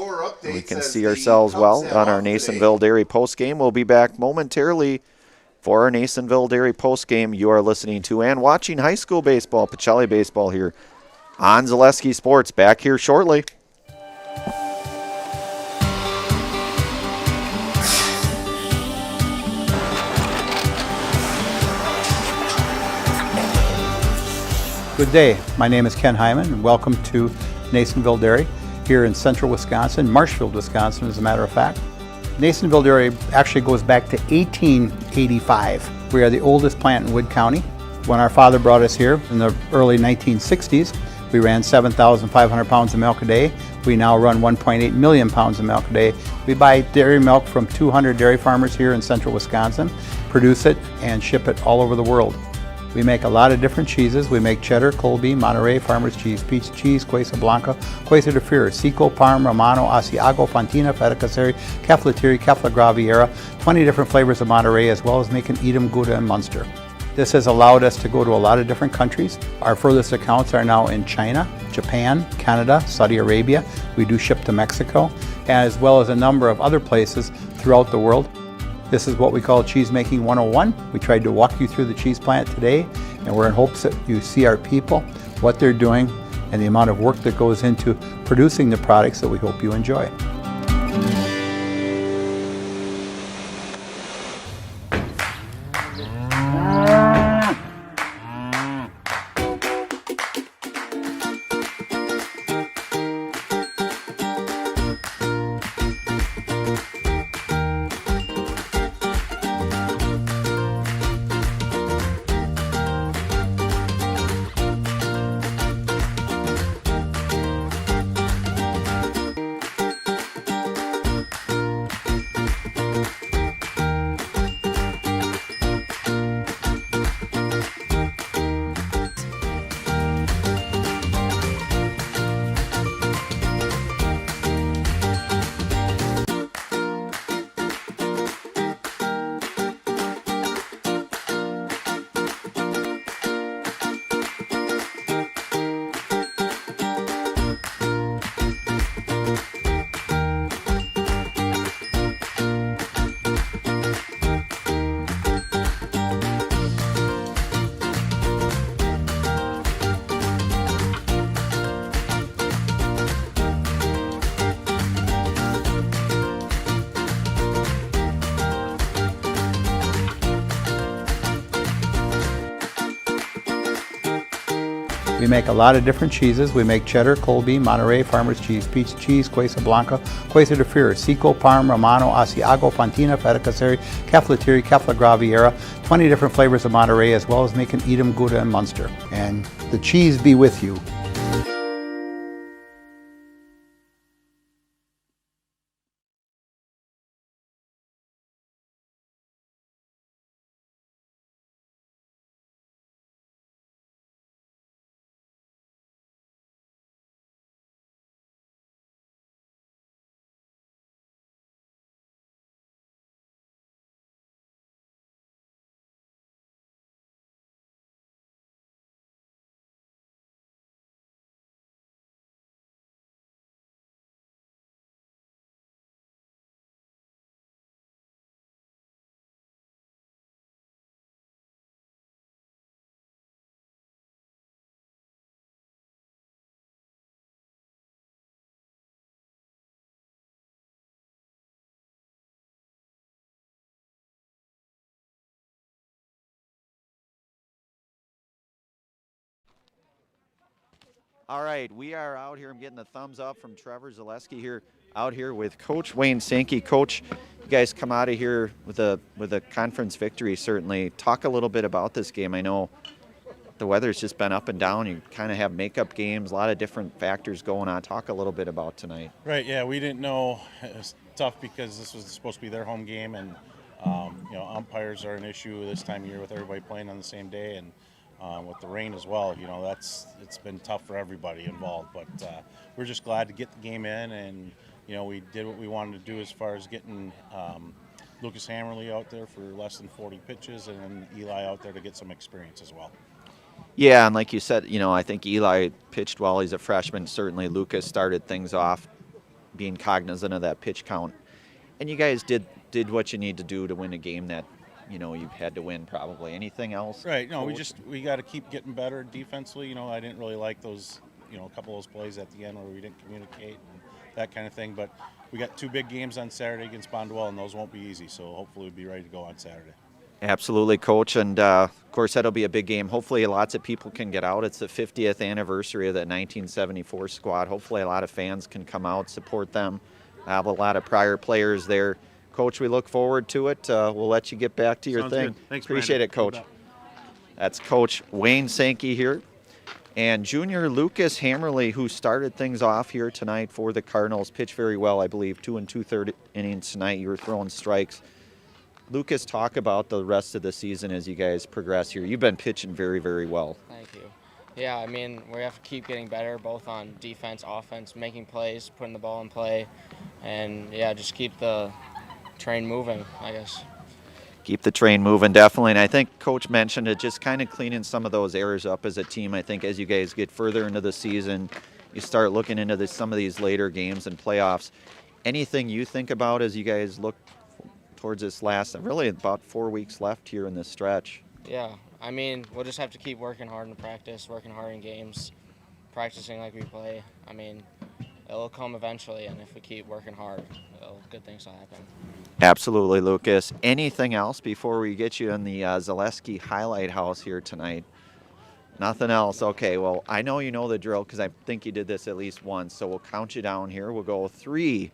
We can see ourselves well on our Nasonville Dairy postgame. We'll be back momentarily for our Nasonville Dairy postgame. You are listening to and watching high school baseball, Pacelli baseball here on Zaleski Sports. Back here shortly. Good day. My name is Ken Hyman, and welcome to Nasonville Dairy here in central Wisconsin, Marshfield, Wisconsin, as a matter of fact. Nasonville Dairy actually goes back to 1885. We are the oldest plant in Wood County. When our father brought us here in the early 1960s, we ran 7,500 pounds of milk a day. We now run 1.8 million pounds of milk a day. We buy dairy milk from 200 dairy farmers here in central Wisconsin, produce it, and ship it all over the world. We make a lot of different cheeses. We make cheddar, Colby, Monterey, Farmer's Cheese, Peach Cheese, Quesa Blanca, Quesa de Fear, Seco, Parm, Romano, Asiago, Fontina, Feta Caseri, Keflatiri, Kefla Graviera, 20 different flavors of Monterey, as well as making Edam, Gouda, and Munster. This has allowed us to go to a lot of different countries. Our furthest accounts are now in China, Japan, Canada, Saudi Arabia. We do ship to Mexico, as well as a number of other places throughout the world. This is what we call Cheese Making 101. We tried to walk you through the cheese plant today, and we're in hopes that you see our people, what they're doing, and the amount of work that goes into producing the products that we hope you enjoy. We make a lot of different cheeses. We make cheddar, Colby, Monterey, Farmer's cheese, pizza cheese, Quesa Blanca, Quesa de Freire, Seco, Parm, Romano, Asiago, Fontina, Feta Caseri, Caflateri, Cafla Graviera, 20 different flavors of Monterey, as well as making Edam, Gouda, and Munster. And the cheese be with you. All right, we are out here. I'm getting the thumbs up from Trevor Zaleski here, out here with Coach Wayne Sankey. Coach, you guys come out of here with a conference victory, certainly. Talk a little bit about this game. I know the weather's just been up and down. You kind of have makeup games, a lot of different factors going on. Talk a little bit about tonight. Right, yeah, we didn't know. It was tough because this was supposed to be their home game, and umpires are an issue this time of year with everybody playing on the same day, and with the rain as well. It's been tough for everybody involved, but we're just glad to get the game in, and we did what we wanted to do as far as getting Lucas Hammerly out there for less than 40 pitches, and then Eli out there to get some experience as well. Yeah, and like you said, I think Eli pitched well. He's a freshman. Certainly Lucas started things off being cognizant of that pitch count. And you guys did what you need to do to win a game that, you had to win probably. Anything else? Right. No, we got to keep getting better defensively. I didn't really like those, a couple of those plays at the end where we didn't communicate and that kind of thing. But we got 2 big games on Saturday against Bondwell, and those won't be easy. So hopefully we'll be ready to go on Saturday. Absolutely, Coach. And, of course, that'll be a big game. Hopefully lots of people can get out. It's the 50th anniversary of that 1974 squad. Hopefully a lot of fans can come out, support them. I have a lot of prior players there. Coach, we look forward to it. We'll let you get back to your Sounds thing. Good. Thanks, Appreciate Brandon. it, Coach. That's Coach Wayne Sankey here. And junior Lucas Hammerly, who started things off here tonight for the Cardinals, pitched very well, I believe, 2 2/3 innings tonight. You were throwing strikes. Lucas, talk about the rest of the season as you guys progress here. You've been pitching very, very well. Thank you. Yeah, I mean, we have to keep getting better, both on defense, offense, making plays, putting the ball in play, and, yeah, just keep the train moving, I guess. Keep the train moving, definitely. And I think Coach mentioned it, just kind of cleaning some of those errors up as a team. I think as you guys get further into the season, you start looking into some of these later games and playoffs. Anything you think about as you guys look towards this last, really about 4 weeks left here in this stretch? Yeah, I mean, we'll just have to keep working hard in practice, working hard in games, practicing like we play. I mean, it'll come eventually, and if we keep working hard, good things will happen. Absolutely, Lucas. Anything else before we get you in the Zaleski Highlight House here tonight? Nothing else. Okay, well, I know you know the drill because I think you did this at least once, so we'll count you down here. We'll go 3,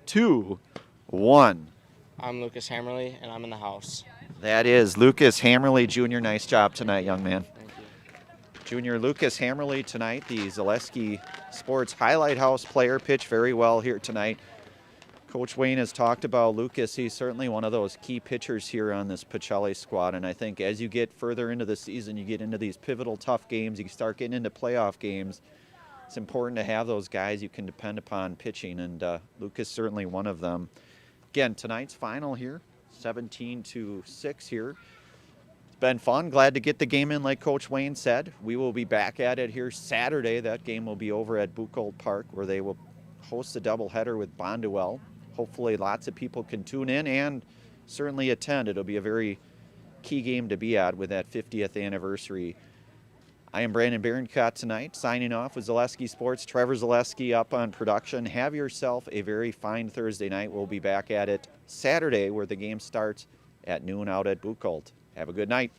2, 1. I'm Lucas Hammerly, and I'm in the house. That is Lucas Hammerly Jr. Nice job tonight, young man. Thank you. Junior Lucas Hammerly tonight, the Zaleski Sports Highlight House player, pitched very well here tonight. Coach Wayne has talked about Lucas. He's certainly one of those key pitchers here on this Pacelli squad, and I think as you get further into the season, you get into these pivotal, tough games, you start getting into playoff games, it's important to have those guys you can depend upon pitching, and Lucas certainly one of them. Again, tonight's final here, 17-6 here. It's been fun. Glad to get the game in, like Coach Wayne said. We will be back at it here Saturday. That game will be over at Buchholz Park, where they will host a doubleheader with Bondwell. Hopefully lots of people can tune in and certainly attend. It'll be a very key game to be at with that 50th anniversary. I am Brandon Berencott tonight, signing off with Zaleski Sports. Trevor Zaleski up on production. Have yourself a very fine Thursday night. We'll be back at it Saturday, where the game starts at noon out at Buchholz. Have a good night.